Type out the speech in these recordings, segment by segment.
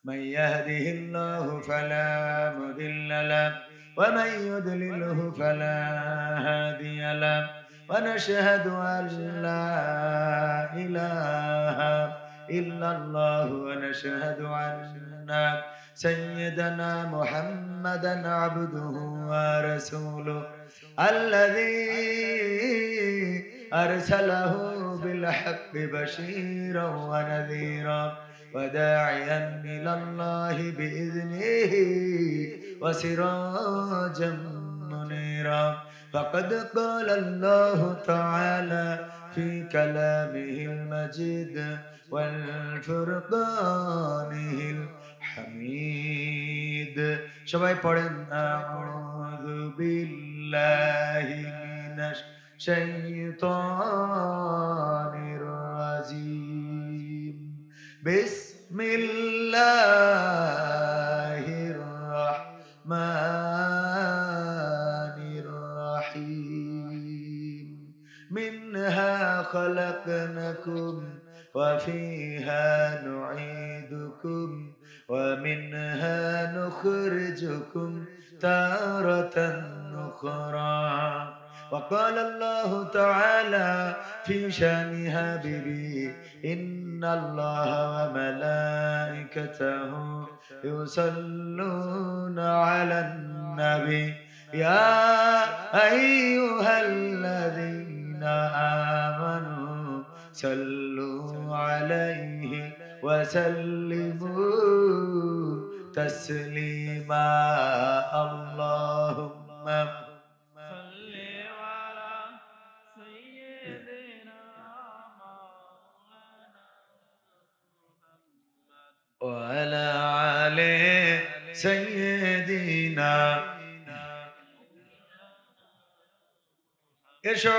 من يهده الله فلا مضل له ومن يضلله فلا هادي له ونشهد أن لا إله إلا الله ونشهد أن سيدنا محمدا عبده ورسوله الذي أرسله بالحق بشيرا ونذيرا وداعيا إلى الله بإذنه وسراجا منيرا فقد قال الله تعالى في كلامه المجيد والفرقانه الحميد সবাই পড়েন আউযু বিল্লাহি মিনাশ শাইতানির রাজিম বিসমিল্লাহির রাহমানির রাহিম মিনহা খলাকনাকুম وفيها نعيدكم ومنها نخرجكم تارة أخرى وقال الله تعالى في شان حبيبي إن الله وملائكته يصلون على النبي يا أيها الذين آمنوا صلوا عليه وسلموا تسليما اللهم صل على سيدنا وعلى آل سيدنا এসো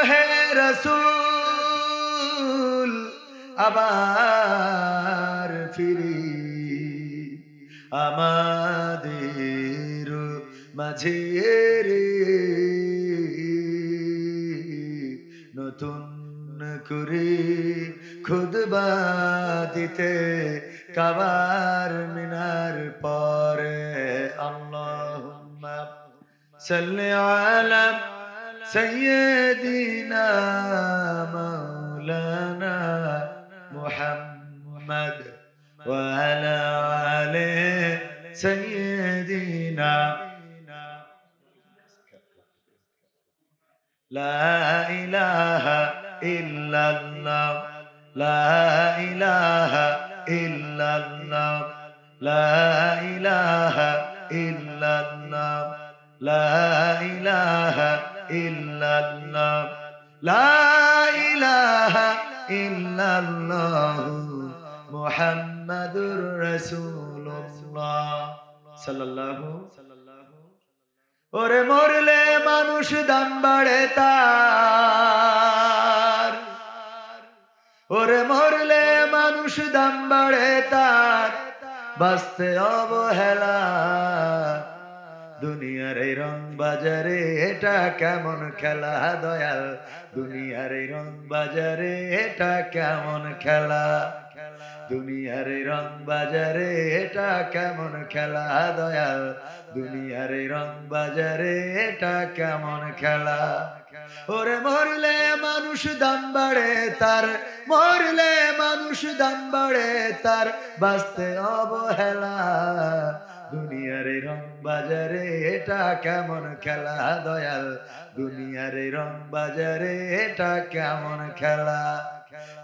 হে রাসূল আবার ফিরি আমাদের মাঝে রে নতুন করে খুতবা দিতে কাবার মিনার পরে আল্লাহুম্মা সাল্লি আলা سيدنا مولانا محمد وعلى آل سيدنا لا إله إلا الله لا إله إلا الله لا إله إلا الله لا إله إلا الله لا إله إلا الله محمد رسول الله صلى الله ওরে মরলে মানুষ দাম বাড়ে তার ওরে মরলে মানুষ দাম বাড়ে তার বাঁচতে অবহেলা দুনিয়ার এই রং বাজারে এটা কেমন খেলা দয়াল দুনিয়ার এই রং বাজারে এটা কেমন খেলা দুনিয়ার এই রং বাজারে এটা কেমন খেলা দয়াল দুনিয়ার এই রং বাজারে এটা কেমন খেলা ওরে মরলে মানুষ দাম বাড়ে তার মরলে মানুষ দাম বাড়ে তার বাঁচতে অবহেলা দুনিয়ার এই রং বাজারে এটা কেমন খেলা দয়াল দুনিয়ার এই রং বাজারে এটা কেমন খেলা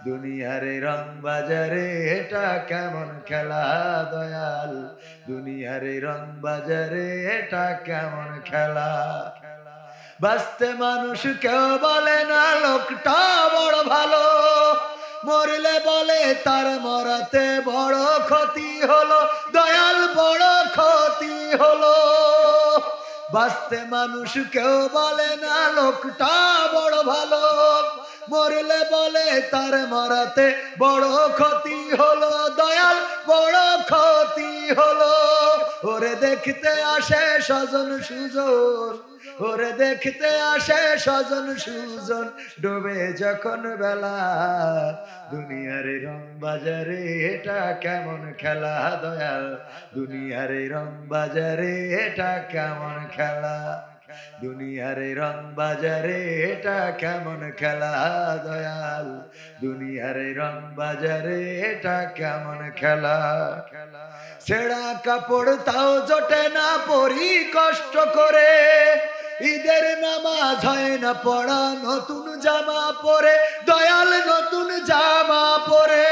দুনিয়ার এই রং বাজারে এটা কেমন খেলা দয়াল দুনিয়ার এই রং বাজারে এটা কেমন খেলা বাঁচতে মানুষ কেউ বলে না লোকটা বড় ভালো মরলে বলে তার মরাতে বড় ক্ষতি হলো দয়াল বড় ক্ষতি হলো বাঁচতে মানুষ কেউ বলে না লোকটা বড় ভালো মরলে বলে তার মরাতে বড় ক্ষতি হলো দয়াল বড় ক্ষতি হলো ওরে দেখতে আসে স্বজন সুজন, ওরে দেখতে আসে স্বজন সুজন, ডোবে যখন বেলা। দুনিয়ার এই রং বাজারে এটা কেমন খেলা দয়াল, দুনিয়ার এই রং বাজারে এটা কেমন খেলা, দুনিয়ার এই রং বাজারে এটা কেমন খেলা দয়াল, দুনিয়ার এই রং বাজারে এটা কেমন খেলা। ছেঁড়া কাপড় তাও জোটে না পরি কষ্ট করে, ঈদের নামাজ হয় না পড়া, নতুন জামা পরে দয়াল নতুন জামা পরে।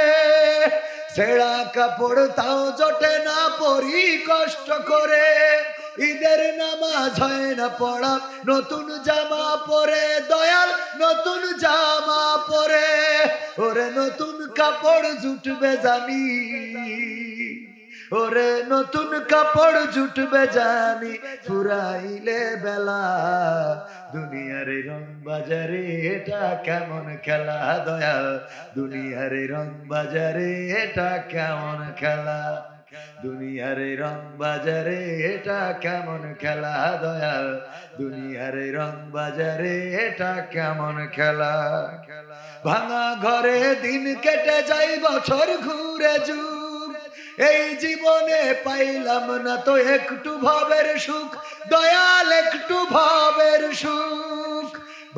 ছেঁড়া কাপড় তাও জোটে না পরি কষ্ট করে, ঈদের নামাজ হয় না পড়া, নতুন জামা পরে দয়াল নতুন জামা পরে। ওরে নতুন কাপড় জুটবে জানি, ওরে নতুন কাপড় জুটবে জানি, ফুরাইলে বেলা। দুনিয়ার রং বাজারে এটা কেমন খেলা দয়াল, দুনিয়ার রং বাজারে এটা কেমন খেলা, দুনিয়ার রং বাজারে এটা কেমন খেলা দয়াল, দুনিয়ার রং বাজারে এটা কেমন খেলা। ভাঙা ঘরে দিন কেটে যাই বছর ঘুরে যুগ, এই জীবনে পাইলাম না তো একটু ভাবের সুখ দয়াল, একটু ভাবের সুখ।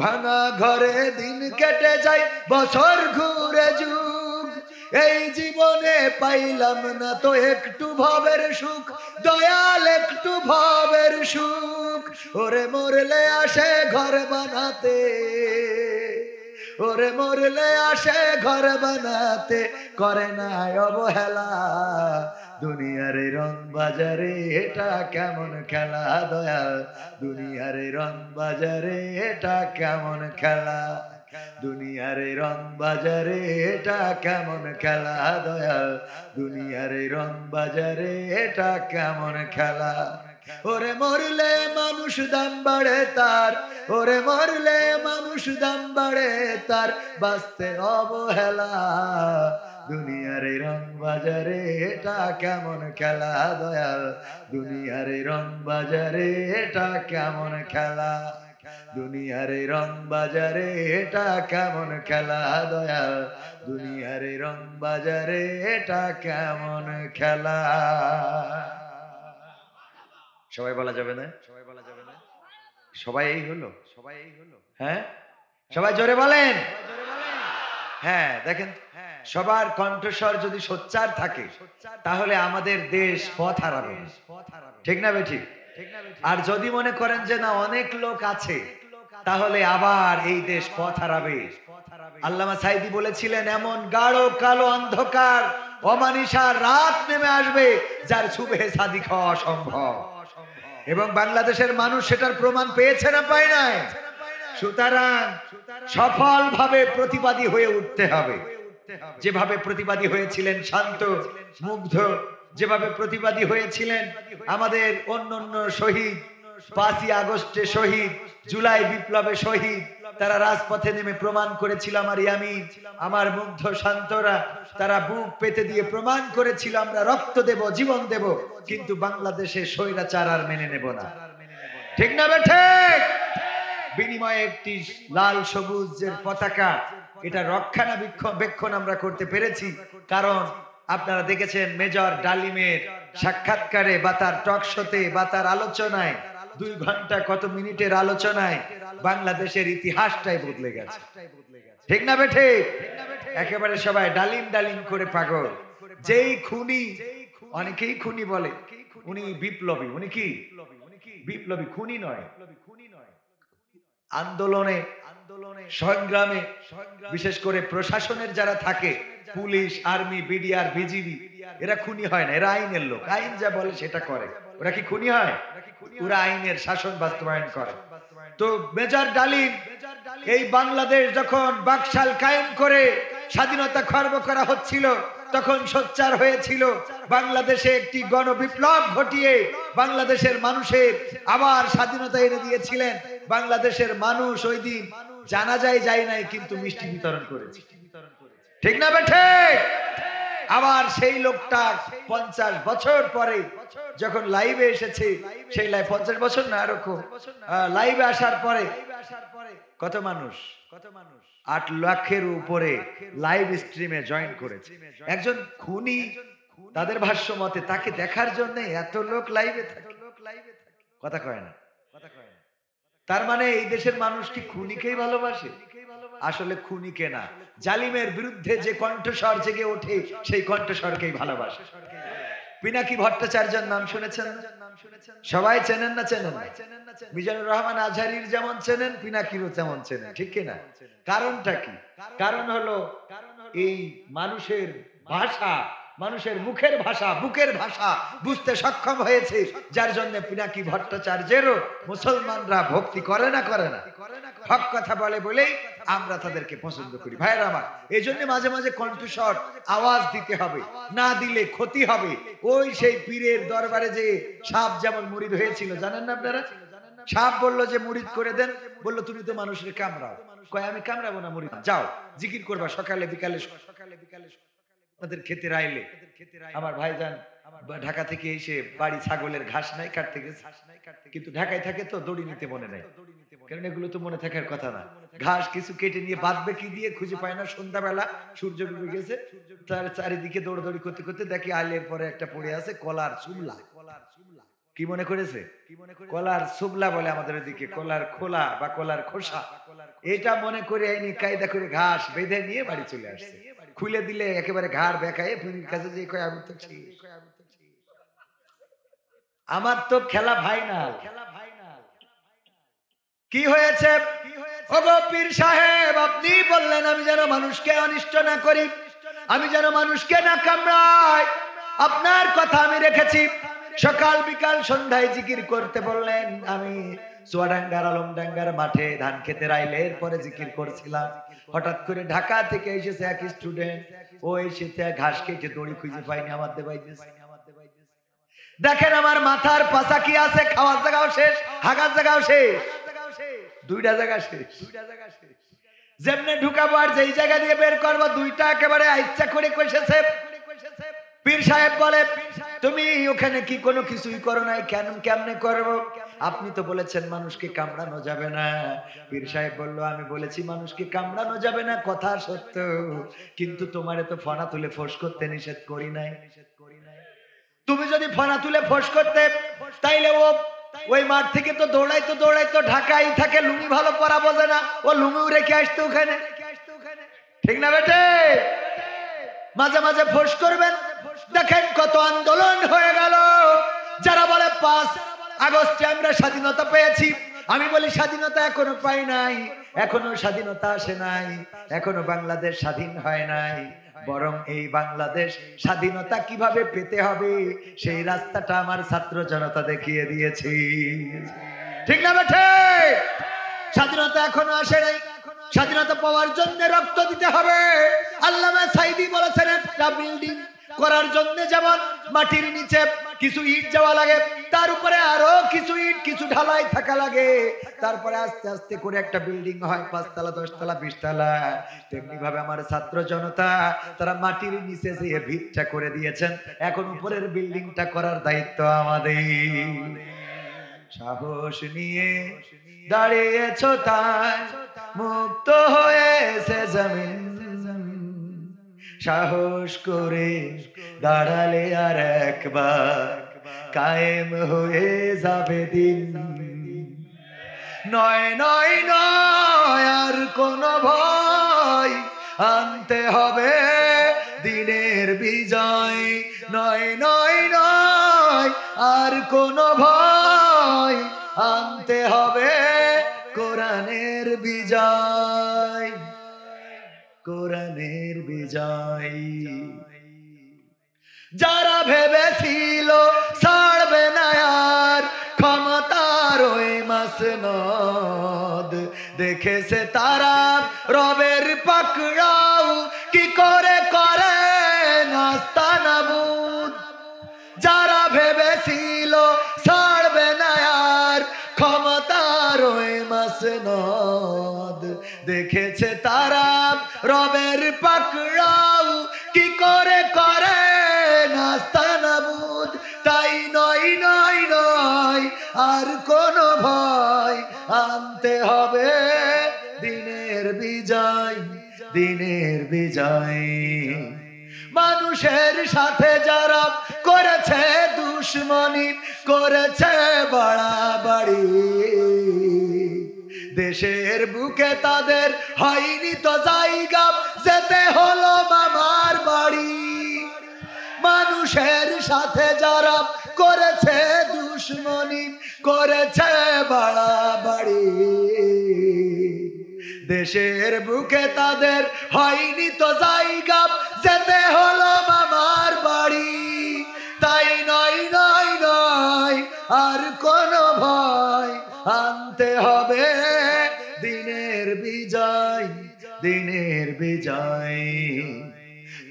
ভাঙা ঘরে দিন কেটে যাই বছর ঘুরে যুগ, এই জীবনে পাইলাম না তো একটু ভাবের সুখ দয়াল, একটু ভাবের সুখ। ওরে মরলে আসে ঘর বানাতে, ওরে মরলে আসে ঘর বানাতে, করে না অবহেলা। দুনিয়ার রং বাজারে এটা কেমন খেলা দয়াল, দুনিয়ার রং বাজারে এটা কেমন খেলা, দুনিয়ার রং বাজারে এটা কেমন খেলা দয়াল, দুনিয়ার রং বাজারে এটা কেমন খেলা। ওরে মরলে মানুষ দাম বাড়ে তার, ওরে মরলে মানুষ দাম বাড়ে তার, বাঁচতে অবহেলা। দুনিয়ার রং বাজারে এটা কেমন খেলা দয়াল, দুনিয়ার রং বাজারে এটা কেমন খেলা, দুনিয়ার রং বাজারে এটা কেমন খেলা দয়াল, দুনিয়ার রং বাজারে এটা কেমন খেলা। সবাই বলা যাবে না, সবাই বলা যাবে না, সবাই এই হলো, সবাই এই হলো, হ্যাঁ সবাই জোরে বলেন। হ্যাঁ দেখেন, সবার কণ্ঠস্বর যদি সোচ্চার থাকে তাহলে আমাদের দেশ পথ হারাবে, ঠিক না বেঠিক? আর যদি মনে করেন যে না অনেক লোক আছে তাহলে আবার এই দেশ পথ হারাবে। আল্লামা সাঈদী বলেছিলেন, এমন গাঢ় কালো অন্ধকার অমানিসার রাত নেমে আসবে যার সুবহে সাদিক হওয়া অসম্ভব। এবং বাংলাদেশের মানুষ সেটার প্রমাণ পেয়েছে না পায় নাই? সুতরাং সফলভাবে প্রতিবাদী হয়ে উঠতে হবে, যেভাবে প্রতিবাদী হয়েছিলেন শান্ত মুগ্ধ, যেভাবে প্রতিবাদী হয়েছিলেন আমাদের অন্যান্য শহীদ, 5ই আগস্টে শহীদ, জুলাই বিপ্লবে শহীদ, তারা রাজপথে নেমে প্রমাণ করেছিল আমার ইয়ামিন, আমার মুগ্ধ শান্তরা, তারা বুক পেতে দিয়ে প্রমাণ করেছিল আমরা রক্ত দেব, জীবন দেব, কিন্তু বাংলাদেশে স্বৈরাচার আর মেনে নেব না, ঠিক না বেঠিক? বিনিময়ে একটি লাল সবুজের পতাকা, এটা রক্ষণাবেক্ষণ আমরা করতে পেরেছি। কারণ আপনারা দেখেছেন মেজর ডালিমের সাক্ষাৎকারে বা তার টক শোতে বা তার আলোচনায়, 2 ঘন্টা কত মিনিটের আলোচনায় বাংলাদেশের ইতিহাসটাই বদলে গেছে, ঠিক না বেঠিক? একেবারে সবাই ডালিম ডালিম করে পাগল। যেই খুনি, অনেকেই খুনি বলে, উনি বিপ্লবী, উনি কি বিপ্লবী? খুনি নয়। আন্দোলনে সংগ্রামে বিশেষ করে প্রশাসনের যারা থাকে, পুলিশ, আর্মি, বিডিআর, বিজিবি, এরা খুনি হয় না, এরা আইনের লোক, আইন যা বলে সেটা করে। ওরা কি খুনি হয়? ওরা আইনের শাসন বাস্তবায়ন করে। তো মেজর ডালিম এই বাংলাদেশ যখন বাকশাল কায়েম করে স্বাধীনতা খর্ব করা হচ্ছিল, তখন সোচ্চার হয়েছিল, বাংলাদেশে একটি গণবিপ্লব ঘটিয়ে বাংলাদেশের মানুষের আবার স্বাধীনতা এনে দিয়েছিলেন। বাংলাদেশের মানুষ ওই দিন জানাজায় যায় নাই, কিন্তু মিষ্টি বিতরণ করেছে, ঠিক না বেঠিক? আবার সেই লোকটা 50 বছর পরে যখন লাইভে এসেছে, সেই লাইভ 50 বছর না এরকম লাইভে আসার পরে কত মানুষ 8 লাখের উপরে লাইভ স্ট্রিমে জয়েন করেছে। একজন খুনি, তাদের ভাষ্য মতে তাকে দেখার জন্য এত লোক লাইভে থাকে, কথা কয় না। তার মানে এই দেশের মানুষ কি খুনিকেই ভালোবাসে? আসলে খুনিকে না, জালিমের বিরুদ্ধে যে কণ্ঠস্বর জেগে ওঠে সেই কণ্ঠস্বরকেই ভালোবাসে। পিনাকি ভট্টাচার্যের নাম শুনেছেন? সবাই চেনেন না? চেনেন? মিজানুর রহমান আজহারীর যেমন চেনেন, পিনাকিরও তেমন চেনেন, ঠিক কিনা? কারণটা কি? কারণ হলো এই মানুষের ভাষা, মানুষের মুখের ভাষা, বুকের ভাষা বুঝতে সক্ষম হয়েছে, যার জন্য পিনাকি ভট্টাচার্যেরও মুসলমানরা ভক্তি করে না, করে না, হক কথা বলে বলেই আমরা তাদেরকে পছন্দ করি। ভাইরা আমার, এই জন্য মাঝে মাঝে কণ্ঠস্বর আওয়াজ দিতে হবে, না দিলে ক্ষতি হবে। ওই সেই পীরের দরবারে যে সাপ যেমন মুরিদ হয়েছিল, জানেন না আপনারা? সাপ বললো যে মুরিদ করে দেন, বললো তুমি তো মানুষের কামড়াও। কয় আমি কামড়াবো না, মুরিদ যাও জিকির করবা সকালে বিকালে, সকালে বিকালে আপনাদের খেতে রাইলে। আমার ভাইজান ঢাকা থেকে এসে বাড়ি ছাগলের ঘাস নাই কাটতে গেছে, কিন্তু ঢাকায় থাকে তো দড়ি নিতে মনে নাই, কারণ এগুলো তো মনে থাকার কথা না। ঘাস কিছু কেটে নিয়ে বাঁধবে কি দিয়ে খুঁজে পায় না। সন্ধ্যাবেলা সূর্য ডুবে গেছে, তার চারিদিকে দৌড়াদৌড়ি করতে করতে দেখি আলের পরে একটা পড়ে আছে কলার সুবলা। কি মনে করেছে? কলার সুবলা বলে আমাদের ওদিকে, কলার খোলা বা কলার খোসা। এটা মনে করে এই কায়দা করে ঘাস বেঁধে নিয়ে বাড়ি চলে আসছে। খুলে দিলে একেবারে ঘাড় বেঁকায় পীরের কাছে যে কয় আমি তো আমার তো খেলা ফাইনাল। কি হয়েছে? ওগো পীর সাহেব, আপনি বললেন আমি যেন মানুষকে অনিষ্ট না করি, আমি যেন মানুষকে না কামড়াই। আপনার কথা আমি রেখেছি। সকাল বিকাল সন্ধ্যায় জিকির করতে বললেন। আমি চুয়াডাঙ্গার আলমডাঙ্গার মাঠে ধান খেতে রাইলের পরে জিকির করছিলাম। হঠাৎ করে ঢাকা থেকে এসেছে এক স্টুডেন্ট, ও এসেছে ঘাস কেটে দড়ি খুঁজে পাইনি, আমার দেবাইতেছে। দেখেন আমার মাথার পাশা কি আছে, খাওয়ার জায়গাও শেষ, হাগার জায়গাও শেষ, দুইটা জায়গা শেষ। যেমনে ঢুকাবো আর যেই জায়গা দিয়ে বের করবো দুইটা একেবারে ইচ্ছা করে কষেছে। পীর সাহেব বলে তুমি ওখানে কি কোনো কিছুই করো নাই, কেন কেমনে করবো? আপনি তো বলেছেন মানুষকে কামড়ানো যাবে না। পীর সাহেব বলল আমি বলেছি মানুষকে কামড়ানো যাবে না, কথা সত্য, কিন্তু তোমারে তো ফনা তুলে ফোঁস করতে নিষেধ করি নাই। তুমি যদি ফনা তুলে ফোঁস করতে, তাইলে ও ওই মাঠ থেকে তো দৌড়াইতো ঢাকাই থাকে, লুঙ্গি ভালো পরা বোঝে না, ও লুঙ্গিও রেখে আসতো ওখানে, ঠিক না বেটে? মাঝে মাঝে ফোঁস করবেন। দেখেন কত আন্দোলন হয়ে গেল। যারা বলে 5 আগস্টে আমরা স্বাধীনতা পেয়েছি, আমি বলি স্বাধীনতা এখনো পাই নাই, এখনো স্বাধীনতা আসে নাই, এখনো বাংলাদেশ স্বাধীন হয় নাই। বরং এই বাংলাদেশ স্বাধীনতা কিভাবে পেতে হবে সেই রাস্তাটা আমার ছাত্র জনতা দেখিয়ে দিয়েছে, ঠিক না বেঠে? স্বাধীনতা এখনো আসে নাই, স্বাধীনতা পাওয়ার জন্য রক্ত দিতে হবে। আল্লামা সাঈদী বলেছেন একটা বিল্ডিং করার জন্য যেমন মাটির নিচে কিছু ইট যাওয়া লাগে, তার উপরে আরো কিছু ইট কিছু ঢালাই থাকা লাগে, তারপরে আস্তে আস্তে করে একটা বিল্ডিং হয় 5 তলা 10 তলা 20 তলা। তেমনি ভাবে আমার ছাত্র জনতা তারা মাটির নিচে যে ভিতটা করে দিয়েছেন, এখন উপরের বিল্ডিংটা করার দায়িত্ব আমাদের। সাহস নিয়ে দাঁড়িয়েছো তাই মুক্ত হয়েছে জমিন, সাহস করে দাঁড়ালে আর একবার কায়েম হয়ে যাবে দিন। নয় নয় নয় আর কোন ভয়, আনতে হবে দিনের বিজয়। নয় নয় নয় আর কোন ভয়, আনতে হবে কোরআনের বিজয়, কোরআনের বিজয়। যারা ভেবেছিল ছাড়বে না আর ক্ষমতার ওই মাসনদ, দেখেছে তারা রবের পাকড়াও কি করে করে নাস্তানাবুদ। যারা ভেবেছিল ছাড়বে না আর ক্ষমতার ওই মাসনদ, দেখেছে তারা রবের পাকড়াও কি করে করে আর কোনো ভয় আনতে হবে দিনের বিজয়, দিনের বিজয়। মানুষের সাথে যারা করেছে দুশ্মনী, করেছে বাড়াবাড়ি, দেশের বুকে তাদের হয়নি তো জায়গা, যেতে হলো মামার বাড়ি। মানুষের সাথে যারা করেছে দুশ্মনী, করেছে বাড়াবাড়ি, দেশের বুকে তাদের হয়নি তো জায়গা, যেতে হলো মামার বাড়ি। তাই নয় নয় নয় আর কোনো ভয় আনতে হবে দিনের বিজয়, দিনের বিজয়।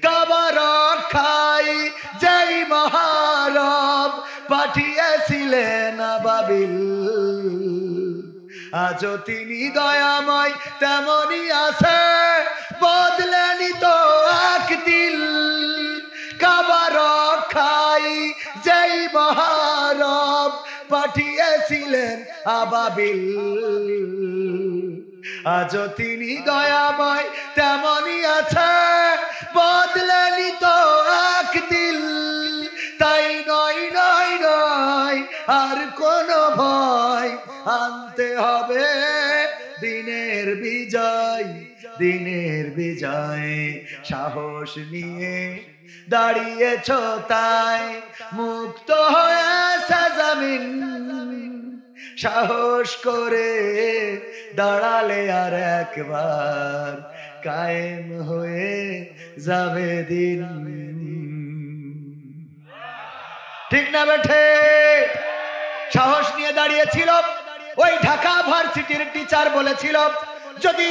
কাবা রক্ষায় যেই মহারব পাঠিয়েছিলেন আবাবিল, আজও তিনি দয়াময় তেমনই আছে, বদলেনি তো এক দিল। কাবা রক্ষায় যেই মহারব পাঠিয়েছিলেন আবাবিল, আজও তিনি দয়াময় তেমনই আছে, বদলেনি তো এক দিল। তাই নয় নয় নয় আর কোনো ভয় আনতে হবে দিনের বিজয়, দিনের বিজয়। সাহস নিয়ে দাঁড়িয়েছ তাই মুক্ত হয়েছে জমিন, সাহস করে দাঁড়ালে আর একবার কায়েম হয়ে যাবে দিন। ঠিক না বেঠে? সাহস নিয়ে দাঁড়িয়েছিল। ওই ঢাকা ভার্সিটির টিচার বলেছিল, যদি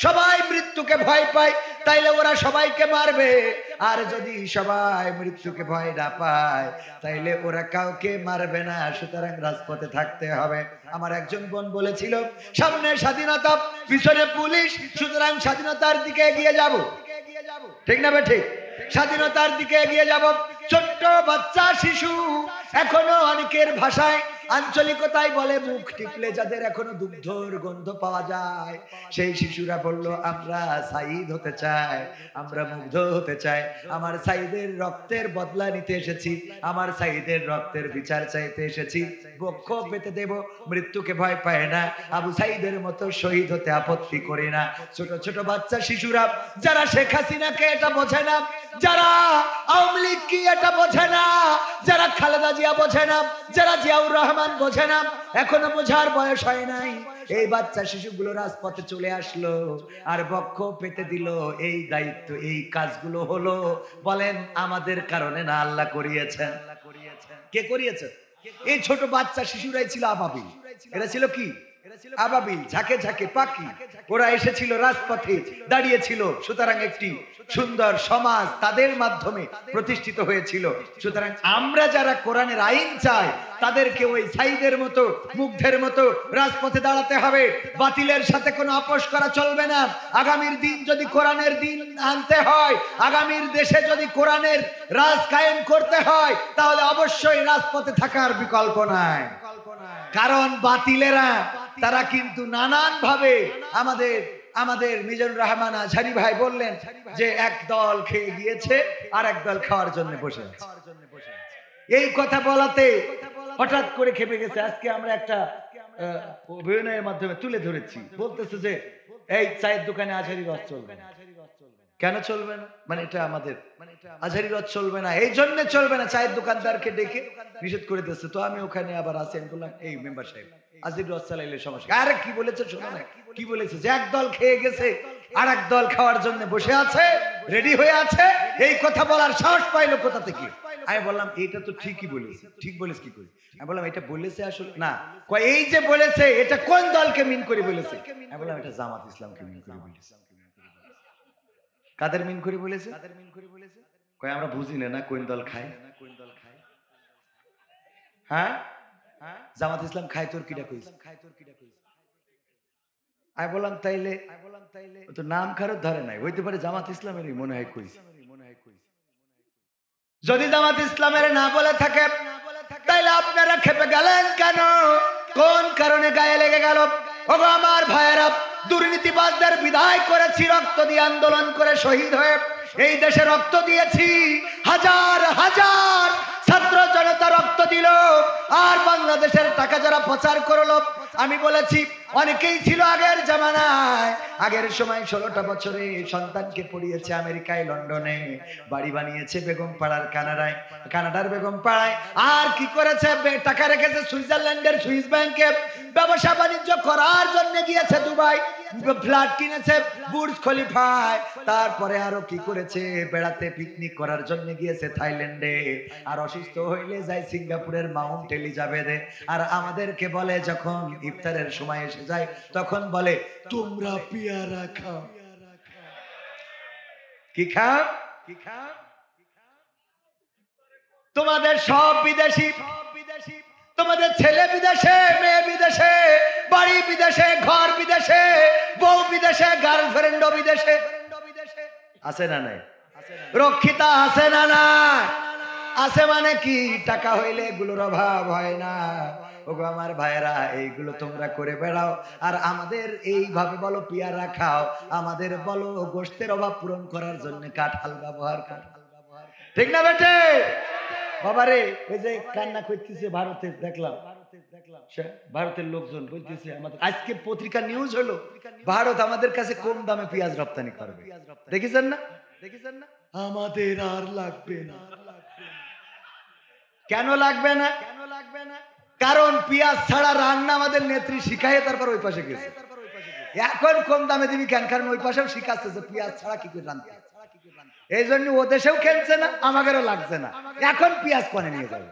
সবাই মৃত্যুকে ভয় পায় তাইলে ওরা সবাইকে মারবে, আর যদি সবাই মৃত্যুকে ভয় না পায় তাইলে ওরা কাউকে মারবে না, সুতরাং রাজপথে থাকতে হবে। আমার একজন বোন বলেছিল, সামনে স্বাধীনতা পিছনে পুলিশ, সুতরাং স্বাধীনতার দিকে এগিয়ে যাব। ঠিক না বেঠিক? স্বাধীনতার দিকে এগিয়ে যাব। ছোট্ট বাচ্চা শিশু, এখনো অনেকের ভাষায় আঞ্চলিকতায় বলে মুখ টিপলে যাদের এখনো দুগ্ধর গন্ধ পাওয়া যায়, সেই শিশুরা বলল, আমরা সাইদ হতে চাই, আমরা মুগ্ধ হতে চাই, আমার সাইদের রক্তের বদলা নিতে এসেছি, আমার সাইদের রক্তের বিচার চাইতে এসেছি, বক্ষ পেতে দেব, মৃত্যুকে ভয় পায় না, আবু সাইদের মতো শহীদ হতে আপত্তি করি না। ছোট ছোট বাচ্চা শিশুরা, যারা শেখ হাসিনাকে এটা বোঝে না, যারা আওয়ামী লীগ কি এটা বোঝে না, যারা খালেদা জিয়া বোঝে না, যারা জিয়াউর রহমান বোঝে না, এখনো বোঝার বয়স হয় নাই, এই বাচ্চা শিশুগুলো রাজপথে চলে আসলো আর বক্ষ পেতে দিল। এই দায়িত্ব, এই কাজগুলো হলো, বলেন আমাদের কারণে না, আল্লাহ করিয়েছেন। কে করিয়েছেন? এই ছোট বাচ্চা শিশুরাই ছিল আবাবিল। এরা ছিল কি? আবাবিল, ঝাঁকে ঝাঁকে পাখি। ওরা এসেছিল রাজপথে, দাঁড়িয়েছিল, সুতরাং একটি সুন্দর সমাজ তাদের মাধ্যমে প্রতিষ্ঠিত হয়েছিল। সুতরাং আমরা যারা কোরআনের আইন চাই, তাদেরকে ওই সাইদের মতো, মুগ্ধের মতো রাজপথে দাঁড়াতে হবে। বাতিলের সাথে কোনো আপোষ করা চলবে না। আগামীর দিন যদি কোরআনের দিন আনতে হয়, আগামীর দেশে যদি কোরআনের রাজ কায়েম করতে হয়, তাহলে অবশ্যই রাজপথে থাকার বিকল্প নাই। কারণ বাতিলেরা তারা কিন্তু নানান ভাবে আমাদের মিজানুর রহমান আজহারী ভাই বললেন যে এক দল খেয়ে গিয়েছে আর এক দল খাওয়ার জন্য বসে আছে। এই কথা বলাতে হঠাৎ করে খেপে গেছে। আজকে আমরা একটা অভিনয়ের মাধ্যমে তুলে ধরেছি, বলতেছে যে এই চায়ের দোকানে আজহারী রস চলবে না। কেন চলবে না? মানে এটা আমাদের আজহারী রস চলবে না, এই জন্য চলবে না, চায়ের দোকানদারকে ডেকে নিষেধ করে দিচ্ছে। তো আমি ওখানে আবার আসি, আমি বললাম এই মেম্বার সাহেব, আজহারী রস চালাইলে সমস্যা। আরে কি বলেছে শোনো না, কি বলেছে যে এক দল খেয়ে গেছে আর এক দল খাওয়ার জন্য বসে আছে, রেডি হয়ে আছে। এই কথা বলার সাহস পাইলো কোথা থেকে? আমি বললাম এইটা তো ঠিকই বলেছে। ঠিক বলেছ কি করে? আমি বললাম এটা বলেছে আসলে না, এই যে বলেছে এটা কোন দলকে মিন করে বলেছে? আমি বললাম এটা জামাত ইসলামকে মিন করে বলেছে। কাদের মিন করে বলেছে? কয় আমরা বুঝি না কোন দল খায়। হ্যাঁ, জামাত ইসলাম খায় তোর কিটা কইছে? আমি বললাম তাইলে তো নাম কারো ধরে নাই, হইতে পারে জামাত ইসলামেরই মনে হয় কইছে। যদি জামাত ইসলামের না বলে থাকে তাইলে আপনারা খেপে গেলেন কেন? কোন কারণে গায়ে লেগে গেল? ওগো আমার ভাইয়েরা, দুর্নীতিবাজদের বিদায় করেছি রক্ত দিয়ে, আন্দোলন করে শহীদ হয়ে এই দেশে রক্ত দিয়েছি, হাজার হাজার ছাত্র জনতা রক্ত দিল। আর বাংলাদেশের টাকা যারা পাচার করলো, আমি বলেছি অনেকেই ছিল আগের জামানায়, আগের সময় 16টা বছরে সন্তানকে পড়িয়েছে আমেরিকায়, লন্ডনে, বাড়ি বানিয়েছে বেগম পাড়ার কানাডার বেগম পাড়ায়। আর কি করেছে? টাকা রেখেছে সুইজারল্যান্ডের সুইস ব্যাংকে, ব্যবসা বাণিজ্য করার জন্য গিয়েছে দুবাই, ফ্ল্যাট কিনেছে বুর্জ খলিফায়। তারপরে আরো কি করেছে? বেড়াতে পিকনিক করার জন্য গিয়েছে থাইল্যান্ডে। আর অসুস্থ হইলে যায় সিঙ্গাপুরের মাউন্ট এলিজাবেথে। আর আমাদেরকে বলে যখন ইফতারের সময় এসে যায়, তখন বলে তোমরা পেয়ারা খাও। কি খাও? তোমাদের সব বিদেশি, তোমাদের ছেলে বিদেশে, মেয়ে বিদেশে, বাড়ি বিদেশে, ঘর বিদেশে, বউ বিদেশে, গার্লফ্রেন্ড বিদেশে। আছে না নাই? রক্ষিতা আছে না নাই? আছে মানে কি? টাকা হইলে এগুলোর অভাব হয় না। ওগো আমার ভাইয়েরা, এইগুলো তোমরা করে বেড়াও, আর আমাদের এইভাবে বলো পেয়ারা খাও, আমাদের বলো গোশতের অভাব পূরণ করার জন্য কাঁঠাল ব্যবহার কর। ঠিক না বেটে? বাবারে, ওই যে কান্না করতেছে ভারতে, দেখলাম ভারতের লোকজন বলতেছে, আমাদের আজকে পত্রিকা নিউজ হলো ভারত আমাদের কাছে কম দামে পেঁয়াজ রপ্তানি করবে। দেখেছেন না? আমাদের আর লাগবে না। কেন লাগবে না? কারণ পেঁয়াজ ছাড়া রান্না আমাদের নেত্রী শিখায়, তারপর ওই পাশে গেছে। এখন কম দামে দিবি কেন? কারণ ওই পাশেও শিখাচ্ছে যে পেঁয়াজ ছাড়া কি করে রান্না। এই জন্য ও দেশেও খেলছে না, আমাদেরও লাগছে না। এখন পেঁয়াজ কোনে নিয়ে যাবে।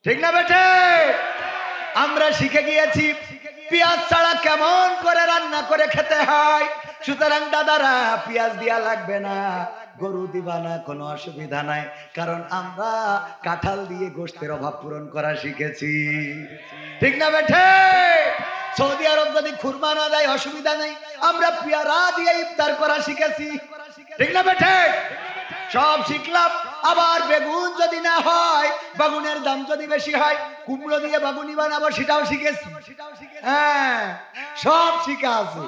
ঠিক না বেটে? আমরা শিখে গিয়েছি পেঁয়াজ ছাড়া কেমন করে রান্না করে খেতে হয়। সুতরাং দাদারা, পেঁয়াজ দিয়া লাগবে না, গরু দিবা না, কোনো অসুবিধা নাই। কারণ আমরা কাঁঠাল দিয়ে গোশতের অভাব পূরণ করা শিখেছি। ঠিক না বেটে? সৌদি আরব যদি খুরমা না দেয় অসুবিধা নেই, আমরা পেয়ারা দিয়ে ইফতার করা শিখেছি। ঠিক না বেটে? সব শিখলাম। আবার বেগুন যদি না হয়, বেগুনের দাম যদি বেশি হয়, কুমড়ো দিয়ে বেগুনি বানাবো, সেটাও শিখেছি। হ্যাঁ, সব শিখা আছে।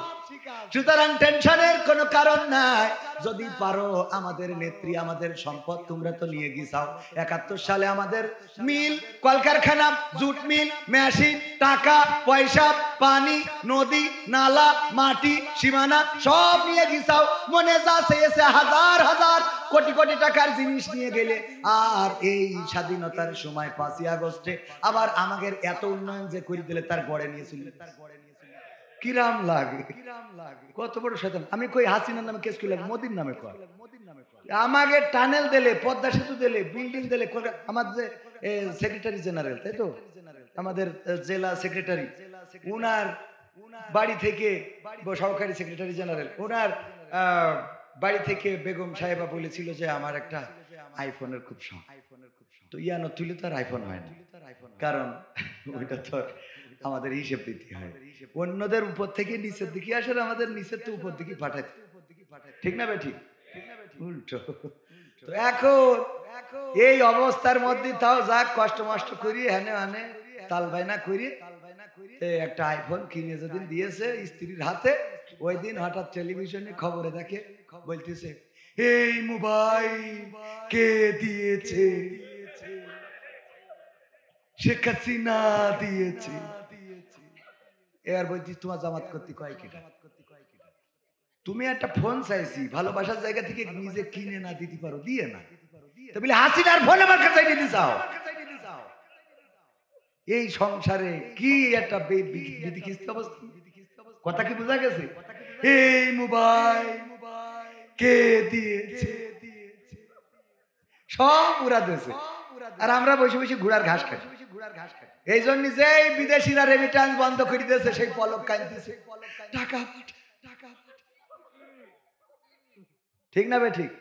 সুতরাং টেনশনের কোনো কারণ নাই। যদি পারো, আমাদের নেত্রী, আমাদের সম্পদ তোমরা তো নিয়ে গিয়েছাও। 71 সালে আমাদের মিল, কলকারখানা, জুট মিল, মেশিন, টাকা পয়সা, পানি, নদী, নালা, মাটি, সীমানা সব নিয়ে গিয়েছাও। মনে যা চেয়েছে হাজার হাজার কোটি কোটি টাকার জিনিস নিয়ে গেলে। আর এই স্বাধীনতার সময় 5ই আগস্টে আবার আমাদের এত উন্নয়ন যে করে দিলে, তার গড়ে নিয়েছিল। কিরাম লাগে, কত বড় শয়তান। আমি কই হাসিনার নামে কেস করলাম, মোদির নামে কর। আমাকে টানেল দিলে, পদ্মা সেতু দিলে, বিল্ডিং দিলে। আমাদের সেক্রেটারি জেনারেল, তাই তো, আমাদের জেলা সেক্রেটারি, উনার বাড়ি থেকে, সহকারী সেক্রেটারি জেনারেল, ওনার বাড়ি থেকে বেগম সাহেবা বলেছিল যে আমার একটা আইফোনের খুব শখ। তো ইয়ানো তুলে তো আর আইফোন হয় না, কারণ ওইটা তো আমাদের হিসেব দিতে হয়। অন্যদের উপর থেকে নিচের দিকে আসে, আমাদের নিচের তো উপর দিকে পাঠাতে। ঠিক না বেঠিক? উল্টো। তো এখন এই অবস্থার মধ্যে তাও যা কষ্ট মষ্ট করি, হ্যানে হানে তাল বাইনা করি, একটা আইফোন কিনে যেদিন দিয়েছে স্ত্রীর হাতে, ওই দিন হঠাৎ টেলিভিশনে খবরে দেখে বলতেছে, এই মোবাইল কে দিয়েছে? শেখ হাসিনা দিয়েছে। এবার বলছি, তোমার জামাত করতে কয় কিটা? তুমি একটা ফোন চাইছি, ভালোবাসার জায়গা থেকে নিজে কিনে না দিতে পারো, দিয়ে না, তো বলে হাসিনার ফোন আমার কাছে দিতে চাও। এই সংসারে কি একটা বিধিখিস্ত অবস্থা। কথা কি বোঝা গেছে? এই মোবাইল কে দিয়েছে? সব উড়া দিয়েছে, আর আমরা বসে বসে ঘোড়ার ঘাস খাই। এই জন্য যে বিদেশিরা রেমিটান্স বন্ধ করে দিয়েছে, সেই পলক কাঁদতেছে, টাকা। ঠিক না বে? ঠিক।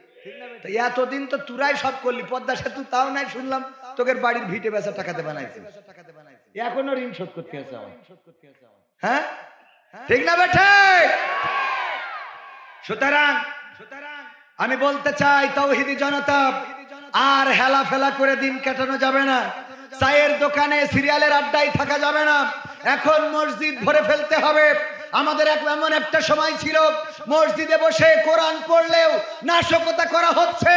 এতদিন তো তুরাই সব করলি, পদ্মা সেতু তাও নাই, শুনলাম তোকে বাড়ির ভিটে বেচা টাকা দেবা নাই, এখনো ঋণ শোধ করতে আছে। হ্যাঁ, ঠিক না বে? ঠিক। সুতরাং আমি বলতে চাই, তাওহীদি জনতা, আর হেলা ফেলা করে দিন কাটানো যাবে না। চায়ের দোকানে সিরিয়ালের আড্ডায় থাকা যাবে না, এখন মসজিদ ভরে ফেলতে হবে। আমাদের এমন একটা সময় ছিল মসজিদে বসে কোরআন পড়লেও নাশকতা করা হচ্ছে,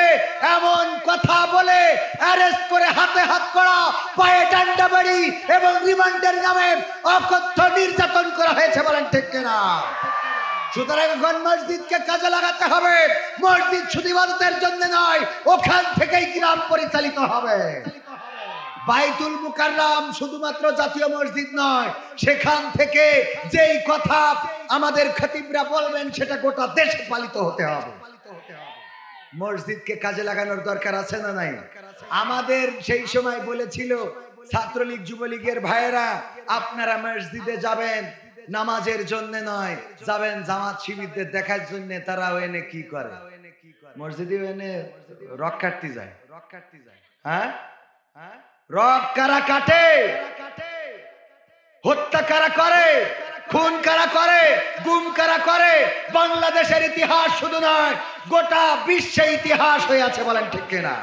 এমন কথা বলে অ্যারেস্ট করে হাতে হাত করা, পায়ে ডান্ডা বাড়ি এবং রিমান্ডের নামে অকথ্য নির্যাতন করা হয়েছে, বলেন ঠিক কিনা? সুতরাং এখন মসজিদকে কাজে লাগাতে হবে। মসজিদ শুধু ইবাদতের জন্য নয়, ওখান থেকেই গ্রাম পরিচালিত হবে। বাইতুল মুকাররম শুধুমাত্র জাতীয় মসজিদ নয়, সেখান থেকে যেই কথা আমাদের খতিবরা বলবেন সেটা গোটা দেশে পালিত হতে হবে। মসজিদকে কাজে লাগানোর দরকার আছে না নাই? আমাদের সেই সময় বলেছিল ছাত্রলীগ যুবলীগের ভাইয়েরা, আপনারা মসজিদে যাবেন নামাজের জন্য নয়, যাবেন জামাত শিবিরদের দেখার জন্য। তারা এনে কি করে? মসজিদে এনে রক কাটতে যায়। হ্যাঁ, রক কারা কাটে? হত্যা কারা করে? খুন কারা করে? গুম কারা করে? বাংলাদেশের ইতিহাস শুধু নয়, গোটা বিশ্বে ইতিহাস হয়ে আছে, বলেন ঠিক কিনা?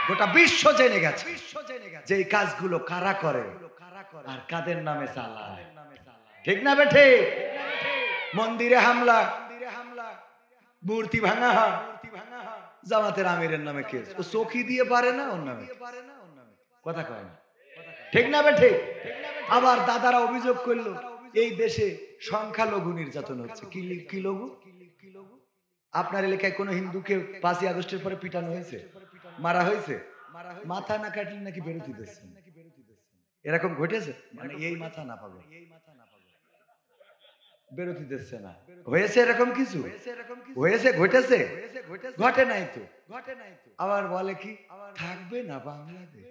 গোটা বিশ্ব জেনে গেছে যে এই কাজগুলো কারা করে আর কাদের নামে চালায়। ঠিক না বেঠে? মন্দিরে হামলা, মূর্তি ভাঙা, জামাতের আমিরের নামে কেস, ও চোখি দিয়ে পারে না, ওর নামে কথা কয় না। ঠিক না বেঠে? আবার দাদারা অভিযোগ করলো এই দেশে সংখ্যালঘু নির্যাতন হচ্ছে। কি লঘু? আপনার এলাকায় কোন হিন্দুকে 5ই আগস্টের পরে পিটানো হয়েছে, মারা হয়েছে? মাথা না কাটলে নাকি বেরোতে দিচ্ছে, এরকম ঘটেছে? মানে এই মাথা না পাবে বেরোতে দিচ্ছে না, হয়েছে এরকম কিছু? হয়েছে, ঘটেছে? ঘটে নাই তো। আবার বলে কি থাকবে না বাংলাদেশ,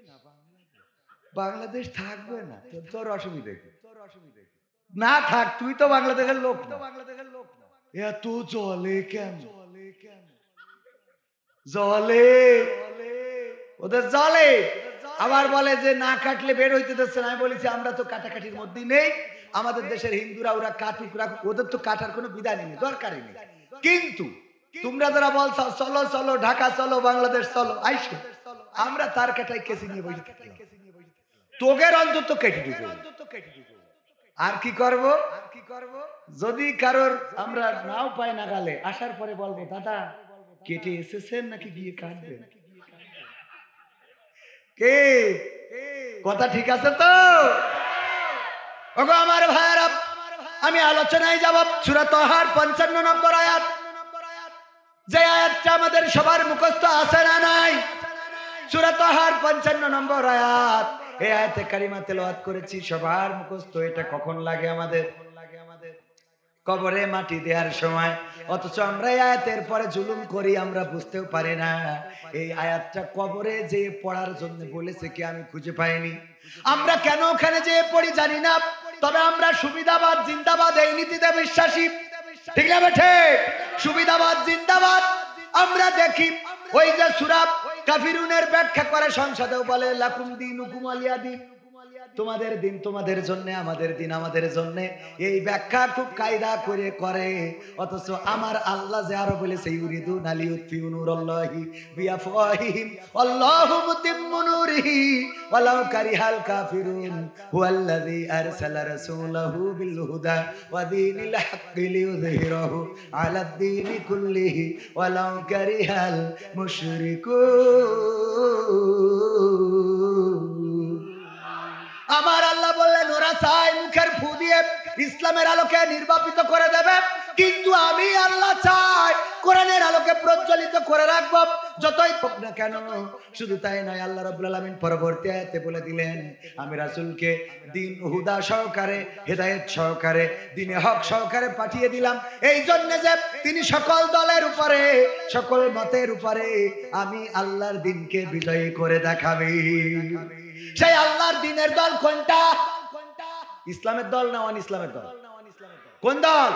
বাংলাদেশ থাকবে না। তোর অসুবিধা কি? না থাক, তুই তো বাংলাদেশের লোক না। এত জলে কেন? জলে, ওদের জলে। আবার বলে যে না কাটলে বের হইতে দিচ্ছে না। আমি বলেছি আমরা তো কাটাকাটির মধ্যেই নেই, আমাদের দেশের হিন্দুরা ওরা কাটুক, ওদের তো কাটার কোনো বিধানই নেই, দরকারই নেই। কিন্তু তোমরা যারা বলছো চলো চলো ঢাকা চলো বাংলাদেশ চলো, আইসো, আমরা তার কাটাই কেসি নিয়ে বসে থাকলাম। তোগের অন্তত কেটে দিব। আর কি করব? যদি কারোর আমরা নাও পাই না গালে, আসার পরে বলবো দাদা কেটে এসেছেন নাকি গিয়ে কাটবেন? কে কথা ঠিক আছে তো? ওগো আমার ভাইরা, আমি আলোচনায় যাব সূরা তাহার 55 নম্বর আয়াত। যে আয়াতটা আমাদের সবার মুখস্থ আছে না নাই? সূরা তাহার 55 নম্বর আয়াত। এই আয়াতে কারিমা তেলাওয়াত করেছি, সবার মুখস্থ। এটা কখন লাগে আমাদের? কবরে মাটি দেওয়ার সময়। অথচ আমরা এই আয়াতের পরে জুলুম করি, আমরা বুঝতেও পারি না এই আয়াতটা কবরে যে পড়ার জন্য বলেছে কি আমি খুঁজে পাইনি। আমরা কেন ওখানে যে পড়ি জানি না, তবে আমরা সুবিধাবাদ জিন্দাবাদ এই নীতিতে বিশ্বাসী। ঠিক না বেঠে? সুবিধাবাদ জিন্দাবাদ। আমরা দেখি ওই যে সূরা কাফিরুনের ব্যাখ্যা করে সংসদেও বলে লাকুম দীনুকুম ওয়ালিয়া দিন, তোমাদের দিন তোমাদের জন্য, আমাদের দিন আমাদের জন্য। এই ব্যাখ্যা খুব কায়দা করে করে। অথচ আমার আল্লাহ যে আরো বলেছে ইউরিদুনা লিউতফিউ নূরাল্লাহি বিআফওয়াহিহিম আল্লাহু মুতিম্মু নূরিহি ওয়ালাউ কারিহাল কাফিরুন হুয়াল্লাযী আরসালা রাসূলাহু বিল হুদা ওয়া দীনিল হাক্কি লিইয়ুযহিরাহু আলাদ দীনি কুল্লিহি ওয়ালাউ কারিহাল মুশরিকুন। আমার আল্লাহ বললেন ওরা চায় মুখের ফু দিয়ে ইসলামের আলোকে নির্বাপিত করে দেবে, কিন্তু আমি আল্লাহ চাই কোরআনের আলোকে প্রজ্বলিত করে রাখবো যতই হোক না কেন। শুধু তাই নয়, আল্লাহ রাব্বুল আলামিন পরবর্তী আয়াতে বলে দিলেন আমি রাসূলকে দিন হুদা সহকারে, হেদায়েত সহকারে, দিনে হক সহকারে পাঠিয়ে দিলাম, এই জন্য যে তিনি সকল দলের উপরে, সকল মতের উপরে আমি আল্লাহর দিনকে বিজয়ী করে দেখাবি। সেই আল্লাহর দিনের দল কোনটা? ইসলামের দল না অন ইসলামের দল? কোন দল?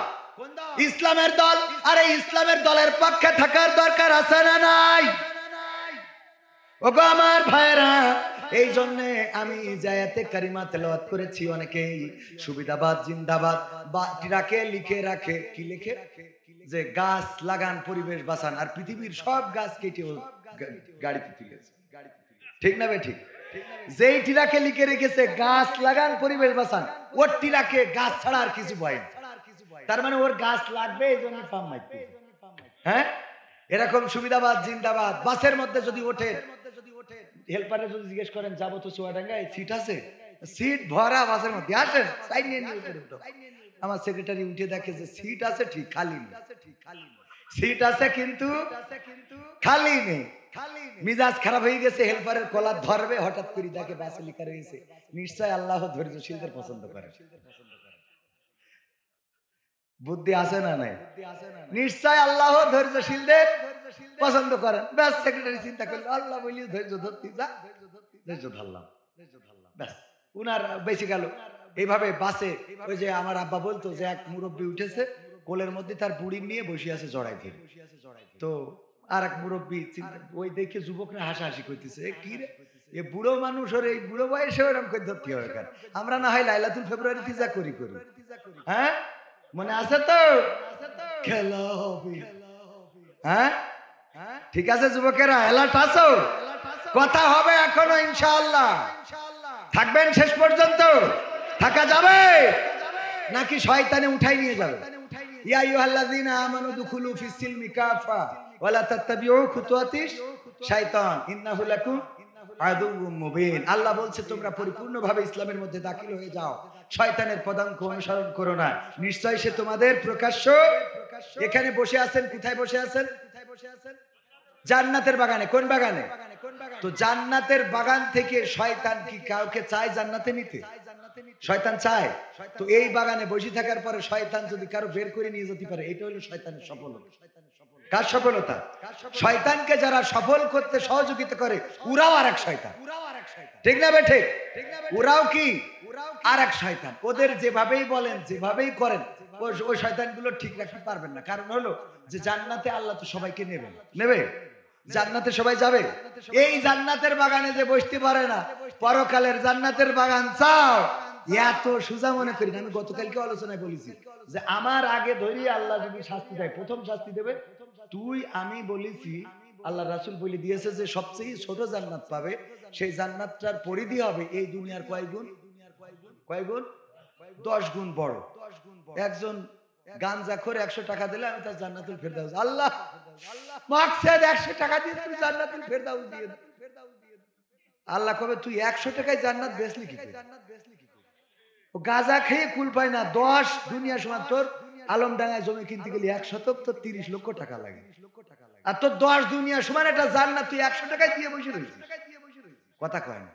ইসলামের দল। আরে ইসলামের দলের পক্ষে থাকার দরকার আছে না নাই? ওগো আমার ভাইরা, এই জন্য আমি জায়াতে কারিমা তেলাওয়াত করেছি। অনেকেই সুবিধাবাদ জিন্দাবাদ রাখে, লিখে রাখে। কি লিখে? যে গাছ লাগান, পরিবেশ বাঁচান, আর পৃথিবীর সব গাছ কেটে গাড়িতে তুলেছে। ঠিক না বে ঠিক? যেই টিরাকে লিখে রেখেছে গাছ লাগান পরিবেশ বাঁচান, ওর টিরাকে গাছ ছাড়া আর কিছু পায় না। তার মানে ওর গাছ লাগবে, এই জন্য পাম মাইতে। হ্যাঁ, এরকম সুবিধাবাদ জিন্দাবাদ। বাসের মধ্যে যদি ওঠেন, হেল্পারে যদি জিজ্ঞেস করেন যাবো তো চুয়াডাঙ্গায়, সিট আছে? সিট ভরা বাসের মধ্যে, আসেন সাইড নিয়ে নিয়ে উঠো। আমার সেক্রেটারি উঠে দেখে যে সিট আছে ঠিক, খালি নেই। সিট আছে কিন্তু খালি নেই। মিজাজ খারাপ হয়ে গেছে, হেল্পারের কলার ধরবে, হঠাৎ করে দেখে বাসে লেখা রয়েছে নিশ্চয় আল্লাহ ধৈর্যশীলদের পছন্দ করে। বুদ্ধি আছে না নাই? নিশ্চয় আল্লাহ ধৈর্যশীলদের পছন্দ করেন। ব্যাস, সেক্রেটারি চিন্তা করলো আল্লাহ বলি ধৈর্য ধরতে, যা ধৈর্য ধরলাম, ব্যাস উনার বেশি গেল। এইভাবে বাসে ওই যে আমার আব্বা বলতো যে এক মুরব্বী উঠেছে, কোলের মধ্যে তার বুড়ি নিয়ে বসে আছে জড়াইতে। তো আর এক মুরব্বী ওই দেখে যুবকরা হাসাহাসি করতেছে, কি রে এ বুড়ো মানুষ, ওর এই বুড়ো বয়সে ওরকম করে ধরতে হবে কেন? আমরা না হয় লাইলাতুল ফেব্রুয়ারিতে যা করি। হ্যাঁ, মনে আছে তো? খেলা হবে। হ্যাঁ, ঠিক আছে যুবকেরা, এলার্ট আছো? কথা হবে এখনো ইনশাআল্লাহ। থাকবেন শেষ পর্যন্ত? থাকা যাবে নাকি শয়তানে উঠাই নিয়ে যাবে? ইয়া আইয়ুহাল্লাযীনা আমানু দুখুলু ফিস সিলমি কাফা ওয়া লা তাত্তাবিউ খুতুওয়াতিশ শাইতান ইন্নাহু লাকুম আদুউম মুবিন। আল্লাহ বলছে তোমরা পরিপূর্ণভাবে ইসলামের মধ্যে দাখিল হয়ে যাও, শয়তানের পদাঙ্ক অনুসরণ করো না, নিশ্চয় সে তোমাদের প্রকাশ্য। এখানে বসে আছেন, কোথায় বসে আছেন? জান্নাতের বাগানে। কোন বাগানে? তো জান্নাতের বাগান থেকে শয়তান কি কাউকে চায় জান্নাতে নিতে? শয়তান চায়? তো এই বাগানে বসে থাকার পরে শয়তান যদি কারো বের করে নিয়ে যেতে পারে, এটা হলো শয়তানের সফলতা। কার সফলতা? শয়তানকে যারা সফল করতে সহযোগিতা করে, ওরাও আর এক শয়তান। ঠিক না বে ঠিক? ওরাও কি আর এক শয়তান। ওদের যেভাবেই বলেন, যেভাবেই করেন, ওই শয়তানগুলো ঠিক রাখতে পারবেন না। কারণ হলো যে জান্নাতে আল্লাহ তো সবাইকে নেবে। জান্নাতে সবাই যাবে। এই জান্নাতের বাগানে যে বসতে পারে না, পরকালের জান্নাতের বাগান চাও, এত সোজা মনে করি না। আমি গতকালকে আলোচনায় বলেছি যে আমার আগে ধরি আল্লাহ যদি শাস্তি দেয়, প্রথম শাস্তি দেবে তুই। আমি বলেছি আল্লাহ রাসূল বলে দিয়েছে যে সবচেয়ে ছোট জান্নাত পাবে, সেই জান্নাতটার পরিধি হবে এই দুনিয়ার কয় গুণ? 10 গুণ বড়। একজন গাঞ্জাখোর 100 টাকা দিলে আমি তার জান্নাতুল ফেরদাউস, আল্লাহ মাকসাদ 100 টাকা দিয়ে তুই জান্নাতুল ফেরদাউস দিয়ে দে। আল্লাহ কবে তুই 100 টাকায় জান্নাত বেচলি কি করে? ও গাঁজা খেয়ে কুল পায় না। 10 দুনিয়া সমান তোর আলমডাঙ্গায় জমি কিনতে গেলে 1 শতক তো 30 লক্ষ টাকা লাগে, আর তোর 10 দুনিয়া সমান একটা জান্নাত তুই 100 টাকায় দিয়ে বসে রয়েছিস। কথা কয় না।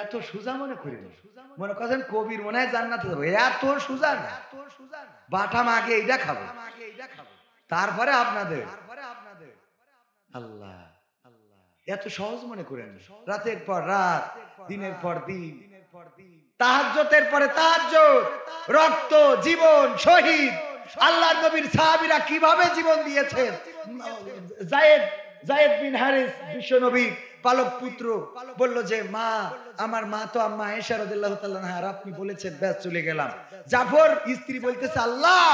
এত সোজা মনে করি না। মনে করেন কবির মনে হয় জান্নাতে যাবো, এত সোজা না। বাটাম আগে এইটা খাবো, তারপরে আপনাদের। আল্লাহ এত সহজ মনে করেন। রাতের পর রাত, দিনের পর দিন, তাহাজ্জুদের পরে তাহাজ্জুদ, রক্ত, জীবন, শহীদ। আল্লাহর নবীর সাহাবীরা কিভাবে জীবন দিয়েছেন। যায়েদ বিন হারিস বিশ্ব নবী পালক পুত্র বলল যে মা, আমার মা তো আম্মা আয়েশা রাদিয়াল্লাহু তাআলা আনহা, আর আপনি বলেছেন ব্যাস চলে গেলাম। জাফর স্ত্রী বলতেছে আল্লাহ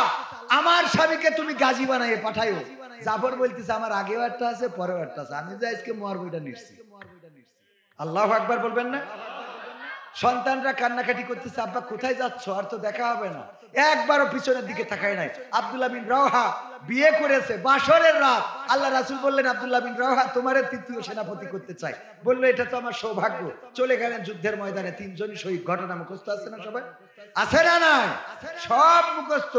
আমার স্বামীকে তুমি গাজী বানাইয়ে পাঠাইও। জাফর বলতেছে আমার আগেও একটা আছে পরেও একটা আছে, আমি যে আজকে মরবইটা নিচ্ছি। আল্লাহু আকবার বলবেন না? সন্তানরা কান্নাকাটি করতেছে, আব্বা কোথায় যাচ্ছ, আর তো দেখা হবে না। একবারও পিছনের দিকে তাকায় নাই। আব্দুল্লাহ বিন রাওহা বিয়ে করেছে, বাসরের রাত। আল্লাহ রাসূল বললেন আব্দুল্লাহ বিন রাওহা তোমারে তৃতীয় সেনাপতি করতে চাই। বললো এটা তো আমার সৌভাগ্য। চলে গেলেন যুদ্ধের ময়দানে, 3 জনই শহীদ। ঘটনা মুখস্থ আছে না সবাই? আছে না নাই? সব মুখস্থ।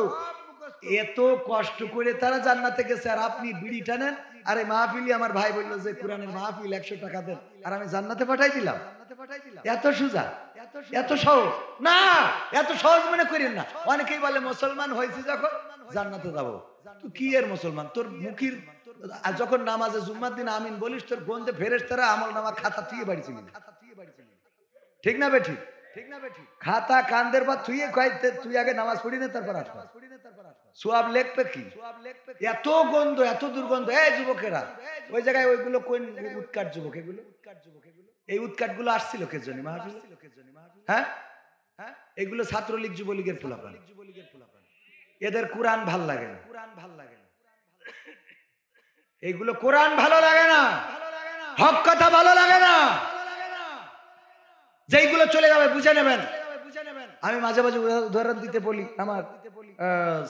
এত কষ্ট করে তারা জান্নাতে গেছে, আর আপনি বিড়ি টানেন। আরে মাহফিলি আমার ভাই বললো যে কোরআনের মাহফিল 100 টাকা দেন, আর আমি জান্নাতে পাঠাই দিলাম। এত সোজা, এত সহজ না। এত সহজ মনে করেন না। অনেকেই বলে মুসলমান হয়েছে যখন জান্নাতে যাবো। তুই কি এর মুসলমান? তোর মুখির যখন নামাজে জুম্মার দিন আমিন বলিস, তোর গন্ধে ফেরেশতারা আমল নামা খাতা থুয়ে বাড়ি চলে। ঠিক না বেঠি? খাতা কান্দের পর থুয়ে কয়েতে তুই আগে নামাজ পড়ি না, তারপর আসবা। সোয়াব লেখবে কি? এত গন্ধ, এত দুর্গন্ধ। এই যুবকেরা ওই জায়গায় ওইগুলো কোন উৎকাট যুবক? এগুলো এই উৎকাট গুলো আসছিল কে জন্য মাহফিলে? হ্যাঁ, এগুলো ছাত্রলীগ যুবলীগের পোলাপান। এদের কোরআন ভাল লাগে না, এগুলো কোরআন ভালো লাগে না, হক কথা ভালো লাগে না। যেইগুলো চলে যাবে বুঝে নেবেন। আমি মাঝে মাঝে উদাহরণ দিতে বলি, আমার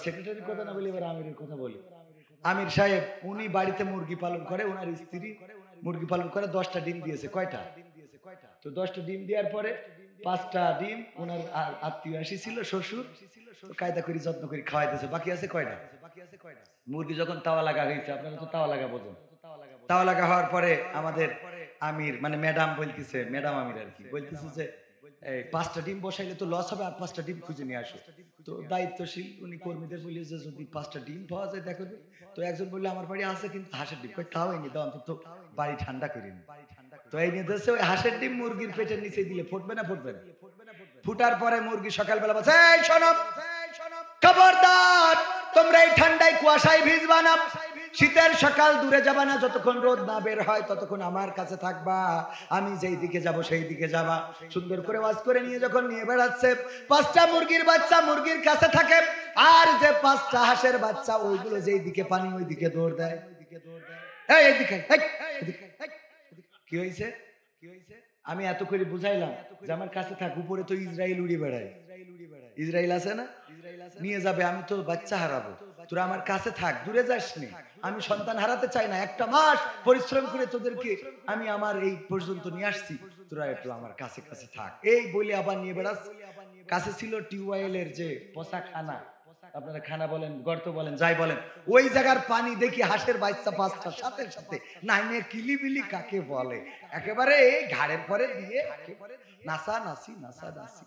সেক্রেটারির কথা না বলি, এবার আমিরের কথা বলি। আমির সাহেব উনি বাড়িতে মুরগি পালন করে, ওনার স্ত্রী মুরগি পালন করে, 10টা ডিম দিয়েছে। কয়টা? তো 10টা ডিম দেওয়ার পরে 5টা ডিম ওনার আত্মীয় আসিছিল, শ্বশুর, কায়দা করে যত্ন করে খাওয়াইতেছে। বাকি আছে কয়টা? মুরগি যখন তাওয়া লাগা হয়েছে, আপনারা তো তাওয়া লাগা বোঝেন, তাওয়া লাগা হওয়ার পরে আমাদের আমির মানে ম্যাডাম বলতেছে, ম্যাডাম আমির আর কি বলতেছে যে এই 5টা ডিম বসাইলে তো লস হবে, আর 5টা ডিম খুঁজে নিয়ে আসো। তো দায়িত্বশীল উনি কর্মীদের বলি যে যদি 5টা ডিম পাওয়া যায় দেখো। তো একজন বললো আমার বাড়ি আছে কিন্তু হাঁসের ডিম, তাও এনে দাও, অন্তত বাড়ি ঠান্ডা করে নি। তো এই নিয়ে দেশে ওই হাঁসের ডিম মুরগির পেটের নিচে দিলে ফুটবে না ফুটবে না? ফুটার পরে মুরগি সকালবেলা বলছে, এই শোনো, খবরদার তোমরা এই ঠান্ডায় কুয়াশায় ভিজবা না, শীতের সকাল দূরে যাবা না, যতক্ষণ রোদ না বের হয় ততক্ষণ আমার কাছে থাকবা, আমি যেই দিকে যাব সেই দিকে যাবা। সুন্দর করে ওয়াজ করে নিয়ে যখন নিয়ে বেড়াচ্ছে, 5টা মুরগির বাচ্চা মুরগির কাছে থাকে, আর যে 5টা হাঁসের বাচ্চা ওইগুলো যেই দিকে পানি ওই দিকে দৌড় দেয়। এই এদিকে, কি হয়েছে? আমি এত করে বুঝাইলাম যে আমার কাছে থাক, উপরে তো ইসরায়েল উড়ে বেড়ায়, ইসরায়েল আছে না, নিয়ে যাবে, আমি তো বাচ্চা হারাবো, তোরা আমার কাছে থাক, দূরে যাস নি, আমি সন্তান হারাতে চাই না, 1টা মাস পরিশ্রম করে তোদেরকে আমি আমার এই পর্যন্ত নিয়ে আসছি, তোরা একটু আমার কাছে কাছে থাক। এই বলে আবার নিয়ে বেড়াস। কাছে ছিল টিউবওয়েলের যে পচা খানা, আপনারা খানা বলেন, গর্ত বলেন, যাই বলেন, ওই জায়গার পানি দেখি হাঁসের বাচ্চা 5টা সাথে সাথে নাইমে কিলিবিলি কাকে বলে, একেবারে ঘাড়ের পরে দিয়ে নাসা নাসি নাসা নাসি।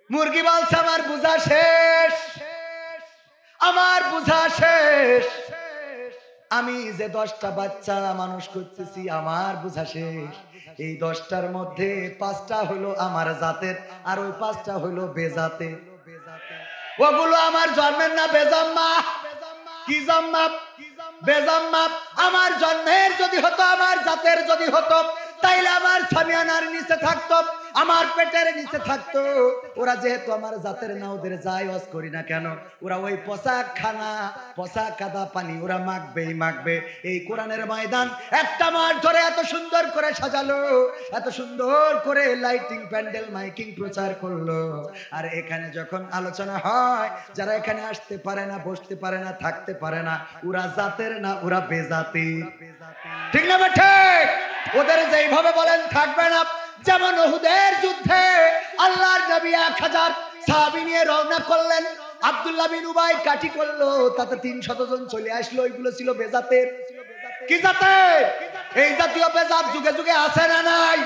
মুরগি বলছে আমার বুঝা শেষ, আমার বুঝা শেষ, আমি যে 10টা বাচ্চা মানুষ করতেছি আমার বুঝা শেষ। এই 10টার মধ্যে 5টা হলো আমার জাতের, আর ওই 5টা হলো বেজাতের। ওগুলো আমার জন্মের না বেজম্মা। কি জম্মা? বেজম্মা। আমার জন্মের যদি হতো, আমার জাতের যদি হতো, তাইলে আমার সামিয়ানার নিচে থাকতো, আমার পেটের নিচে থাকতো। ওরা যেহেতু আমার জাতের না, ওদের যাই ওয়াজ করি না কেন, ওরা ওই পচা খানা পচা কাদা পানি ওরা মাখবেই মাখবে। এই কোরআনের ময়দান 1টা মাস ধরে এত সুন্দর করে সাজালো, এত সুন্দর করে লাইটিং প্যান্ডেল মাইকিং প্রচার করলো, আর এখানে যখন আলোচনা হয়, যারা এখানে আসতে পারে না, বসতে পারে না, থাকতে পারে না, ওরা জাতের না, ওরা বেজাতি। ঠিক না ঠিক? ওদের যেইভাবে বলেন থাকবে না। যেমন উহুদের যুদ্ধে আল্লাহর নবী 1000 সাহাবী নিয়ে রওনা করলেন, আব্দুল্লাহ বিন উবাই কাটি করলো, তাতে 300 জন চলে আসলো, ওইগুলো ছিল বেজাতের। কি জাতের? এই জাতীয় বেজাত যুগে যুগে আছে না নাই?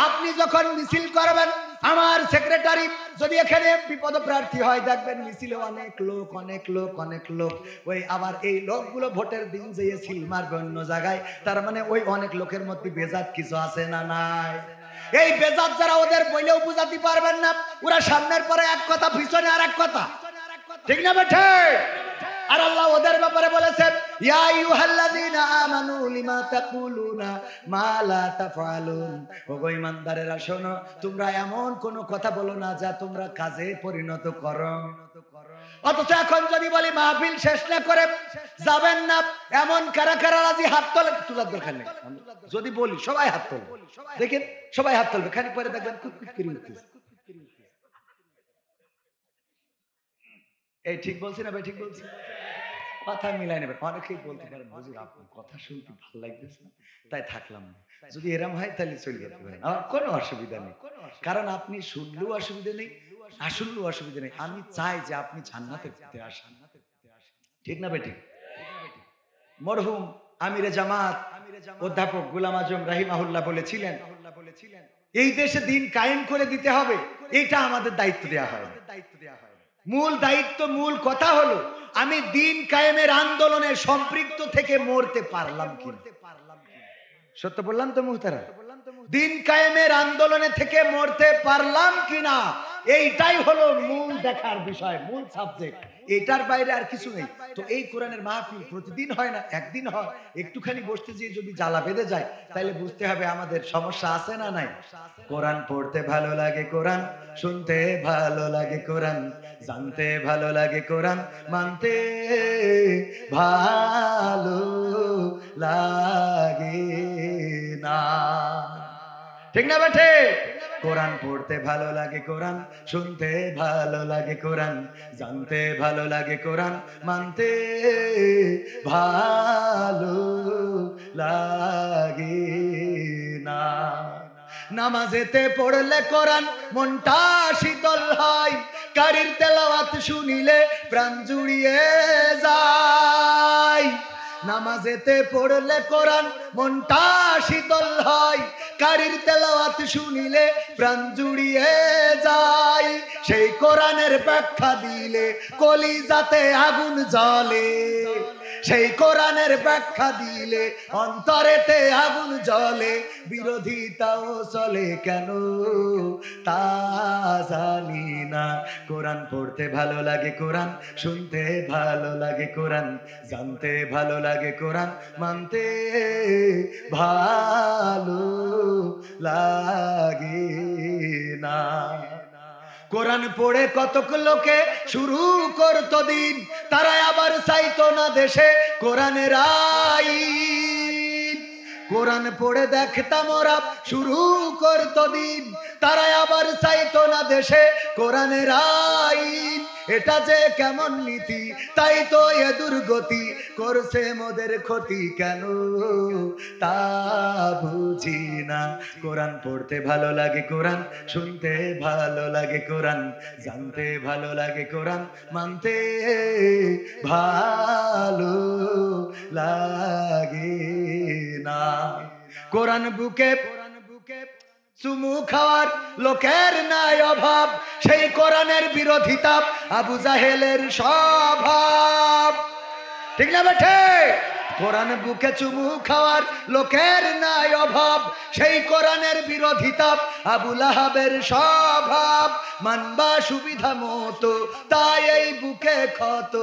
আপনি যখন মিছিল করবেন, আমার সেক্রেটারি যদি এখানে বিপদ প্রার্থী হয়, দেখবেন মিছিলে অনেক লোক অনেক লোক অনেক লোক, ওই আবার এই লোকগুলো ভোটের দিন যেয়ে সিল মারবে অন্য জায়গায়, তার মানে ওই অনেক লোকের মধ্যে বেজাত কিছু আছে না নাই? এই বেজাত যারা, ওদের বইলেও বুঝাতে পারবেন না, ওরা সামনের পরে এক কথা, পিছনে আর এক কথা। ঠিক না বেঠে? আর আল্লাহ ওদের ব্যাপারে বলেছেন, ইয়া আইয়ুহাল্লাযীনা আমানু লিমা তাকুলুনা মা লা তাফআলুন। ওগো ঈমানদারেরা শোনো, তোমরা এমন কোন কথা বলো না যা তোমরা কাজে পরিণত করো। অথচ এখন যদি বলি মাহফিল শেষ না করে যাবেন না, এমন কারা কারা রাজি হাত তোলে? তোলার দরকার নেই, যদি বলি সবাই হাত তোলবে, দেখেন সবাই হাত তোলবে, খানিক পরে দেখবেন কুতকুত করে উঠতেছে। এই ঠিক বলছি না ভাই? ঠিক বলছি? কথা মিলাই নেবেন। অনেকেই বলতে পারেন, হুজুর আপনার কথা শুনতে ভালো লাগতেছে না, তাই থাকলাম না। যদি এরম হয় তাহলে চলে যেতে পারেন, আমার কোনো অসুবিধা নেই, কারণ আপনি শুনলেও অসুবিধা নেই, না শুনলেও অসুবিধা নেই। আমি চাই যে আপনি জান্নাতে যেতে আসেন। ঠিক না ভাই? ঠিক। মরহুম আমিরে জামাত অধ্যাপক গোলাম আজম রাহিমাহুল্লাহ বলেছিলেন, এই দেশে দিন কায়েম করে দিতে হবে, এটা আমাদের দায়িত্ব দেওয়া হয়। মূল দায়িত্ব, মূল কথা হলো আমি দিন কায়েমের আন্দোলনে সম্পৃক্ত থেকে মরতে পারলাম কিনা। সত্য বললাম তো মুহতারাম? দিন কায়েমের আন্দোলনে থেকে মরতে পারলাম কিনা, এইটাই হলো মূল দেখার বিষয়, মূল সাবজেক্ট। এটার বাইরে আর কিছু নেই। তো এই কোরআনের মাহফিল প্রতিদিন হয় না, একদিন হয়। একটুখানি বসতে যেয়ে যদি জ্বালা বেঁধে যায়, তাহলে বুঝতে হবে আমাদের সমস্যা আছে না নাই। কোরআন পড়তে ভালো লাগে, কোরআন শুনতে ভালো লাগে, কোরআন জানতে ভালো লাগে, কোরআন মানতে ভালো লাগে না। ঠিক না বেঠে? কোরআন পড়তে ভালো লাগে, কোরআন শুনতে ভালো লাগে, কোরআন জানতে ভালো লাগে, কোরআন মানতে ভালো লাগে না। নামাজেতে পড়লে কোরআন মনটা শীতল হয়, কারির তেলাওয়াত শুনিলে প্রাণ জুড়িয়ে যায়। নামাজেতে পড়লে কোরআন মনটা শীতল হয়, কারির তেলাওয়াত শুনিলে প্রাণ জুড়িয়ে যায়। সেই কোরআনের ব্যাখ্যা দিলে কলিজাতে আগুন জ্বলে, সেই কোরআনের ব্যাখ্যা দিলে অন্তরেতে আগুন জ্বলে। বিরোধিতাও চলে কেন তা জানি না। কোরআন পড়তে ভালো লাগে, কোরআন শুনতে ভালো লাগে, কোরআন জানতে ভালো লাগে, কোরআন মানতে ভালো লাগে না। কোরআন পড়ে কতক লোকে শুরু করতো দিন, তারা আবার চাইতো না দেশে কোরআনের আইন। কোরআন পড়ে দেখতাম ওরা শুরু করতো দিন, তারা আবার চাইতো না দেশে কোরআনের আইন। এটা যে কেমন নীতি, তাই তো এ দুর্গতি করছে মোদের ক্ষতি কেন তা বুঝি না। কোরআন পড়তে ভালো লাগে, কোরআন শুনতে ভালো লাগে, কোরআন জানতে ভালো লাগে, কোরআন মানতে ভালো লাগে না। কোরআন বুকে চুমু খাওয়ার লোকের নাই অভাব, সেই কোরআনের বিরোধিতা আবু জাহেলের স্বভাব। ঠিক না বেঠে? কোরআন বুকে চুমু খাওয়ার লোকের নাই অভাব, সেই কোরআনের বিরোধিতা আবু লাহাবের স্বভাব। মানবা সুবিধা মতো তাই এই বুকে ক্ষত,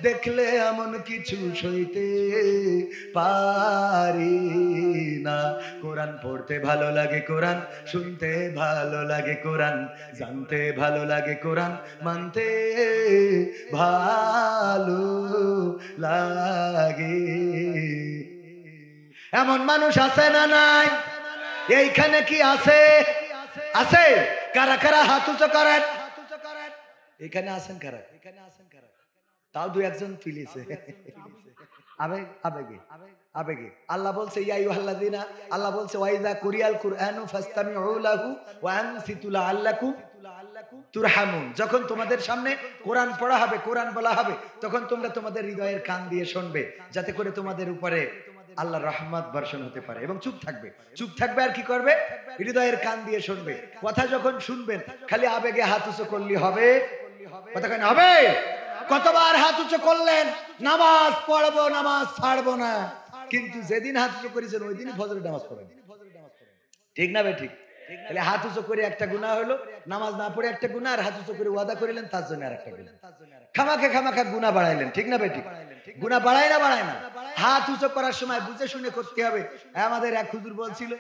দেখলে এমন কিছু সইতে পারি না। কোরআন পড়তে ভালো লাগে, কোরআন শুনতে ভালো লাগে, কোরআন জানতে ভালো লাগে, কোরআন মানতে ভালো লাগে। এমন মানুষ আছে না নাই? এইখানে কি আছে? আছে? কারা কারা হাত উঁচু করেন? এখানে আছেন কারা? তাও দু একজন ফিলিছে আবেগে আবেগে। আল্লাহ বলছে ইয়া আইয়ুহাল্লাযিনা, আল্লাহ বলছে ওয়াইযা কুরিয়াল কুরআনু ফাসতামিউ লাহু ওয়া আনসিতু লাআল্লাকুম তুরহামুন। যখন তোমাদের সামনে কোরআন পড়া হবে, কোরআন বলা হবে, তখন তোমরা তোমাদের হৃদয়ের কান দিয়ে শুনবে, যাতে করে তোমাদের উপরে আল্লাহর রহমত বর্ষণ হতে পারে। এবং চুপ থাকবে, চুপ থাকবে আর কি করবে? হৃদয়ের কান দিয়ে শুনবে। কথা যখন শুনবেন খালি আবেগে হাত উঁচু করলে হবে? কথা কেন হবে? কতবার হাত উঁচু করলেন নামাজ পড়বো, নামাজ ছাড়বো না, কিন্তু যেদিন হাত উঁচু করেছেন ওই দিনই ফজরের নামাজ পড়েন। ঠিক না বে ঠিক? তাহলে হাত উঁচু করে একটা গুনাহ হলো, নামাজ না পড়ে একটা গুনাহ, আর হাত উঁচু করে ওয়াদা করিলেন তার জন্য আর একটা গুনাহ। খামাখা গুনাহ বাড়াইলেন। ঠিক না বে ঠিক? গুনাহ বাড়ায় না বাড়ায় না? হাত উঁচু করার সময় বুঝে শুনে করতে হবে। আমাদের এক হুজুর বলছিল,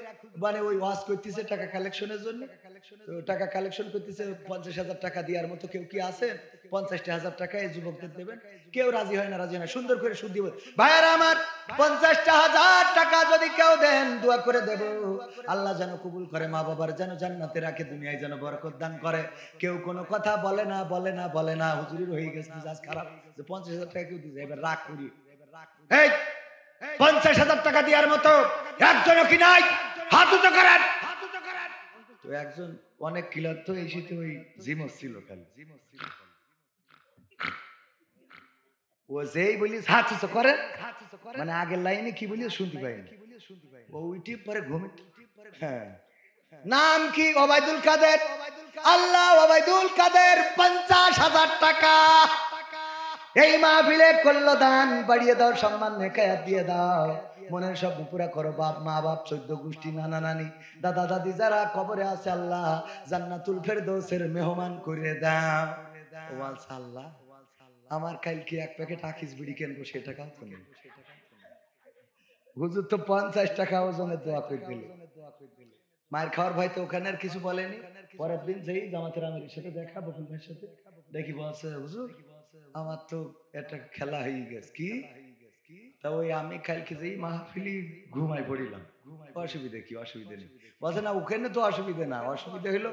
মানে ওই ওয়াজ করতেছে টাকা কালেকশনের জন্য, তো টাকা কালেকশন করতেছে 50,000 টাকা দেওয়ার মতো কেউ কি আছেন? 50,000 টাকা এই যুবকদের দেবেন। কেউ রাজি হয় না, রাজি হয় না। সুন্দর করে সুদ দিব। ভাইয়ারা আমার, 50,000 টাকা যদি কেউ দেন, দোয়া করে দেব আল্লাহ যেন কবুল করে, মা বাবার যেন জান্নাতে রাখে, দুনিয়ায় যেন বরকত দান করে। কেউ কোনো কথা বলে না, বলে না, বলে না। হুজুরের হয়ে গেছে মেজাজ খারাপ যে 50,000 টাকা কেউ দিছে, এবার রাগ করি। এই 50,000 টাকা দেওয়ার মতো একজনও কি নাই? হাত উঁচু করেন। তো একজন অনেক কিলার তো এই শীতে ওই জিম ছিল খালি, ও যেই বলিস হাত উঁচু করেন, মানে আগের লাইনে কি বলিস শুনতে পাইনি, ও উইটি পরে ঘুমে। হ্যাঁ, নাম কি? ওবায়দুল কাদের। আল্লাহ, ওবায়দুল কাদের 50,000 টাকা এই মাহফিলে করলো দান। বাড়িয়ে দাও, সম্মান নেকায়াত দিয়ে দাও, মনের সব পুরা করো। বাপ মা বাপ 14 গোষ্ঠী, নানা নানি, দাদা দাদি যারা কবরে আছে, আল্লাহ জান্নাতুল ফেরদৌসের মেহমান করে দাও। ও আল্লাহ, আল্লাহ আমার কালকে এক প্যাকেট আকিস বিড়ি কিনবো, সে টাকাও তো নেই। হুজুর তো 50 টাকা ওজনের দোয়া করে দিলে। মায়ের খাওয়ার ভয় তো ওখানে আর কিছু বলেনি। পরের দিন যেই জামাতের আমিরের সাথে দেখা, বকুল ভাইয়ের সাথে দেখি, বলছে হুজুর আমার তো একটা খেলা হয়ে গেছে। কি? তা ওই আমি কালকে যেই মাহফিলি ঘুমাই পড়িলাম। অসুবিধা কি? অসুবিধা নেই। বলছে না ওখানে তো অসুবিধা না, অসুবিধা হলো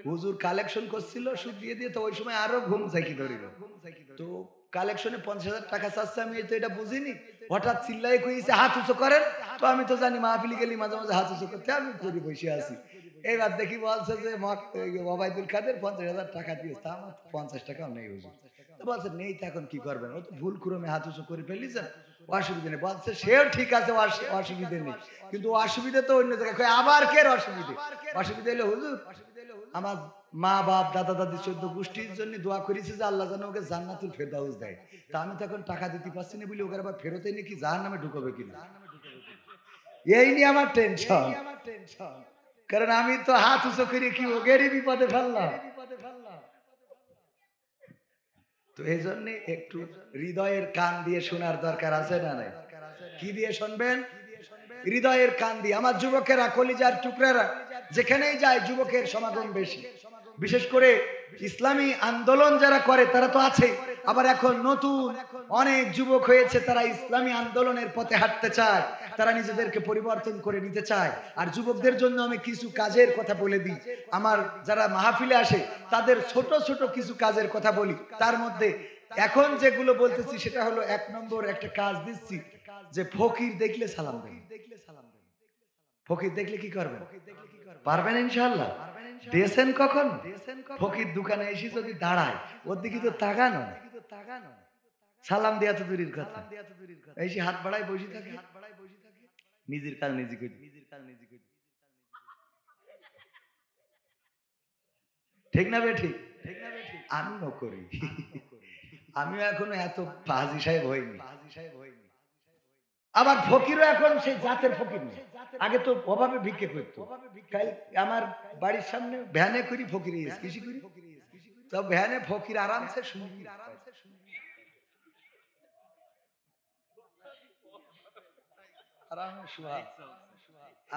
হুজুর কালেকশন করছিল সুদ দিয়ে দিয়ে, তো ওই সময় আরো ঘুম চাকি ধরিল। তো কালেকশনে 50,000 টাকা চাচ্ছে, আমি তো এটা বুঝিনি, হঠাৎ চিল্লাই কইছে হাত উঁচু করেন। তো আমি তো জানি মাহফিলি গেলি মাঝে মাঝে হাত উঁচু করতে, আমি করি বসে আছি। এইবার দেখি বলছে যে ওবায়দুল কাদের 50,000 টাকা দিয়েছে, আমার 50 টাকাও নেই হুজুর। তো বলছে নেই তো এখন কি করবেন, ও তো ভুল ক্রমে হাত উঁচু করে ফেলিছেন, অসুবিধা নেই। বলছে সেও ঠিক আছে, অসুবিধা নেই, কিন্তু অসুবিধা তো অন্য জায়গায়। আবার কে অসুবিধা? অসুবিধা হলো হুজুর আমার মা বাপ দাদা দাদি 14 গোষ্ঠীর জন্য দোয়া করেছে যে আল্লাহ যেন ওকে জান্নাতুল ফেরদাউস দেয়। তা আমি তো এখন টাকা দিতে পারছি না বলে ওকে আবার ফেরত এনে কি জাহান্নামে ঢুকাবে কিনা, এই নিয়ে আমার টেনশন। কারণ আমি তো হাত উঁচু করে কি ওগেরই বিপদে ফেললাম। তো এই জন্য একটু হৃদয়ের কান দিয়ে শোনার দরকার আছে না নাই? কি দিয়ে শুনবেন? হৃদয়ের কান দিয়ে। আমার যুবকেরা, কলিজার টুকরারা, যেখানেই যায় যুবকের সমাগম বেশি। বিশেষ করে ইসলামী আন্দোলন যারা করে তারা তো আছে, আবার এখন নতুন অনেক যুবক হয়েছে, তারা ইসলামী আন্দোলনের পথে হাঁটতে চায়, তারা নিজেদেরকে পরিবর্তন করে নিতে চায়। আর যুবকদের জন্য আমি কিছু কাজের কথা বলে দিই। আমার যারা মাহফিলে আসে তাদের ছোট ছোট কিছু কাজের কথা বলি। তার মধ্যে এখন যেগুলো বলতেছি সেটা হলো 1 নম্বর একটা কাজ দিচ্ছি, যে ফকির দেখলে সালাম দেন। ফকির দেখলে কি করবেন? পারবেন ইনশাআল্লাহ? দিয়েছেন কখন? ফকির দোকানে এসে যদি দাঁড়ায়, ওর দিকে তো তাকানো, সালাম দেয়া তো দূরের কথা, এসে হাত বাড়ায় বসে থাকে, নিজের কাজ নিজে করি। ঠিক না বেঠিক? আমিও করি, আমিও এখনো এত ফাজি সাহেব হইনি। আবার ফকিরও এখন সেই জাতের ফকির নেই, আগে তো অভাবে ভিক্ষে করতো। আমার বাড়ির সামনে ভ্যানে করি ফকির কৃষি করি, তো ভ্যানে ফকির আরামসে শুনি।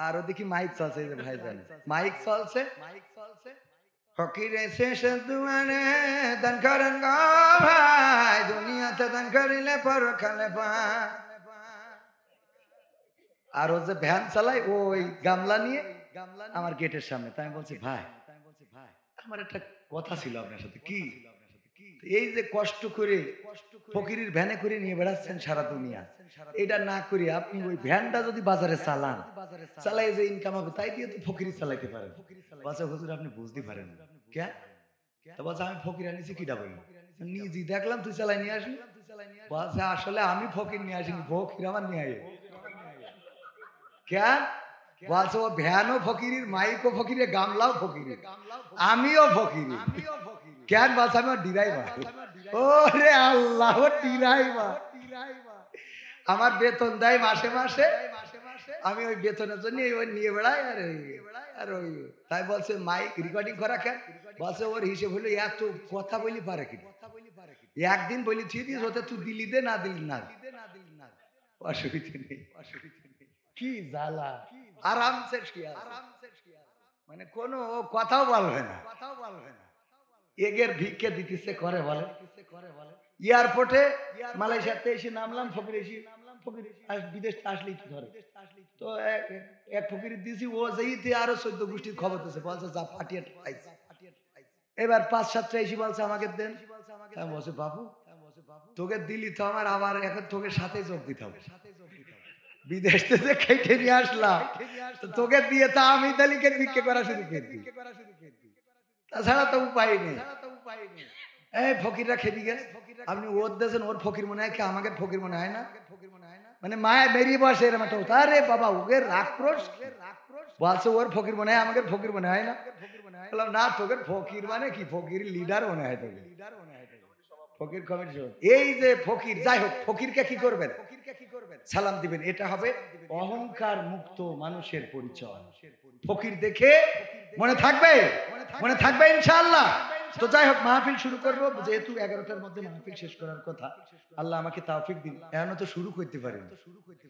আর ওদিকে মাইক চলছে, ভাই জানে মাইক চলছে। ফকির এসে দুয়ারে দান করেন গো ভাই, দুনিয়াতে দান করিলে পরকালে পায়। আর ও যে ভ্যান চালায় ওই গামলা নিয়ে আমার গেটের সামনে, তাই আমি বলছি ভাই আমার একটা কথা ছিল আপনার সাথে। কি? এই যে কষ্ট করে ফকিরের ভ্যানে করে নিয়ে বেড়াচ্ছেন সারা দুনিয়া, এটা না করে আপনি ওই ভ্যানটা যদি বাজারে চালান, চালাই যে ইনকাম হবে তাই দিয়ে তো ফকির চালাইতে পারেন। বলছে হুজুর আপনি বুঝতে পারেন কে? তো বলছে আমি ফকির আনিছি, কিটা বলি নিজে দেখলাম তুই চালাই নিয়ে আসলি। বলছে আসলে আমি ফকির নিয়ে আসিনি, ফকির আমার নিয়ে আয়। কেন? বলছে ও ভ্যানও ফকিরের, মাইকও ফকিরের, গামলাও ফকিরের, আমিও ফকিরের। কেন? বলছে আমি ড্রাইভার। ও রে আল্লাহ, ড্রাইভার। আমার বেতন দেয় মাসে মাসে, আমি ওই বেতনের জন্য ওই নিয়ে বেড়াই। আর ওই তাই বলছে মাইক রেকর্ডিং করা কেন? বলছে ওর হিসেব হলো এত কথা বলি পারে কি, একদিন বলি ঠিক হতে তুই দিলি দে, না দিলি না, অসুবিধা নেই। কি জ্বালা, আরামসে মানে কোনো কথাও বলবে না। এগের ভিক্ষে দিতেছে করে বলে। এয়ারপোর্টে মালয়েশিয়াতে এসে নামলাম, ফকির এসে বিদেশ আসলেই কি ধরে, তো এক ফকির দিয়েছি, ও যেইতে আরো 14 গোষ্ঠীর খবর দিচ্ছে, বলছে যা ফাটিয়ে পাইছে। এবার 5-7টা এসে বলছে আমাকে দেন। বলছে বাবু তোকে দিলি তো আমার, আবার এখন তোকে সাথে যোগ দিতে হবে। বিদেশ থেকে খেটে নিয়ে আসলাম, তোকে দিয়ে তা আমি তালিকে ভিক্ষে করা শুরু করবি, তাছাড়া তো উপায় নেই। এই ফকিররা খেপি গেছে, আপনি ওর দেশেন, ওর ফকির মনে হয় কি আমাকে ফকির মনে হয় না? মানে মায়া বেরিয়ে বসে এরকম একটা, আরে বাবা ওকে আক্রোশ, বলছে ওর ফকির মনে হয় আমাকে ফকির মনে হয় না। বললাম না, তোকে ফকির মানে কি, ফকির লিডার মনে হয় তোকে, ফকির কমিটি। এই যে ফকির, যাই হোক, ফকিরকে কি করবেন? সালাম দিবেন। এটা হবে অহংকার মুক্ত মানুষের পরিচয়। ফকির দেখে মনে থাকবে, মনে থাকবে ইনশাআল্লাহ। তো যাই হোক, মাহফিল শুরু করব, যেহেতু 11টার মধ্যে মাহফিল শেষ করার কথা। আল্লাহ আমাকে তৌফিক দিন, এখনো তো শুরু করতে পারি।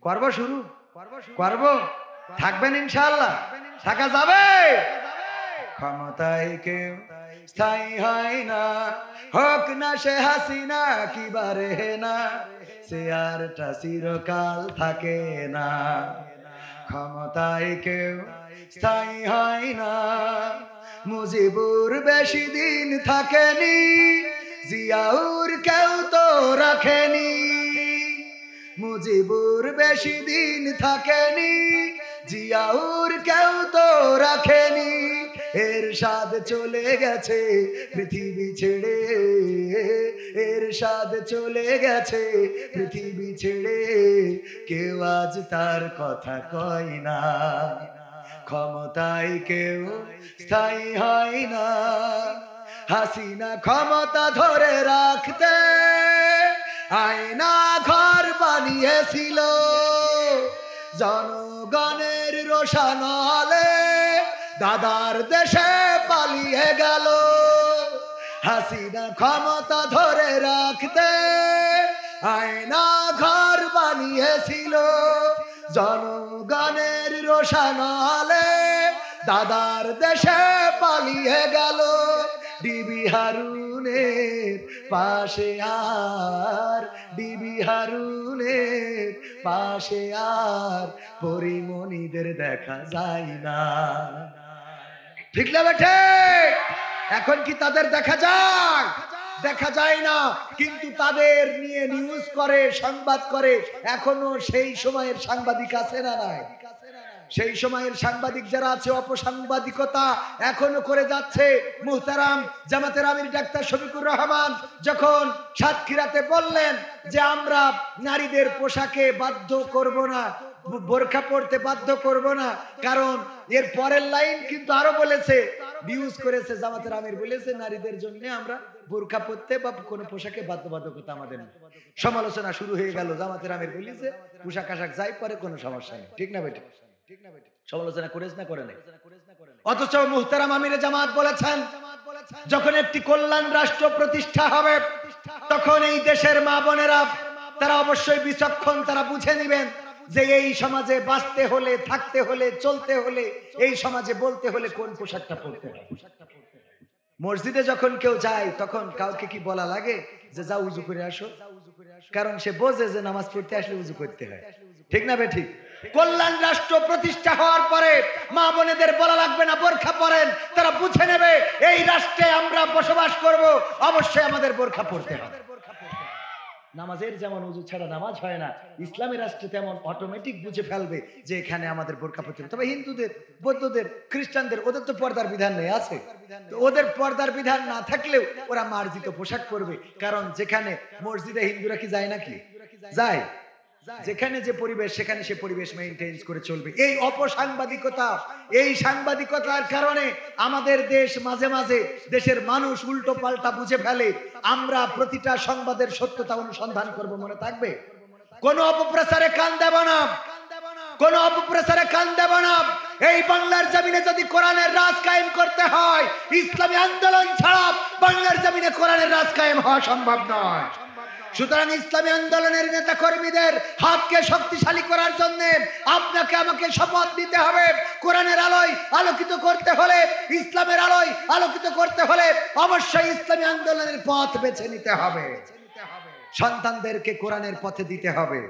করব শুরু, করব, থাকবেন ইনশাআল্লাহ, থাকা যাবে। ক্ষমতায় কেউ স্থায়ী হয় না। হোক না সে হাসিনা কিবারে না, সে আরটা চিরকাল থাকে না। ক্ষমতায় কেউ স্থায়ী হয় না। মুজিবুর বেশি দিন থাকেনি, জিয়াউর কেউ তো রাখেনি। মুজিবুর বেশি দিন থাকেনি, জিয়াউর কেউ তো রাখেনি। এরশাদ চলে গেছে পৃথিবী ছেড়ে, এরশাদ চলে গেছে পৃথিবী ছেড়ে, কেউ আজ তার কথা কয় না। ক্ষমতায় কেউ স্থায়ী হয় না। হাসিনা ক্ষমতা ধরে রাখতে আয়না ঘর বানিয়েছিল, জনগণের রোশানলে দাদার দেশে পালিয়ে গেল। হাসিনা ক্ষমতা ধরে রাখতে আয়না ঘর বানিয়েছিল, জনগণের রোশানলে দাদার দেশে পালিয়ে গেল। ডিবি হারুনের পাশে আর, ডিবি হারুনের পাশে আর পরিমণিদের দেখা যায় না। ঠিক না বেঠে? এখন কি তাদের দেখা যায়? দেখা যায় না, কিন্তু তাদের নিয়ে নিউজ করে, সংবাদ করে। এখনো সেই সময়ের সাংবাদিক আছে না নাই? সেই সময়ের সাংবাদিক যারা আছে, অপসাংবাদিকতা এখনো করে যাচ্ছে। মুহতারাম জামাতের আমির ডাক্তার শফিকুর রহমান যখন সাতক্ষীরাতে বললেন যে আমরা নারীদের পোশাকে বাধ্য করব না, বোরখা পড়তে বাধ্য করব না, কারণ এর পরের লাইন কিন্তু আরো বলেছে, নিউজ করেছে জামাতের আমির বলেছে নারীদের জন্য আমরা বোরখা পড়তে বা কোনো পোশাকে বাধ্যবাধকতা আমাদের নেই। সমালোচনা শুরু হয়ে গেল। জামাতের আমির বলেছে পোশাক আশাক যাই পরে কোনো সমস্যা নেই। ঠিক না বেটা? সমালোচনা করেছ না করে নাই? অথচ মুহতারাম আমিরে জামাত বলেছেন যখন একটি কল্যাণ রাষ্ট্র প্রতিষ্ঠা হবে তখন এই দেশের মা বোনেরা তারা অবশ্যই বিচক্ষণ, তারা বুঝে নেবেন যে এই সমাজে বাঁচতে হলে, থাকতে হলে, চলতে হলে, এই সমাজে বলতে হলে কোন পোশাকটা পরতে হয়। মসজিদে যখন কেউ যায় তখন কাউকে কি বলা লাগে যে যাও উজু করে আসো? কারণ সে বোঝে যে নামাজ পড়তে আসলে উজু করতে হয়। ঠিক না বে ঠিক? কল্যাণ রাষ্ট্র প্রতিষ্ঠা হওয়ার পরে মা বোনেদের বলা লাগবে না বোরখা পরেন, তারা বুঝে নেবে এই রাষ্ট্রে আমরা বসবাস করব, অবশ্যই আমাদের বোরখা পরতে হবে। নামাজের যেমন উজু ছাড়া নামাজ হয় না, ইসলামী রাষ্ট্রে তেমন অটোমেটিক বুঝে ফেলবে যে এখানে আমাদের বোরখা পরতে হবে। তবে হিন্দুদের, বৌদ্ধদের, খ্রিস্টানদের ওদের তো পর্দার বিধান নেই, আছে। ওদের পর্দার বিধান না থাকলেও ওরা মার্জিত পোশাক পরবে, কারণ যেখানে মসজিদে হিন্দুরা কি যায় নাকি? যায়। যেখানে যে পরিবেশ সেখানে সে পরিবেশ মেইনটেইন করে চলবে। এই অপসাংবাদিকতা, এই সাংবাদিকতার কারণে আমাদের দেশ মাঝে মাঝে দেশের মানুষ উল্টো পাল্টা বুঝে ফেলে। আমরা প্রতিটা সংবাদের সত্যতা অনুসন্ধান করব, মনে থাকবে। কোন অপপ্রচারে কান দেব না, কোন অপপ্রচারে কান দেব না। এই বাংলার জমিনে যদি কোরআনের রাজ কায়েম করতে হয়, ইসলামী আন্দোলন ছাড়া বাংলার জমিনে কোরআনের রাজ কায়েম হওয়া সম্ভব নয়। সুতরাং ইসলামী আন্দোলনের নেতা কর্মীদের হাতকে শক্তিশালী করার জন্য আপনাকে আমাকে শপথ নিতে হবে। কোরআনের আলোয় আলোকিত করতে হলে, ইসলামের আলোয় আলোকিত করতে হলে অবশ্যই ইসলামী আন্দোলনের পথ বেছে নিতে হবে। সন্তানদেরকে কোরআনের পথে দিতে হবে।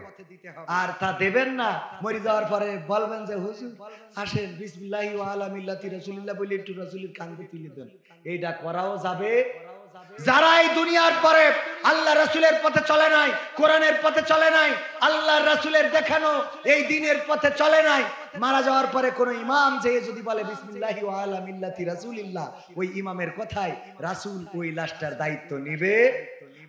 আর তা দেবেন না, মরে যাওয়ার পরে বলবেন যে হুজুর আসেন বিসমিল্লাহি ওয়া আলা মিল্লাতি রাসূলিল্লাহ বলে একটু রাসূলের কাঁধে তুলে দেন। এইটা করাও যাবে। যারা এই দুনিয়ার পরে আল্লাহ রাসূলের পথে চলে নাই, কোরআনের পথে চলে নাই, আল্লাহ রাসূলের দেখানো এই দ্বীনের পথে চলে নাই, মারা যাওয়ার পরে কোন ইমাম যে যদি বলে বিসমিল্লাহি ওয়া আলা মিল্লাতি রাসূলিল্লাহ, ওই ইমামের কথাই রাসূল ওই লাশটার দায়িত্ব নেবে।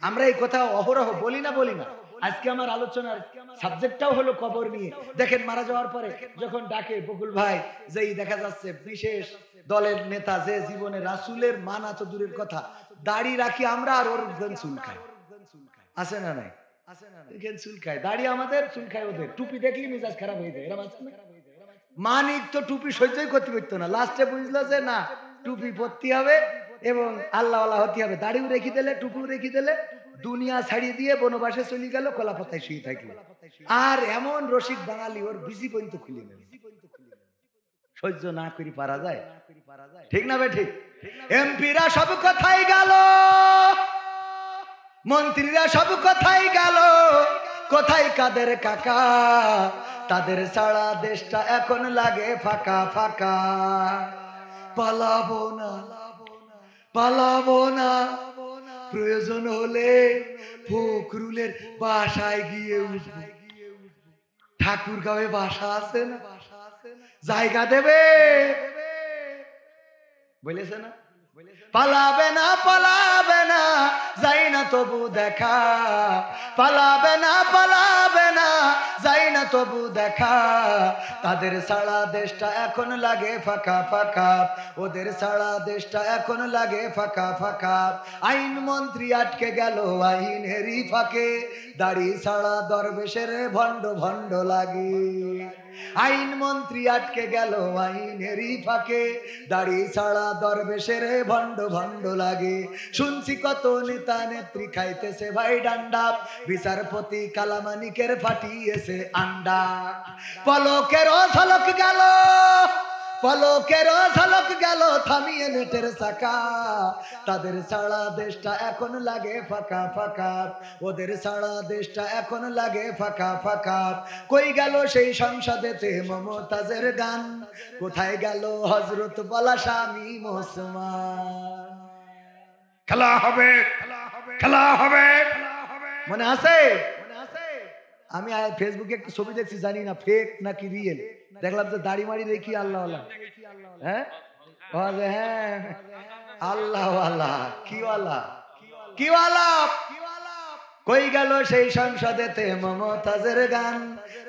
আমরা এই কথা অহরহ বলি না, বলি না। আজকে আমার আলোচনার সাবজেক্টটাও হলো কবর নিয়ে। দেখেন মারা যাওয়ার পরে যখন ডাকে বকুল ভাই, যেই দেখা যাচ্ছে বিশেষ দলের নেতা যে জীবনে রাসূলের মানা তো দূরের কথা, দাড়ি রাখি আমরা আর ওর চুল খাই, আছে না নাই? চুল খায়, দাড়ি আমাদের, চুল খায় ওদের। টুপি দেখলি মেজাজ খারাপ হয়ে যায়। এরকম আছে না? মানিক তো টুপি সহ্যই করতে পারতো না, লাস্টে বুঝলো যে না টুপি পরতে হবে এবং আল্লাহ আল্লাহ হতে হবে। দাড়িও রেখে দিলে, টুপিও রেখে দিলে, দুনিয়া ছাড়িয়ে দিয়ে বনবাসে চলে গেল, কলা পাতায় শুয়ে থাকলো। আর এমন রসিক বাঙালি ওর বিজি পর্যন্ত খুলে নেবে। সহ্য না করি পারা যায়? ঠিক না বে ঠিক? এমপিরা সব কোথায় গেল, মন্ত্রীরা সব কোথায় গেল, কোথায় কাদের কাকা? তাদের ছাড়া দেশটা এখন লাগে ফাঁকা ফাঁকা। পালাবো না, পালাবো না, প্রয়োজন হলে ফখরুলের বাসায় গিয়ে উঠবো। ঠাকুরগাঁওয়ে বাসা আছে না, জায়গা দেবে বলেছে না? পালাবে না, পালাবে না, যাই না তবু দেখা। পালাবে না, পালাবে না, যাই না তবু দেখা। তাদের ছাড়া দেশটা এখন লাগে ফাঁকা ফাঁকা, ওদের ছাড়া দেশটা এখন লাগে ফাঁকা ফাঁকা। আইন মন্ত্রী আটকে গেল আইনেরই ফাঁকে, দাড়ি ছাড়া দরবেশের ভণ্ড ভণ্ড লাগে। আইন মন্ত্রী আটকে গেল আইনেরই ফাঁকে, দাড়ি ছাড়া দরবেশের ভণ্ড ভণ্ড লাগে। শুনছি কত নেতা নেত্রী খাইতেছে ভাই ডান্ডা, বিচারপতি কালামানিকের ফাটিয়েছে আন্ডা। পলকেরও ঝলক গেল, পলকেরও ঝলক গেল থামিয়ে নেটের চাকা। তাদের ছাড়া দেশটা এখন লাগে ফাঁকা ফাঁকা, ওদের ছাড়া দেশটা এখন লাগে ফাঁকা ফাঁকা। কই গেল সেই সংসদেতে মমতাজের গান, কোথায় গেল হযরত বলা স্বামী ওসমান? খেলা হবে, খেলা হবে, মনে আছে? আমি ফেসবুকে একটা ছবি দেখছি, জানি না ফেক নাকি রিয়েল। দেখলাম যে দাড়ি মাড়ি দেখি আল্লাহ আল্লাহ, হ্যাঁ হ্যাঁ আল্লাহ আল্লাহ, কি ওয়ালা কি ওয়ালা। কই গেল সেই সংসদেতে মমতাজের গান,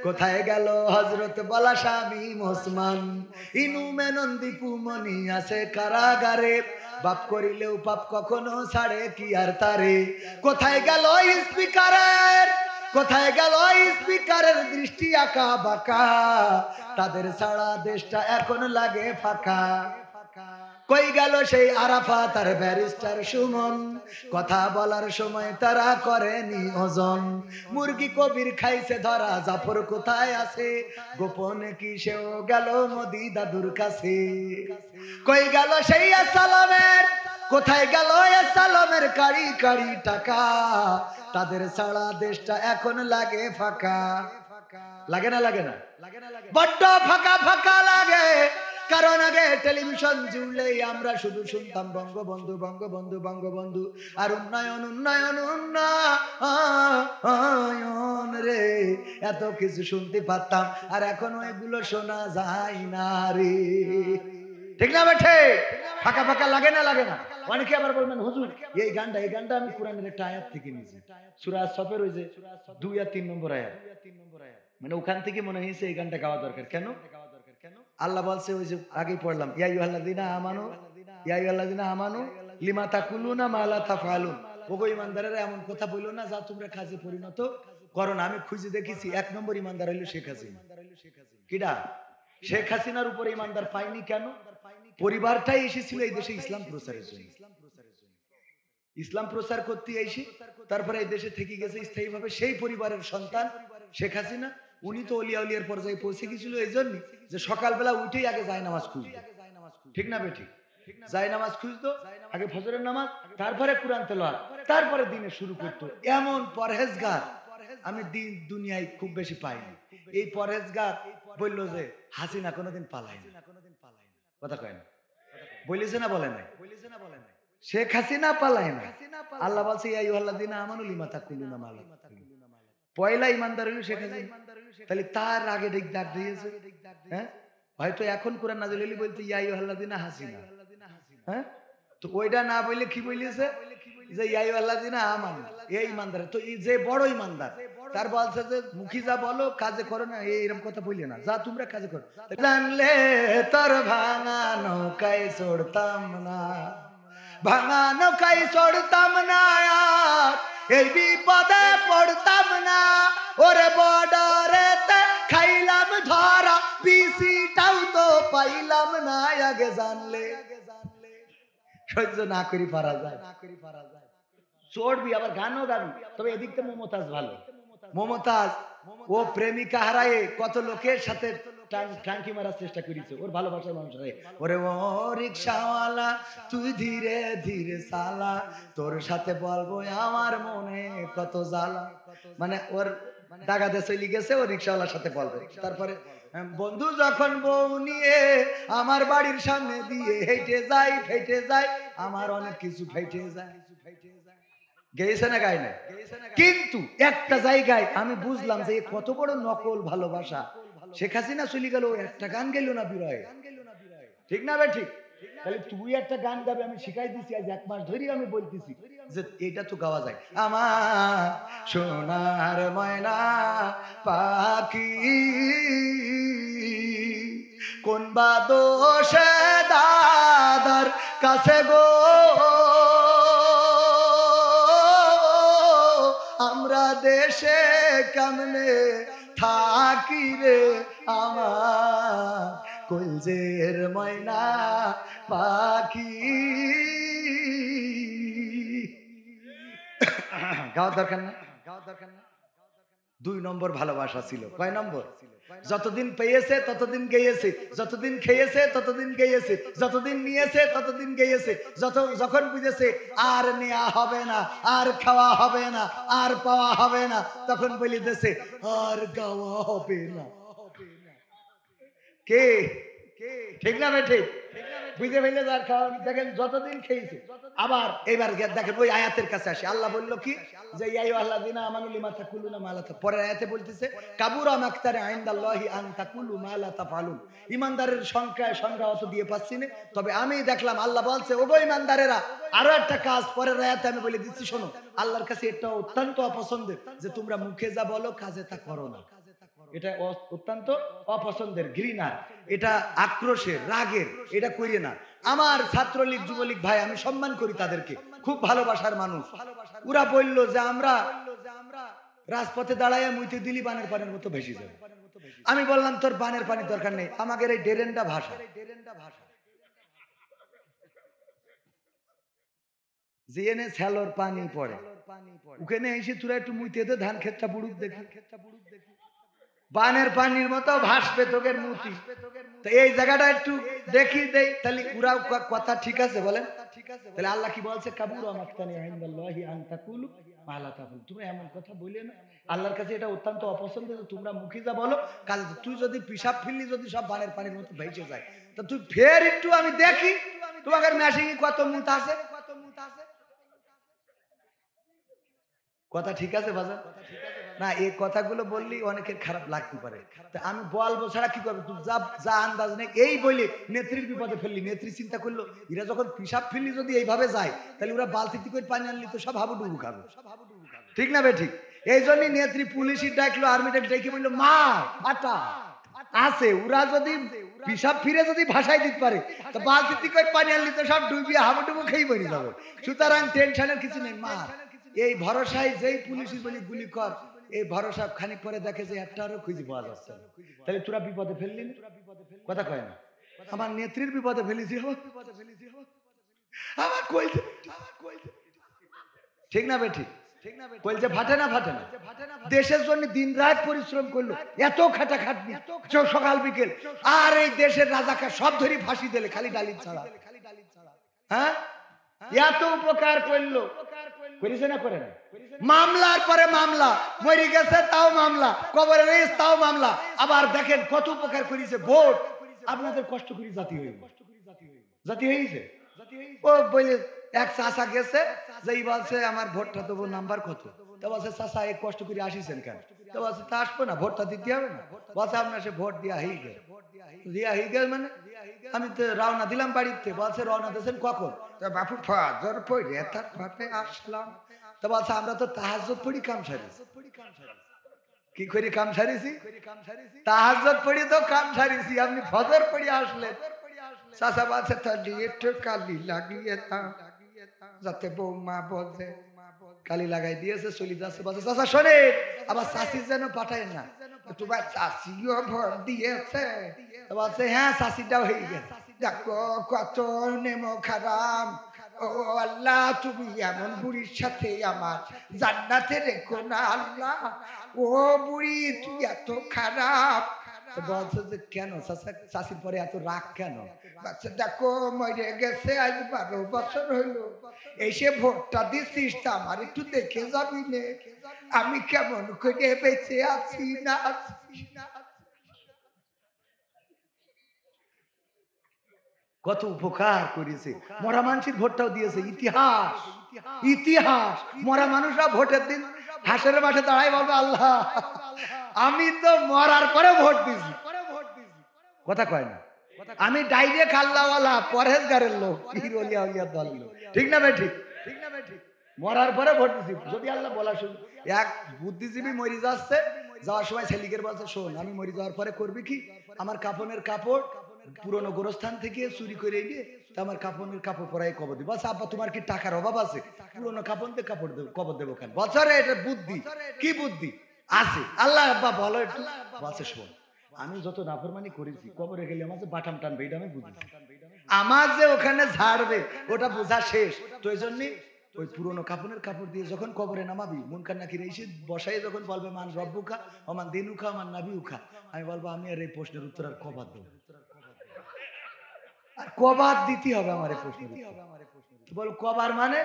কোথায় গেল হযরত বলা স্বামী ওসমান? ইনু মেনন দীপু মনি আছে কারাগারে, বাপ করিলেও পাপ কখনো ছাড়ে কি আর তারে। কোথায় গেল স্পিকারের, কোথায় গেল স্পিকারের দৃষ্টি আঁকা বাঁকা? তাদের ছাড়া দেশটা এখন লাগে ফাঁকা। কই গেল সেই আরাফাত আর ব্যারিস্টার সুমন, কথা বলার সময় তারা করেনি ওজন। মুরগি কবির খাইছে ধরা, জাফর কোথায় আছে? গোপনে কি সেও গেল মোদি দাদুর কাছে? কই গেল সেই সালামের, কোথায় গেল সালামের কাড়ি কাড়ি টাকা? তাদের ছাড়া দেশটা এখন লাগে ফাঁকা। লাগে না লাগে না? বড্ড ফাঁকা ফাঁকা লাগে, কারণ আগে টেলিভিশন জুড়লেই আমরা শুধু শুনতাম বঙ্গবন্ধু বঙ্গবন্ধু বঙ্গবন্ধু, আর উন্নয়ন উন্নয়ন উন্নয়ন রে, এত কিছু শুনতে পারতাম, আর এখন এগুলো শোনা যায় না রে। ঠিক না বেঠে? ফাঁকা ফাঁকা লাগে না লাগে না? অনেকে আবার বলবেন হুজুর এই গানটা আমি কোরআনের একটা আয়াত থেকে নিয়েছি, সূরা সফের ওই যে 2 আর 3 নম্বর আয়াত, মানে ওখান থেকে মনে হয়েছে এই গানটা গাওয়া দরকার। কেন? আল্লাহ বলছে ওই যে আগেই পড়লাম, ইয়া আইয়ুহাল্লাযিনা আমানু, ইয়া আইয়ুহাল্লাযিনা আমানু লিমা তাকুলুনা মা লা তাফআলুন। ওগো ইমানদারেরা এমন কথা বলো না যা তোমরা কাজে পরিণত করো না। আমি খুঁজে দেখেছি 1 নম্বর ইমানদার হইল শেখ হাসিনা। কিডা? শেখ হাসিনার উপরে ইমানদার পাইনি কেন? পরিবারটাই এসেছিল এই দেশে ইসলাম প্রচারের জন্য, ইসলাম প্রচার করতে এসে তারপরে এই দেশে থেকে গেছে স্থায়ীভাবে সেই পরিবারের সন্তান শেখ হাসিনা। উনি তো অলিয়া উলিয়ার পর্যায়ে পৌঁছে গেছিল এই জন্য যে সকালবেলা উঠেই আগে যায় নামাজ খুঁজতো। ঠিক না বেঠিক? যায় নামাজ খুঁজতো, আগে ফজরের নামাজ, তারপরে কুরআন তেলাওয়াত, তারপরে দিনে শুরু করতো। এমন পরহেজগার আমি দিন দুনিয়ায় খুব বেশি পাইনি। এই পরহেজগার বললো যে হাসিনা কোনোদিন পালায় না। কথা কয় না? বলেছে না বলে নাই? শেখ হাসিনা পালায় না। আল্লাহ বলছে ইয়া আইয়ুহাল্লাযিনা আমানু লিমা তাকুলুনা মা লা তাফআলুন। পয়লা ইমানদার হলো শেখ হাসিনা, তাহলে তার আগে ডাক দিয়েছে। হ্যাঁ, হয়তো এখন কোরআন নাযিল হলি বলতে ইয়া আইয়ুহাল্লাযিনা হাসিনা, হ্যাঁ, তো ওইটা না বললে কি বলেছে যে ইয়া আইয়ুহাল্লাযিনা আমানু, এই ইমানদার। তো এই যে বড় ইমানদার তার বলছে যে মুখী যা বলো কাজে করো না, এইরকম কথা বললে না, যা তোমরা কাজে করো। জানলে তোর ভাঙা নৌকায় চড়তাম না, ভাঙা নৌকায় চড়তাম না, এই বিপদে পড়তাম না, ওরে বর্ডারেতে খাইলাম ধরা, বিসিটাও তো পাইলাম না। আগে জানলে সহ্য না করি পারা যায়, চড়বি আবার গানও গাবি। তবে এদিকটা মমতাজ ভালো। মমতাজ ও প্রেমিকা হারায়ে কত লোকের সাথে টাঙ্কি মারার চেষ্টা করেছে ওর ভালোবাসার মানুষ। ওরে ও রিক্সাওয়ালা তুই ধীরে ধীরে চালা, তোর সাথে বলবো আমার মনে কত জ্বালা। মানে ওর ডাকাতে চলে গেছে, ও রিক্সাওয়ালার সাথে বলবে। তারপরে বন্ধু যখন বউ নিয়ে আমার বাড়ির সামনে দিয়ে হেঁটে যাই, ফেটে যায় আমার অনেক কিছু, ফেটে যায়। গেয়েছে না গায় না? কিন্তু একটা জায়গায় আমি বুঝলাম যে কত বড় নকল ভালোবাসা। শেখ হাসিনা চলে গেল, একটা গান গেল না বিরহে, ঠিক না ভাই? ঠিক। তাহলে তুই একটা গান গাবে, আমি শিখাই দিছি আজ 1 মাস ধরে আমি বলতেছি যে এটা তো গাওয়া যায়। আমার সোনার ময়না পাখি কোন বা দোষে দাদার কাছে গো আমরা দেশে কেমনে থাকি রে আমার কলজের ময়না পাখি। গাওয়ার দরকার না, গাওয়ার দরকার না। 2 নম্বর ভালোবাসা ছিল। কয় নম্বর? যতদিন পেয়েছে ততদিন গেয়েছে, যতদিন খেয়েছে ততদিন গেয়েছে, যতদিন নিয়েছে ততদিন গেয়েছে, যখন বুঝেছে আর নেওয়া হবে না, আর খাওয়া হবে না, আর পাওয়া হবে না, তখন বলে দিয়েছে আর গাওয়া হবে না। কে? ঠিক না বেঠে? বুঝে ফেলে যার খাওয়া। দেখেন যতদিন খেয়েছে। আবার এবার দেখেন ওই আয়াতের কাছে আসে। আল্লাহ বলল কি যে ইয়া আইয়ুহাল্লাযিনা আমানু লিমা তাকুলুনা মা লা তাফআলুন। পরের আয়াতে বলতেছে কাবুরা মাকতারা ইনদাল্লাহি আন তাকুলু মা লা তাফআলুন। ঈমানদারের সংখ্যা অত দিয়ে পাচ্ছি না, তবে আমি দেখলাম আল্লাহ বলছে ওগো ঈমানদারেরা আরো একটা কাজ পরের আয়াতে আমি বলে দিচ্ছি শোনো। আল্লাহর কাছে এটা অত্যন্ত অপছন্দের যে তোমরা মুখে যা বলো কাজে তা করো না। এটা অত্যন্ত অপছন্দের, ঘৃণার, এটা আক্রোশের, রাগের, এটা করিয়ে না। আমার ছাত্রলীগ যুবলীগ ভাই আমি সম্মান করি তাদেরকে, খুব ভালোবাসার মানুষ। ওরা বলল যে আমরা রাজপথে দাঁড়াইয়া মুইতে দিলি বানের পানির মতো ভেসে যাবে। আমি বললাম তোর বানের পানির দরকার নেই, আমাদের এই ডেরেন্ডা ভাষা, যেনে ছ্যালোর পানি পড়ে ওখানে এসে তোরা একটু মুইতে দে ধান ক্ষেতটা বুড়ুক দেখি, বানের পানির মতো ভাসবে তোদের মুতি। তো এই জায়গাটা একটু দেখি দেই, তাহলে পুরা কথা ঠিক আছে বলেন? তাহলে আল্লাহ কি বলছে কাবুরা মাকতানি ইনদাল্লাহি আন তাকুলু মা লা তাফআলুন। তুমি এমন কথা বলে না, আল্লাহর কাছে এটা অত্যন্ত অপছন্দ যে তোমরা মুখে যা বলো কাল তুই যদি পিশাব ফিরলি যদি সব বানের পানির মতো ভেসে যায়, তো তুই ফের একটু আমি দেখি তোমাদের মেশিনে কত মুত আছে। কথা ঠিক আছে বাজার না? এই কথাগুলো বললেই অনেকের খারাপ লাগতে পারে, আমি বলবো ছাড়া কি করবো? তুই যা আন্দাজ নেই এই বলে নেত্রীর বিপদে ফেললি। নেত্রী চিন্তা করলো এরা যখন পিসাব ফেললি যদি এইভাবে যায় তাহলে ওরা বালতিতে করে পানি আনলি তো সব হাবুডুবু খাবে, ঠিক না বে ঠিক? এই জন্যই নেত্রী পুলিশই ডাকলো, আর্মিটা ডেকে বললো মা ফাটা আছে, ওরা যদি পিসাব ফিরে যদি ভাসাই দিতে পারে তো বালতিতে করে পানি আনলি তো সব ডুবিয়ে হাবুডুবু খেয়ে মরে যাবে। সুতরাং টেনশনের কিছু নেই মা। এই ভরসায় যেই পুলিশ বলি গুলি কর, এই ভরসা খানিক পরে দেখে যে একটারও খুঁজে পাওয়া যাচ্ছে না, তাহলে তোরা বিপদে ফেললি না? কথা কয় না? আমার নেত্রীর বিপদে ফেলেছি, আমার কইছে, ঠিক না বেঠি? কইছে ফাটে না, ফাটে না। দেশের জন্য দিন রাত পরিশ্রম করলো, এত খাটাখাটনি সকাল বিকেল, আর এই দেশের রাজাকে সব ধরে ফাঁসি দিলে খালি ডালিম ছাড়া। হ্যাঁ, এত উপকার করলো, করেছে না করে না? মামলার পরে মামলা, মরে গেছে তাও মামলা, কবরে রয়েছে তাও মামলা। আবার দেখেন কত উপকার করেছে। ভোট আপনাদের কষ্ট করে জাতি হয়ে জাতি হয়েছে। ও বলে এক চাষা গেছে, যেই বলছে আমার ভোটটা দেবো, নাম্বার কত? তো বলছে চাষা এক কষ্ট করে আসিছেন কেন? তো বলছে তা আসবো না, ভোটটা দিতে হবে না। বলছে আপনার সে ভোট দিয়া হয়ে গেল। দিয়া হয়ে গেল মানে আমি তো রওনা দিলাম বাড়িতে। বলছে রওনা দিয়েছেন কখন? বাপু ফজর পড়ে তারপরে আসলাম। তো বলছে আমরা তো তাহাজ্জুদ পড়ি কাম সারিছি। কি করি কাম সারিছি? তাহাজ্জুদ পড়ি তো কাম সারিছি, আপনি ফজর পড়ি আসলেন। চাচা বলছে তাহলে একটু কালি লাগিয়ে দাও যাতে বৌমা বোঝে। কালি লাগাই দিয়েছে, চলে যাচ্ছে। বলছে চাচা শোনে, আবার চাষি যেন পাঠায় না, তোমার চাষিও ভোট দিয়েছে। বলছে হ্যাঁ চাষিটাও হয়ে গেছে। দেখো কত নেমো খারাপ, ও আল্লাহ তুমি এমন বুড়ির সাথে আমার জান্নাতে রেখো না আল্লাহ। ও বুড়ি তুই এত খারাপ, তো বলছে যে কেন চাষির পরে এত রাগ কেন? দেখো মরে গেছে আজ 12 বছর হইলো, এসে ভোটটা দিছিস তা আমার একটু দেখে যাবি নে, আমি কেমন করে বেঁচে আছি না আছি। কত উপকার করেছে, মরা মানুষের ভোটটাও দিয়েছে। ইতিহাস ইতিহাস, মরা মানুষরা ভোটের দিন হাসের মাঠে দাঁড়াই বলবে আল্লাহ আমি তো মরার পরে ভোট দিছি। কথা কয় না, আমি ডাইরেক্ট আল্লাহওয়ালা পরহেজগারের লোক, পীর ওলিয়া ওলিয়ার দলের লোক, ঠিক না ভাই? ঠিক না ভাই? ঠিক, মরার পরে ভোট দিছি। যদি আল্লাহ বলা শুন, এক বুদ্ধিজীবী মরে যাচ্ছে, যাওয়ার সময় ছেলিকের বলছে শোন আমি মরে যাওয়ার পরে করবি কি, আমার কাপনের কাপড় পুরনো গোরস্থান থেকে চুরি করে এনে আমার কাপনের কাপড় পরাই কবর দিব। বলছে আব্বা তোমার কি টাকার অভাব আছে, পুরনো কাপন দিয়ে কাপড় দেবো, কবর দেবো কেন? বলছে রে এটা বুদ্ধি। কি বুদ্ধি আছে? আল্লাহ আব্বা বলো একটু। বলছে শোন আমি যত নাফরমানি করেছি কবরে গেলে আমার যে বাটাম টানবে এটা আমি বুঝেছি, আমার যে ওখানে ঝাড়বে ওটা বোঝা শেষ। তো এই জন্যে ওই পুরোনো কাপড়ের কাপড় দিয়ে যখন কবরে নামাবি মুনকার নাকির এসে বসাই যখন বলবে মান রব্বুকা ওমান দিনুকা ওমান নাবিউকা, আমি বলবো আমি আর এই প্রশ্নের উত্তর আর কবার দেবো, আর কবার দিতে হবে আমার এই প্রশ্নের উত্তর। বলো কবার মানে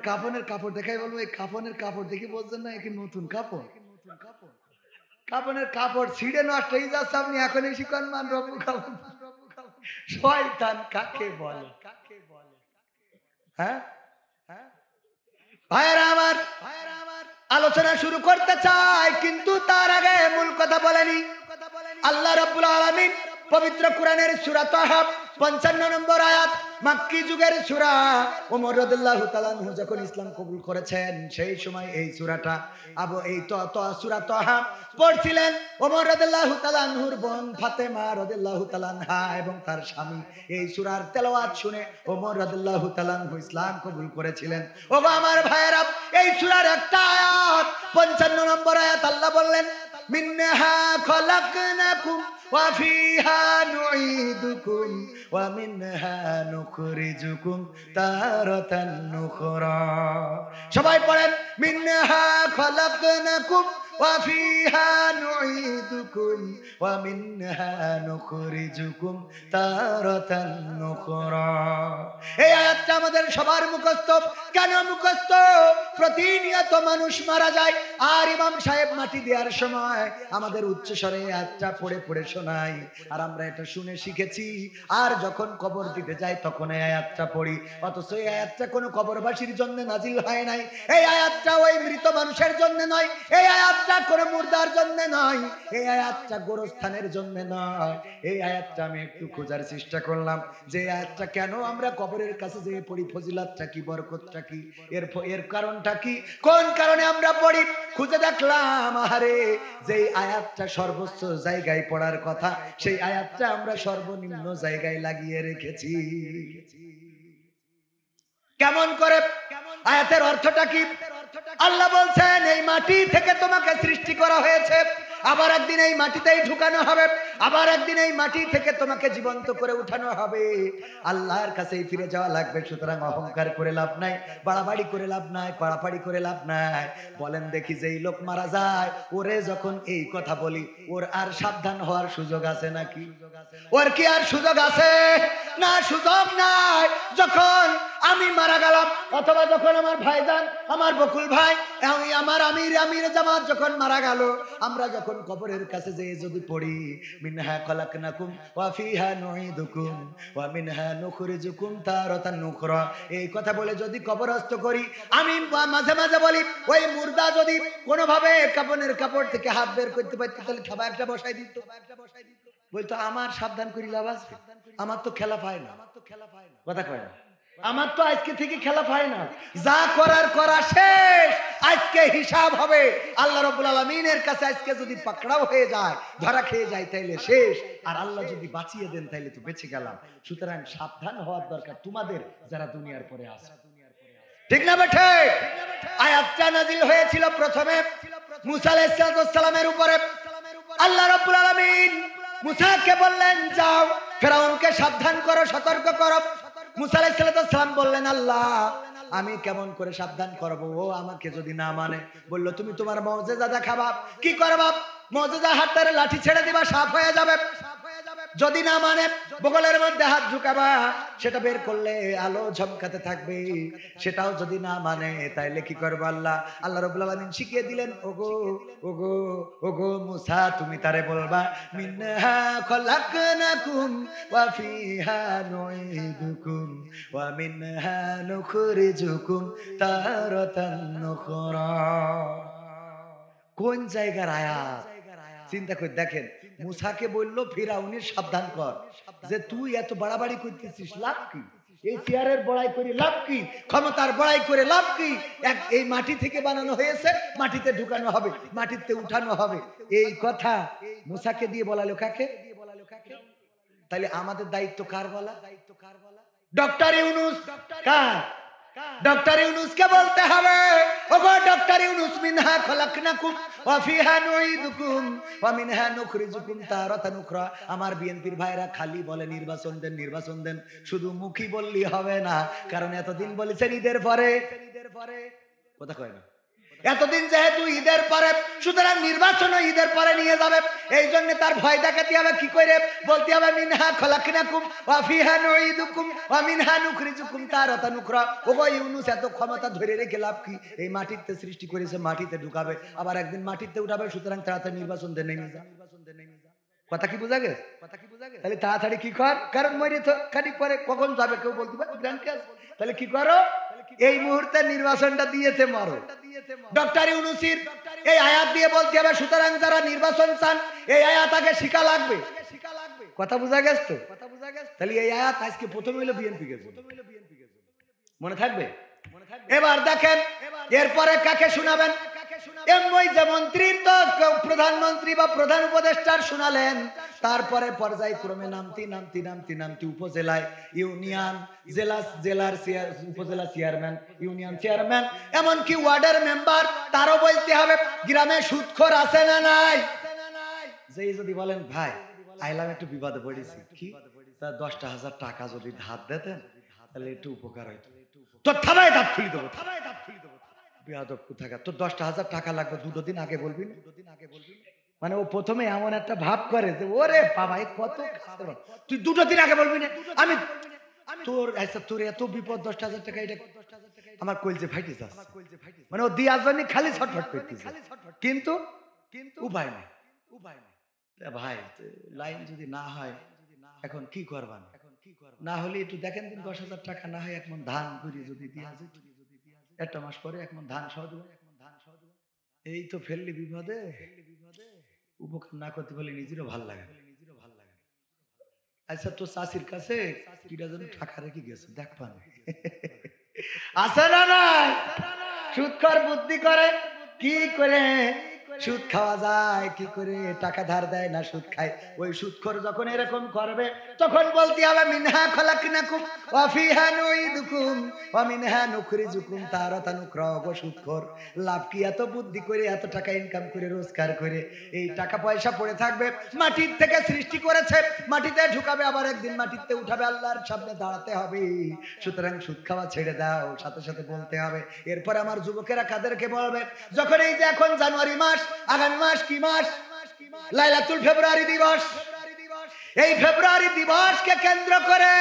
কাপড়ের কাপড় দেখাই, বলবো এই কাপড়ের কাপড় দেখে বলছেন না কি নতুন কাপড়, কাপড়ের কাপড় ছিঁড়ে নষ্ট হয়ে যাচ্ছে, আপনি এখন এসে কোন মান রব্বুকা। শয়তান কাকে বলে? হ্যাঁ ভাইয়েরা আমার, আলোচনা শুরু করতে চাই কিন্তু তার আগে মূল কথা বলেনি। আল্লাহ রাব্বুল আলামিন পবিত্র কোরআনের সূরা তাহা 55 নম্বর আয়াত, মাক্কি যুগের সূরা। ওমর রাদিয়াল্লাহু তাআলা আনহু যখন ইসলাম কবুল করেছেন সেই সময় এই সূরাটা এই সূরা তাহা পড়ছিলেন ওমর রাদিয়াল্লাহু তাআলা আনহুর বোন ফাতেমা রাদিয়াল্লাহু তাআলা আনহা এবং তার স্বামী। এই সূরার তেলাওয়াত শুনে ওমর রাদিয়াল্লাহু তাআলা আনহু ইসলাম কবুল করেছিলেন। ওগো আমার ভাইয়েরা, এই সূরার একটা আয়াত 55 নম্বর আয়াত আল্লাহ বললেন মিনহা খলাকনাকুম ওয়া ফিহা নুঈদুকুম ওয়া মিনহা নুখরিজুকুম তারাতান নুখরা। সবাই পড়েন মিনহা খলাকনাকুম ওয়া ফিহা নুঈদুকুম ওয়া মিনহা নুখরিজুকুম তারাতান নুখরা। এই আয়াতটা আমাদের সবার মুখস্থ। কেন মুখস্থ? প্রতিনিয়ত মানুষ মারা যায় আর ইমাম সাহেব মাটি দেওয়ার সময় আমাদের উচ্চস্বরে আয়াতটা পড়ে পড়ে শোনায় আর আমরা এটা শুনে শিখেছি। আর যখন কবর দিতে যাই তখন এই আয়াতটা পড়ি, অথচ এই আয়াতটা কোনো কবরবাসীর জন্য নাজিল হয় নাই। এই আয়াতটা ওই মৃত মানুষের জন্য নয়, এই আয়াতটা কোনো মুর্দার জন্য নয়, এই আয়াতটা গোরস্থানের জন্য নয়। এই আয়াতটা আমি একটু খোঁজার চেষ্টা করলাম যে আয়াতটা কেন আমরা কবরের কাছে যে পড়ি, ফজিলতটা কি, বরকতটা কি, এর কারণটা কি, কোন কারণে আমরা পড়ি। খুঁজে দেখলাম আরে যেই আয়াতটা সর্বোচ্চ জায়গায় পড়ার কথা সেই আয়াতটা আমরা সর্বনিম্ন জায়গায় লাগিয়ে রেখেছি। কেমন করে? আয়াতের অর্থটা কি? আল্লাহ বলছেন এই মাটি থেকে তোমাকে সৃষ্টি করা হয়েছে, আবার একদিন এই মাটিতেই ঢুকানো হবে, আবার একদিন এই মাটি থেকে তোমাকে জীবন্ত করে উঠানো হবে। আল্লাহর কাছেই ফিরে যাওয়া লাগবে। সুতরাং অহংকার করে লাভ নাই, বাড়াবাড়ি করে লাভ নাই, পাড়াপাড়ি করে লাভ নাই। বলেন দেখি যেই লোক মারা যায় ওরে যখন এই কথা বলি ওর আর সাবধান হওয়ার সুযোগ আছে নাকি? ওর কি আর সুযোগ আছে? না, সুযোগ নাই। যখন আমি মারা গেলাম অথবা যখন আমার ভাইজান, আমার বকুল ভাই, আমার আমির জামাত যখন মারা গেল, আমরা যখন কবরের কাছে যেয়ে যদি পড়ি মিনহা খলাকনাকুম ওয়া ফিহা নুঈদুকুম ওয়া মিনহা নুখরিজুকুম তারাতান নুখরা, এই কথা বলে যদি কবরস্থ করি, আমি মাঝে মাঝে বলি ওই মুর্দা যদি কোনোভাবে কাপনের কাপড় থেকে হাত বের করতে পারত তাহলে খাবার একটা বসাই দিত। বলতো আমার সাবধান করি লাভ আছে, আমার তো খেলা পায় না। কথা কয় না, আমার তো আজকে থেকে খেলা পায় না। যা করার করা শেষ, আজকে হিসাব হবে আল্লাহ রাব্বুল আলামিনের কাছে। আজকে যদি পাকড়াও হয়ে যায়, ধরা খেয়ে যায়, তাইলে শেষ। আর আল্লাহ যদি বাঁচিয়ে দেন তাইলে তো বেঁচে গেলাম। সুতরাং সাবধান হওয়ার দরকার তোমাদের যারা দুনিয়ার পরে আছে, ঠিক না বেঠে? আয়াতটা নাজিল হয়েছিল প্রথমে মুসা আলাইহিস সালামের উপরে। আল্লাহ রাব্বুল আলামিন মুসাকে বললেন যাও ফেরাউনকে সাবধান করো, সতর্ক করো। মুসা আলাইহিস সালাম বললেন আল্লাহ আমি কেমন করে সাবধান করব? ও আমাকে যদি না মানে, বলল তুমি তোমার মুজিজা দেখাবা। কি করবা? মুজিজা, হাতের লাঠি ছেড়ে দিবা, সাফ হয়ে যাবে। যদি না মানে বগলের মধ্যে হাত ঢুকাবা, সেটা বের করলে আলো ঝমকাতে থাকবে। সেটাও যদি না মানে তাইলে কি করবো? আল্লাহ রাব্বুল আলামিন শিখিয়ে দিলেন, ওগো ওগো ওগো মুসা, তুমি তারে বলবা মিনহা খলাকনাকুম ওয়া ফিহা নুইদুকুম ওয়া মিনহা নুখরিজুকুম তারাতান নুখরা। কোন জায়গার আয়াত চিন্তা করে দেখেন। মুসাকে বললো ফিরাউনের সাবধান কর, যে তুই এত বাড়াবাড়ি করতেছিস, লাভ কি? এই চেয়ারের বড়াই করে লাভ কি? ক্ষমতার বড়াই করে লাভ কি? এই মাটি থেকে বানানো হয়েছে, মাটিতে ঢুকানো হবে, মাটিতে উঠানো হবে। এই কথা মুসাকে দিয়ে বলালো কাকে? তাহলে আমাদের দায়িত্ব কার বলা? ডক্টর ইউনূস। কার? ডক্টর ইউনূসকে বলতে হবে, ওগো ডক্টর ইউনূস, মিনহা খলাকনাকুম ওয়া ফিহা নুইদুকুম ওয়া মিনহা নুখরিজুকুম তারাতান উখরা। আমার বিএনপির ভাইরা খালি বলে নির্বাচন দেন, নির্বাচন দেন, শুধু মুখী বললেই হবে না, কারণ এতদিন বলেছেন ঈদের পরে। কথা কয় না? এতদিন যেহেতু ঈদের পরে, সুতরাং নির্বাচন ঈদের পরে নিয়ে যাবে। এই জন্য তার ভয় দেখাতে হবে। কি করে বলতে হবে? মিনহা খলাকনাকুম ওয়া ফিহা নুইদুকুম ওয়া মিনহা নুখরিজুকুম তারাতান উখরা। ওগো ইউনূস, এত ক্ষমতা ধরে রেখে লাভ কি? এই মাটিতে সৃষ্টি করেছে, মাটিতে ঢুকাবে, আবার একদিন মাটিতে উঠাবে। সুতরাং তাড়াতাড়ি নির্বাচন দেন, নেমে যা। কথা কি বোঝা গেছে? তাহলে তাড়াতাড়ি কি কর, কারণ মরে তো খানিক পরে কখন যাবে কেউ বলতে পারে। তাহলে কি করো? এই মুহূর্তে নির্বাচনটা দিয়েছে মারো। ডক্টর ইউনূসের এই আয়াত দিয়ে বলতে হবে, সুতরাং যারা নির্বাচন চান এই আয়াত আগে শিখা লাগবে। কথা বোঝা গেছে তো? তাহলে এই আয়াত আজকে প্রথম হইলো বিএনপি কে, মনে থাকবে? এবার দেখেন এরপরে কাকে শোনাবেন? এমনি যে মন্ত্রীর তো প্রধানমন্ত্রী বা প্রধান উপদেষ্টার শোনালেন, তারপরে পর্যায়ক্রমে নামতি নামতি নামতি নামতি উপজেলায় ইউনিয়ন, জেলার উপজেলা চেয়ারম্যান, ইউনিয়ন চেয়ারম্যান, এমনকি ওয়ার্ডের মেম্বার, তারও বলতে হবে গ্রামে সুদখোর আছে না নাই। যেই যদি বলেন ভাই আইলাম একটু বিপদে পড়েছি, কি 10,000 টাকা যদি ধার দিতেন তাহলে একটু উপকার হইতো। তোর থাবায় দাঁত খুলি দেবো, থাবায় দাঁত খুলি দেবো। বেয়াদব কোথাকার, তোর 10,000 টাকা লাগবে, 2 দিন আগে বলবি না? মানে ও প্রথমে এমন একটা ভাব করে যে ওরে বাবা কত, তুই 2 দিন আগে বলবি না? আমি তোর আচ্ছা, তোর এত বিপদ, 10,000 টাকা, এটা আমার কইলজে ফাইটে যাচ্ছে। মানে ও দিয়ার জন্য খালি ছটফট করতেছে, কিন্তু উপায় নেই। ভাই লাইন যদি না হয় এখন কি করবান? না হলে একটু দেখেন দিন, 10,000 টাকা না হয় 1 মণ ধান করে যদি দিয়া যেত, 1 মাস পরে 1 মণ ধান সহ দেব। এই তো ফেললি বিপদে, উপকার না করতে পারলে নিজেরও ভাল লাগে। আচ্ছা, তো চাষির কাছে কিরা যেন টাকা রেখে গেছে, দেখ পান আছে না নাই? সুদখোর বুদ্ধি করে, কি করে সুদ খাওয়া যায়, কি করে টাকা ধার দেয় না সুদ খায়। ওই সুদখোর যখন এরকম করবে তখন বলতে হবে মিনহা খলাকনাকুম ওয়া ফিহা নুইদুকুম ওয়া মিনহা নুখরিজুকুম তারাতান উখরা। গো সুদখোর, লাভ কি? এত বুদ্ধি করে, এত টাকা ইনকাম করে, রোজগার করে এই টাকা পয়সা পড়ে থাকবে, মাটির থেকে সৃষ্টি করেছে, মাটিতে ঢুকাবে, আবার একদিন মাটিতে উঠাবে, আল্লাহর সামনে দাঁড়াতে হবে। সুতরাং সুদ খাওয়া ছেড়ে দাও। সাথে সাথে বলতে হবে এরপরে আমার যুবকেরা কাদেরকে বলবে, যখন এই যে এখন জানুয়ারি মাস, আগামী মাস কি মাস? লাইলাতুল ফেব্রুয়ারি দিবস। এই ফেব্রুয়ারি দিবসকে কেন্দ্র করে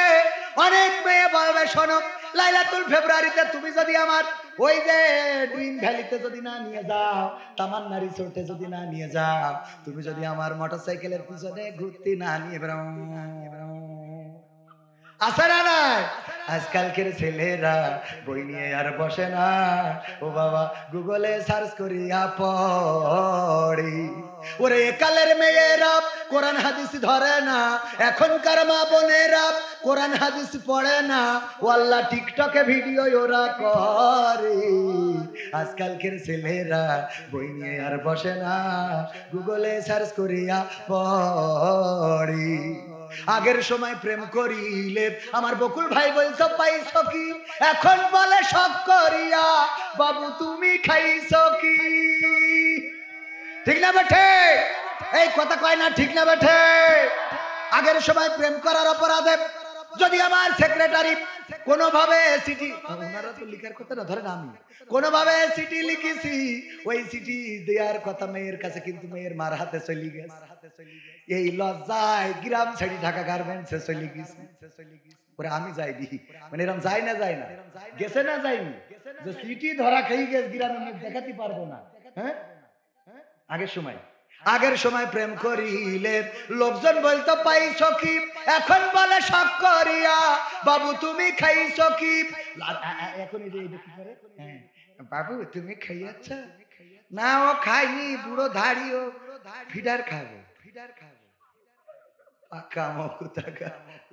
অনেক মেয়ে বলবে, শোনো, লাইলাতুল ফেব্রুয়ারিতে তুমি যদি আমার ওই যে ড্রিম ভ্যালিতে যদি না নিয়ে যাও, তামান্না রিসোর্টে যদি না নিয়ে যাও, তুমি যদি আমার মোটরসাইকেলের পিছনে ঘুরতে না নিয়ে বেরো, আছে না নাই? আজকালকের ছেলেরা বই নিয়ে আর বসে না, ও বাবা গুগলে সার্চ করিয়া পড়ি। ওরে একালের মেয়েরা কোরআন হাদিস ধরে না, এখনকার মা বোনেরা কোরআন হাদিস পড়ে না, ও আল্লাহ টিকটকে ভিডিও ওরা করে। আজকালকের ছেলেরা বই নিয়ে আর বসে না, গুগলে সার্চ করিয়া পড়ি। আগের সময় প্রেম করিলে আমার বকুল ভাই বলতো পাইছ কি, এখন বলে সব করিয়া বাবু তুমি খাইছ কি। ঠিক না বেঠে? এই কথা কয় না, ঠিক না বেঠে? আগের সময় প্রেম করার অপরাধে যদি আমার সেক্রেটারি কোনোভাবে চিঠি, ওনারা তো লিখার কথা না, ধরেন আমি কোনোভাবে চিঠি লিখেছি, ওই চিঠি দেওয়ার কথা মেয়ের কাছে, কিন্তু মেয়ের মার হাতে চলে গেছে, এই লজ্জায় গ্রাম ছেড়ে ঢাকা গার্মেন্টসে চলে গেছি। ওরে আমি যাইনি, মানে এরকম যাই না গেছে না যাইনি, যে চিঠি ধরা খেয়ে গেছে গ্রামে মুখ দেখাতে পারবো না। হ্যাঁ, আগের সময় প্রেম করিলে লোকজন বলতো পাইছ কি, এখন বলে শখ করিয়া বাবু তুমি খাইছ কি। এখন এই যে কি করে, বাবু তুমি খাইয়াছ না, ও খাইনি, বুড়ো ধাড়ি, ও ফিডার খাবো।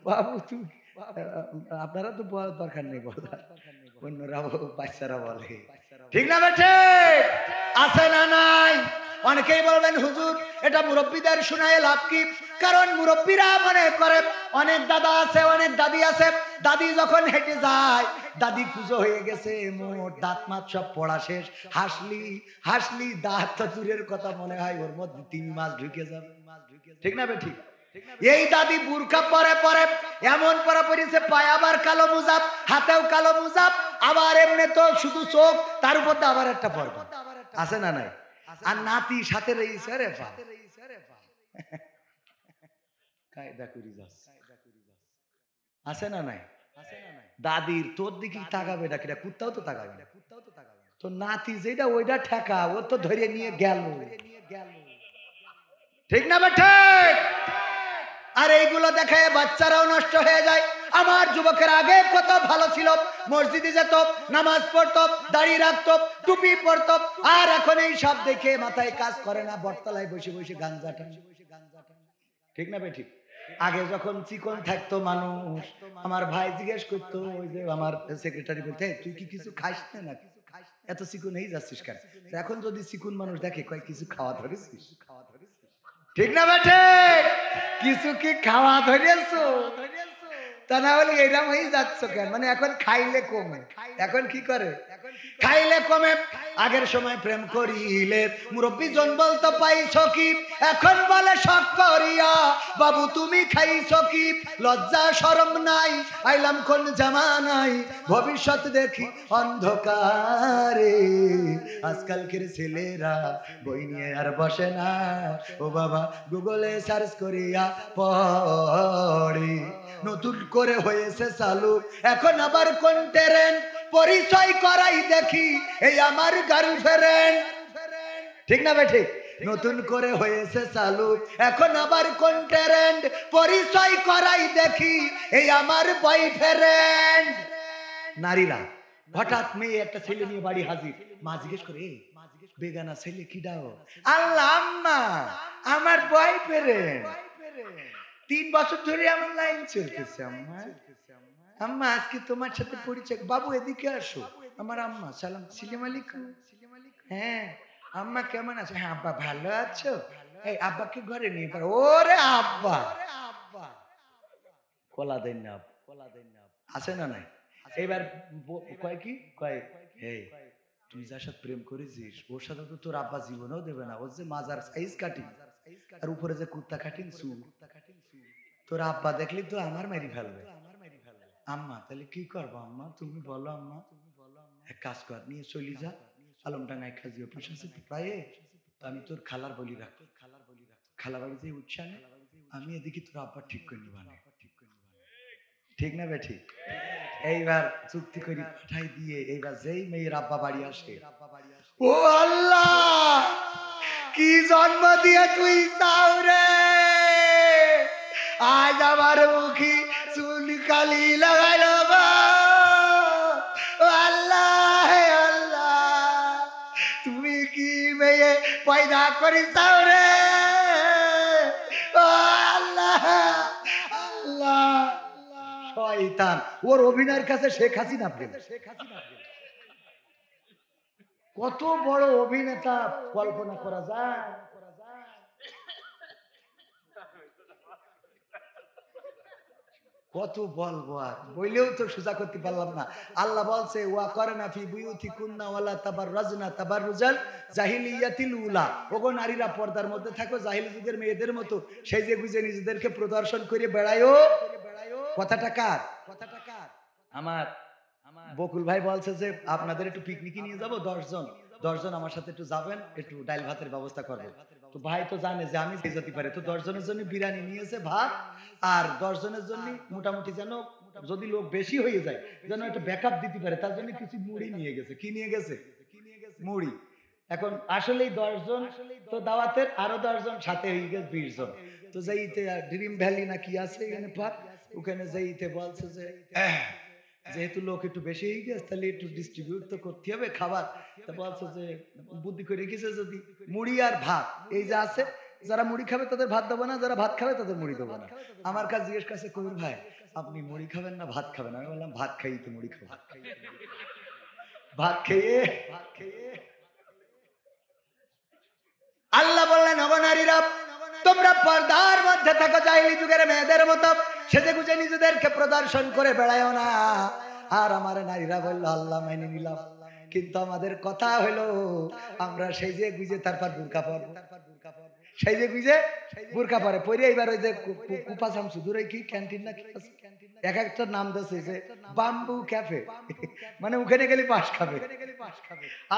বাবু তুমি, আপনারা তো দরকার নেই বলা, অন্যরা বাচ্চারা বলে, ঠিক না বেঠে? আছে না নাই? অনেকেই বলবেন হুজুর এটা মুরব্বীদের শোনায় লাভ কি? কারণ মুরব্বীরা মনে করে অনেক দাদা আছে, অনেক দাদি আছে, দাদি যখন হেঁটে যায়, দাদি পুজো হয়ে গেছে, মোট দাঁত মাত সব পড়া শেষ, হাসলি দাঁত তো দূরের কথা, মনে হয় ওর মধ্যে 3 মাস ঢুকে যাবে, ঠিক না বে ঠিক? এই দাদি বুরকা পরে এমন পরা পরিছে, পায় আবার কালো মুজাব, হাতেও কালো মুজাব, আবার এমনি তো শুধু চোখ, তার উপর আবার একটা পর্দা আছে না নাই? আর নাতি সাথে রয়েছে, রে কায়দা করি যাচ্ছে, আছে না নাই? দাদির তোর দিকে তাকাবে না, কিনা কুত্তাও তো তাকাবে না, তো নাতি যেটা ওইটা ঠেকা, ও তো ধরে নিয়ে গেল, ঠিক না বেঠে? আর এইগুলো দেখে বাচ্চারাও নষ্ট হয়ে যায়। আমার যুবকের আগে কত ভালো ছিল, মসজিদে যেত, নামাজ পড়তো, দাড়ি রাখতো, টুপি পরতো, আর এখন এই সব দেখে মাথায় কাজ করে না, বটতলায় বসে বসে গাঞ্জা টান, ঠিক না বেঠিক? আগে যখন চিকন থাকতো মানুষ, আমার ভাই জিজ্ঞেস করতো, ওই যে আমার সেক্রেটারি বলতে, তুই কি কিছু খাইস না, এত চিকন হয়ে যাচ্ছিস কেন? এখন যদি চিকন মানুষ দেখে, কয় কিছু খাওয়া ধরেছিস, ঠিক না বেঠে? কিছু কি খাওয়া ধরেছো? তা না হলে এরকম হয়ে যাচ্ছ কেন? মানে এখন খাইলে কমে, এখন কি করে? খাইলে কমে। আগের সময় প্রেম করিলে মুরব্বী জন বলতো পাইছ কি, এখন বলে শখ করিয়া বাবু তুমি খাইছ কি। লজ্জা শরম নাই, আইলাম কোন জামানাই, ভবিষ্যৎ দেখি অন্ধকারে। আজকালকের ছেলেরা বই নিয়ে আর বসে না, ও বাবা গুগলে সার্চ করিয়া পড়ে। নতুন করে হয়েছে চালু এখন আবার কোন ট্রেন্ড, পরিচয় করাই দেখি এই আমার গার্লফ্রেন্ড, ঠিক না ভাই ঠিক? নতুন করে হয়েছে চালু এখন আবার কোন ট্রেন্ড, পরিচয় করাই দেখি এই আমার বয়ফ্রেন্ড। নারীরা হঠাৎ মেয়ে একটা ছেলে নিয়ে বাড়ি হাজির, মা জিজ্ঞেস করে, বেগানা ছেলে কি দাও? আল্লাহ আম্মা আমার বয়ফ্রেন্ড, 3 বছর ধরে আমার লাইন চলতেছে। আম্মা আম্মা আজকে তোমার সাথে পরিচয়, বাবু এদিকে আসো। আমার আম্মা সালাম, সালাম আলাইকুম। হ্যাঁ আম্মা কেমন আছো? হ্যাঁ আব্বা ভালো আছো? এই আব্বাকে ঘরে নিয়ে পারো। ওরে আব্বা কলা দেন না, আছে না নাই? এবার কয় কি কয়, এই তুই যার সাথে প্রেম করেছিস ওর সাথে তো তোর আব্বা জীবনেও দেবে না, ওর যে মাজার সাইজ কাটিং আর উপরে যে কুত্তা কাটিং চুল, তোর আব্বা দেখলি তো আমার মেরি ফেলবে। আম্মা তাহলে কি করবো? আম্মা তুমি বলো। আম্মা এক কাজ কর, নিয়ে চলি যা আলমডাঙ্গায় খাজি অফিস আছে প্রায়, আমি তোর খালার বলি রাখ, খালা বাড়ি যে উৎসাহে আমি এদিকে তোর আব্বা ঠিক করে নিবা, ঠিক না বে ঠিক? এইবার চুক্তি করে পাঠাই দিয়ে, এইবার যেই মেয়ের আব্বা বাড়ি আসে, ও আল্লাহ কি জন্ম দিয়ে তুই চাও রে, আজ আমার মুখী চুল কালি লাগাইল, আল্লাহ আল্লাহ তুমি কি মেয়ে পয়দা করি চাও রে, আল্লাহ আল্লাহ। শয়তান, ওর অভিনয়ের কাছে শেখ হাসিনা প্রেম। কত বড় অভিনেতা কল্পনা করা যায়? কত বলবো, আর বইলেও তো সোজা করতে পারলাম না। আল্লাহ বলছে ওয়া করনা ফি বুয়ুতিকুন্না ওয়ালা তাবাররাজনা তাবাররুজাল জাহিলিয়াতিল উলা, ওগো নারীরা পর্দার মধ্যে থাকো জাহিলি যুগের মেয়েদের মতো সেজে গুজে নিজেদেরকে প্রদর্শন করে বেড়ায়ও। কথাটা কার? আমার বকুল ভাই বলছে যে আপনাদের একটু পিকনিকে নিয়ে যাব, 10 জন আমার সাথে একটু যাবেন, একটু ডাল ভাতের ব্যবস্থা করবে। তো ভাই তো জানে যে আমি যেতে পারি, তো 10 জনের জন্য বিরিয়ানি নিয়েছে ভাত, আর 10 জনের জন্য মোটামুটি যেন যদি লোক বেশি হয়ে যায় যেন একটা ব্যাকআপ দিতে পারে, তার জন্য কিছু মুড়ি নিয়ে গেছে। কি নিয়ে গেছে? মুড়ি। এখন আসলেই 10 জন তো দাওয়াতের, আরো 10 জন সাথে হয়ে গেছে 20 জন। তো যাইতে ড্রিম ভ্যালি না কি আছে এখানে পার্ক, ওখানে যাইতে বলছে যে যেহেতু লোক একটু বেশি হয়ে গেছে তাহলে একটু ডিস্ট্রিবিউট তো করতে হবে খাবার। তা বলছে যে বুদ্ধি করে রেখেছে যদি মুড়ি আর ভাত এই যে আছে, যারা মুড়ি খাবে তাদের ভাত দেবো না, যারা ভাত খাবে তাদের মুড়ি দেবো না। আমার কাছে জিজ্ঞেস করছে কবির ভাই আপনি মুড়ি খাবেন না ভাত খাবেন? আমি বললাম ভাত খাই তো মুড়ি খাবো। ভাত খেয়ে আল্লাহ বললেন ওগো নারীরা তোমরা পর্দার মধ্যে থাকো, জাহিলি যুগের মেয়েদের মতো সেজে গুজে নিজেদেরকে প্রদর্শন করে বেড়ায়ও না। আর আমার নারীরা বললো আল্লাহ মেনে নিলাম, কিন্তু আমাদের কথা হলো আমরা সেজে গুজে তারপর বুরকা পরবো, সেজে গুজে বুরকা পরে পরে এইবার ওই যে কুপা শামসুদুর কি ক্যান্টিন না কি আছে, এক একটা নাম দিয়েছে যে বাম্বু ক্যাফে, মানে ওখানে গেলে পাশ খাবে,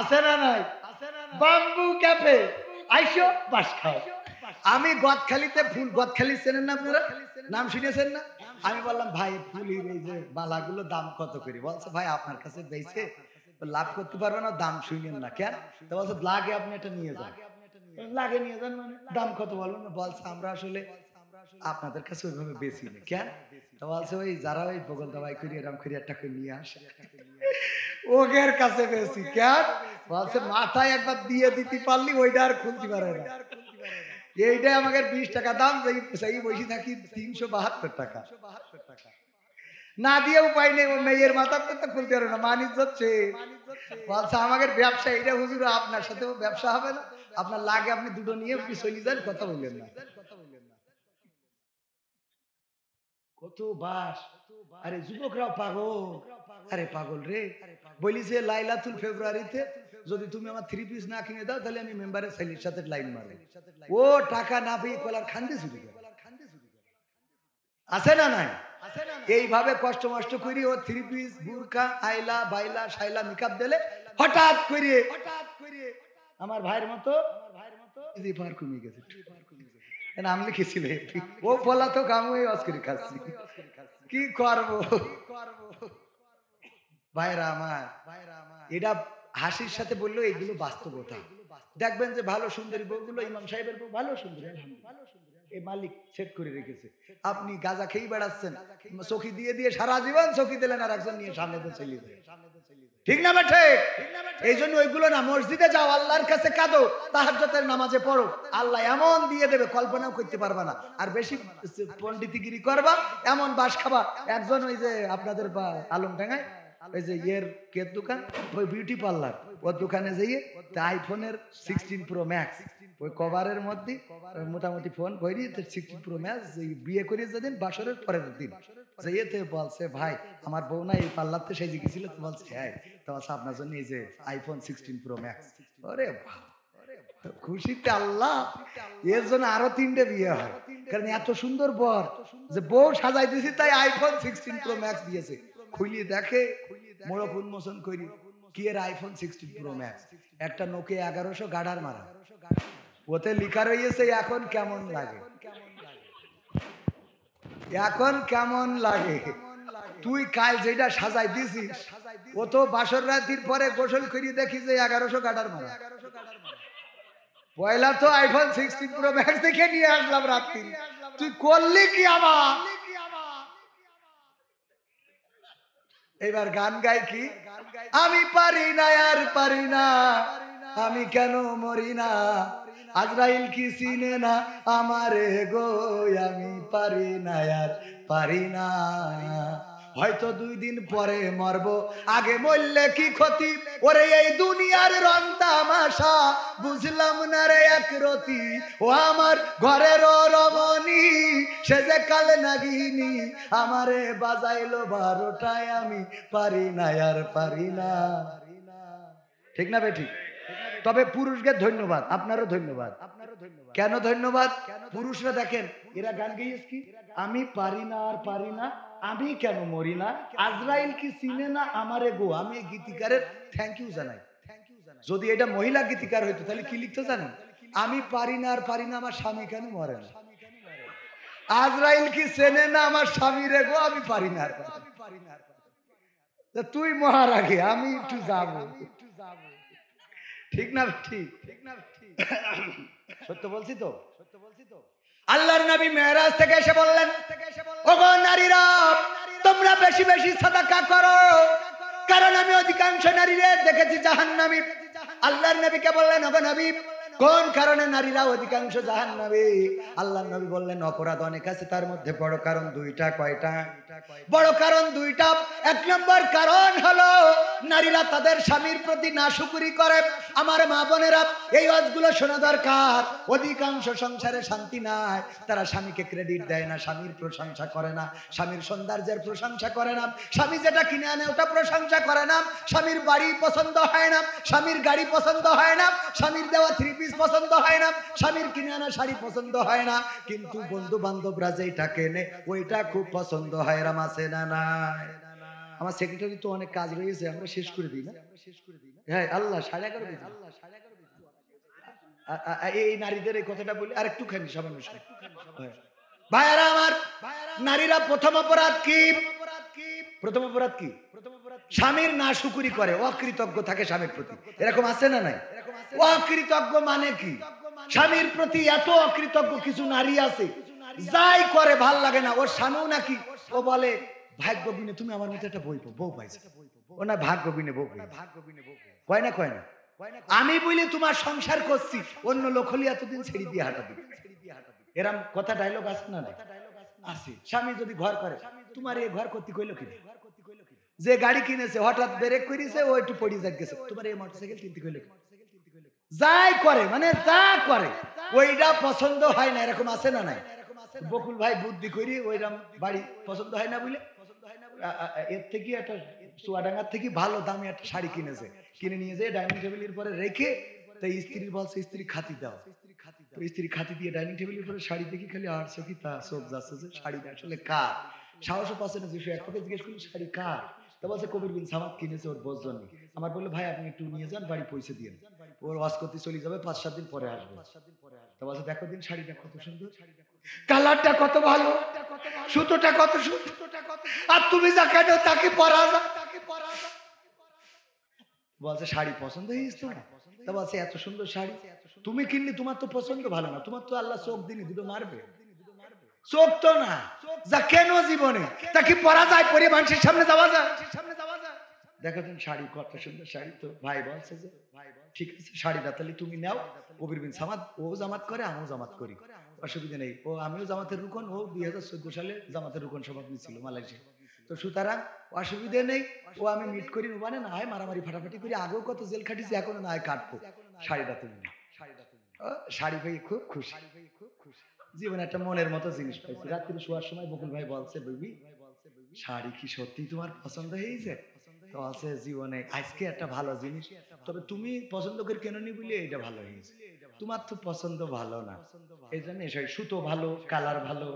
আছে না নাই? বাম্বু ক্যাফে আইসো পাশ খাও। আমি গদখালিতে ফুল, গদখালি চেনেন না আপনারা? নাম শুনেছেন না? আমি বললাম ভাই ফুলের এই যে মালাগুলো দাম কত করে? বলছে ভাই আপনার কাছে বেচে লাভ করতে পারবে না, দাম শুনেন না কেন? তো বলছে লাগে আপনি এটা নিয়ে যান। লাগে নিয়ে যান মানে দাম কত বলবেন না? বলছে আমরা আসলে আপনাদের কাছে ওইভাবে বেশি না কেন? তো বলছে ওই যারা ওই বগল দাবাই করি এরকম করে একটা করে নিয়ে আসে ওগের কাছে বেশি কেন? বলছে মাথায় একবার দিয়ে দিতে পারলি ওইটা আর খুলতে পারে না, এইটাই আমাদের 20 টাকা দাম, সেই বসে থাকি 372 টাকা না দিয়ে উপায় নেই, ও মেয়ের মাথা তো খুলতে পারে না, মান ইজ্জত চেয়ে। বলছে আমাদের ব্যবসা এইটা হুজুর, আপনার সাথেও ব্যবসা হবে না, আপনার লাগে আপনি দুটো নিয়ে চলে যান, কথা বললেন না। কত বাস, আরে যুবকরাও পাগল, আরে পাগল রে। বলিছে লাইলাতুল ফেব্রুয়ারিতে যদি তুমি আমার 3 পিস না কিনে দাও তাহলে আমি মেম্বারের ছেলের সাথে লাইন মারবো। ও টাকা না পেয়ে কলার খান্দি চুরি করে, আছে না নাই? এইভাবে কষ্ট মষ্ট করি ও 3 পিস বুরকা আইলা বাইলা শাইলা মেকআপ দিলে হঠাৎ করে আমার ভাইয়ের মতো এই পার কমে গেছে, নাম লিখেছিল ও বলা তো কাম হয়ে অস্করি খাচ্ছি, কি করবো ভাইরা আমার? এটা হাসির সাথে বললো, এগুলো বাস্তবতা। দেখবেন যে ভালো সুন্দরী বউগুলো, ইমাম সাহেবের বউ ভালো সুন্দরী, এই মালিক সেট করে রেখেছে। আপনি গাঁজা খেয়ে বেড়াচ্ছেন, চকি দিয়ে দিয়ে সারা জীবন চকি দিলেন আর একজন নিয়ে সামনে তো চলে যায়, ঠিক না বেঠে? এই জন্য ওইগুলো না, মসজিদে যাও, আল্লাহর কাছে কাঁদো, তাহাজ্জুদের নামাজে পড়ো, আল্লাহ এমন দিয়ে দেবে কল্পনাও করতে পারবা না। আর বেশি পণ্ডিতিগিরি করবা, এমন বাস খাবা। একজন ওই যে আপনাদের আলমডাঙ্গায় ওই যে ইয়ের কের দোকান, ওই বিউটি পার্লার, ওর দোকানে যেয়ে আইফোনের 16 প্রো ম্যাক্স ওই কভারের মধ্যে মোটামুটি ফোন করি 16 প্রো ম্যাক্স বিয়ে করে যেদিন বাসরের পরের দিন যেতে বলছে ভাই আমার বউ না এই পার্লারতে সেই জিগেছিল, তো বলছে হ্যাঁ, তো বলছে আপনার জন্য এই যে আইফোন 16 প্রো ম্যাক্স। ওরে খুশিতে আল্লাহ, এর জন্য আরো 3টে বিয়ে হয়, কারণ এত সুন্দর বর যে বউ সাজাই দিয়েছি তাই আইফোন 16 প্রো ম্যাক্স দিয়েছে। খুলিয়ে দেখে মোড়ক উন্মোচন করি কি এর আইফোন 16 প্রো ম্যাক্স, একটা নোকিয়া 1100 গাড়ার মারা, ওতে লেখা রয়েছে এখন কেমন লাগে, এখন কেমন লাগে। তুই কাল যেটা সাজাই দিছিস ও তো বাসর রাতির পরে গোসল করিয়ে দেখি যে 1100 গাড়ার মারা। পয়লা তো আইফোন 16 প্রো ম্যাক্স দেখে নিয়ে আসলাম রাত্রি, তুই করলি কি আবার? এবার গান গাই কি, আমি পারি না আর পারি না, আমি কেন মরি না, আজরাইল কি চিনে না আমারে গো, আমি পারি না আর পারি না, হয়তো 2 দিন পরে মরবো, আগে মরলে কি ক্ষতি, ওরে এই দুনিয়ার রং তামাশা বুঝলাম না রে একরতি, ও আমার ঘরের রমণী সে যে কাল নাগিনী, আমারে বাজাইলো 12টায়, আমি পারি না আর পারি না, ঠিক না বেঠিক? তবে পুরুষকে ধন্যবাদ, আপনারও ধন্যবাদ। কেন ধন্যবাদ? পুরুষরা দেখেন এরা গান গেয়েছে কি, আমি পারি না আর পারি না, আমি কেন মরি না? আজরাইল কি চিনে না আমারে গো? আমি এই গীতিকারের থ্যাংক ইউ জানাই। যদি এটা মহিলা গীতিকার হইতো তাহলে কি লিখতে জানেন? আমি পারি না আর পারি না, আমার স্বামী কেন মরে না? আজরাইল কি চেনে না আমার স্বামী রে গো? আমি পারি না আর পারি না। তুই মহার আগে আমি একটু যাবো, ঠিক না? ঠিক সত্য বলছি তো? আল্লাহর নবী মেরাজ থেকে এসে বললেন, ওগো নারীরা, তোমরা বেশি বেশি সাদাকা করো, কারণ আমি অধিকাংশ নারীরা দেখেছি জাহান্নামী। আল্লাহর নবীকে বললেন, ওগো নবী, কোন কারণে নারীরা অধিকাংশ জাহান্নামী? আল্লাহর নবী বললেন, অপরাধ অনেক আছে, তার মধ্যে বড় কারণ দুইটা। কয়টা? বড় কারণ দুইটা। এক নম্বর কারণ হলো নারীরা তাদের স্বামীর প্রতি নাশুকরি করে। আমার মা বোনেরা, এই ওয়াজগুলো শোনা দরকার। অধিকাংশ সংসারে শান্তি নাই, তারা স্বামীকে ক্রেডিট দেয় না, স্বামীর প্রশংসা করে না, স্বামীর সৌন্দর্যের প্রশংসা করে না, স্বামী যেটা কিনে আনে ওটা প্রশংসা করে না, স্বামীর বাড়ি পছন্দ হয় না, স্বামীর গাড়ি পছন্দ হয় না, স্বামীর দেওয়া থ্রি পিস পছন্দ হয় না, স্বামীর কিনে আনা শাড়ি পছন্দ হয় না, কিন্তু বন্ধু বান্ধবরা যেটা কেনে ওইটা খুব পছন্দ হয়। রাম আছে না নাই? আমার সেক্রেটারি তো অনেক কাজ রয়েছে, আমরা শেষ করে দিই না? হ্যাঁ, আল্লাহ 11:30। এই নারীদের এই কথাটা বলি আর একটুখানি সামান্য। ভাইয়ারা আমার, নারীরা প্রথম অপরাধ কি? প্রথম অপরাধ কি? স্বামীর নাশুকরি করে, অকৃতজ্ঞ থাকে স্বামীর প্রতি। এরকম আছে না নাই? অকৃতজ্ঞ মানে কি? স্বামীর প্রতি এত অকৃতজ্ঞ কিছু নারী আছে, যাই করে ভাল লাগে না। ওর স্বামীও নাকি ও বলে, ভাগ্য বিনে তুমি আমার মধ্যে একটা বউ পাইছে। ও না, ভাগ্য বিনে বউ কয় না, কয় না। আমি বলি তোমার সংসার করছি, অন্য লোক হলে এতদিন ছেড়ে দিয়ে হাঁটা দিবে। এরম কথা ডায়লগ আছে না? আছে। স্বামী যদি ঘর করে, তোমার এই ঘর করতে কইলো কি? যে গাড়ি কিনেছে হঠাৎ ব্রেক করেছে, ও একটু পড়ে যাচ্ছে, তোমার এই মোটরসাইকেল কিনতে কইলো কি? যাই করে মানে যা করে ওইটা পছন্দ হয় না। এরকম আছে না নাই? বকুল ভাই বুদ্ধি করি ওইরকম বাড়ি পছন্দ হয় না বলে এর থেকে একটা চুয়াডাঙ্গার থেকে ভালো দামি একটা শাড়ি কিনেছে, কিনে নিয়ে যেয়ে ডাইনিং টেবিলের পরে রেখে, তাই স্ত্রী বলছে, স্ত্রী খাতি দাও। তো স্ত্রী খাতি দিয়ে ডাইনিং টেবিলের পরে শাড়ি দেখি খালি আটশো কি তা চোখ যাচ্ছে যে শাড়িটা আসলে কার। সাহসও পাচ্ছে না যে এক কথা জিজ্ঞেস করলো শাড়ি কার। তা বলছে কবির বিন সামাদ কিনেছে ওর বোঝ জন্য। আমার বললো ভাই আপনি একটু নিয়ে যান, বাড়ি পৌঁছে দিয়ে ওর ওয়াজ করতে চলে যাবে, 5-7 দিন পরে আসবে। তা বলছে দেখো দিন শাড়িটা কত সুন্দর, কালারটা কত ভালো, সুতোটা কত সুন্দর, আর তুমি যা কেন তাকে পরা যা। বলছে শাড়ি পছন্দ হয়েছে তোমার? তা বলছে এত সুন্দর শাড়ি তুমি কিনলে, তোমার তো পছন্দ ভালো না, তোমার তো আল্লাহ চোখ দিনি দুটো মারবে। চোখ তো না, যা কেন জীবনে তা কি পরা যায়? পরে মানুষের সামনে যাওয়া যায়? দেখো তুমি শাড়ি কত সুন্দর শাড়ি। তো ভাই বলছে যে ঠিক আছে শাড়িটা তাহলে তুমি নাও। কবির বিন সামাদ ও জামাত করে, আমিও জামাত করি, অসুবিধা নেই। ও আমিও জামাতের রুকন, ও 2014 সালে জামাতের রুকন সভাপতি ছিল মালয়েশিয়া। তো সুতরাং অসুবিধা নেই, ও আমি মিট করি, মানে না হয় মারামারি ফাটাফাটি করি, আগেও কত জেল খাটিছি, এখনো না হয় কাটবো। শাড়িটা তুমি শাড়ি পেয়ে খুব খুশি, জীবনে একটা মনের মতো জিনিস পাইছি। রাত্রি শোয়ার সময় বকুল ভাই বলছে, বেবি শাড়ি কি সত্যি তোমার পছন্দ হয়েছে? তো আছে জীবনে আজকে একটা ভালো জিনিস, তবে তুমি পছন্দ করে কেন নি বলে এটা ভালো হয়েছে, তোমার তো পছন্দ ভালো না, এই জন্য সুতো ভালো, কালার ভালো,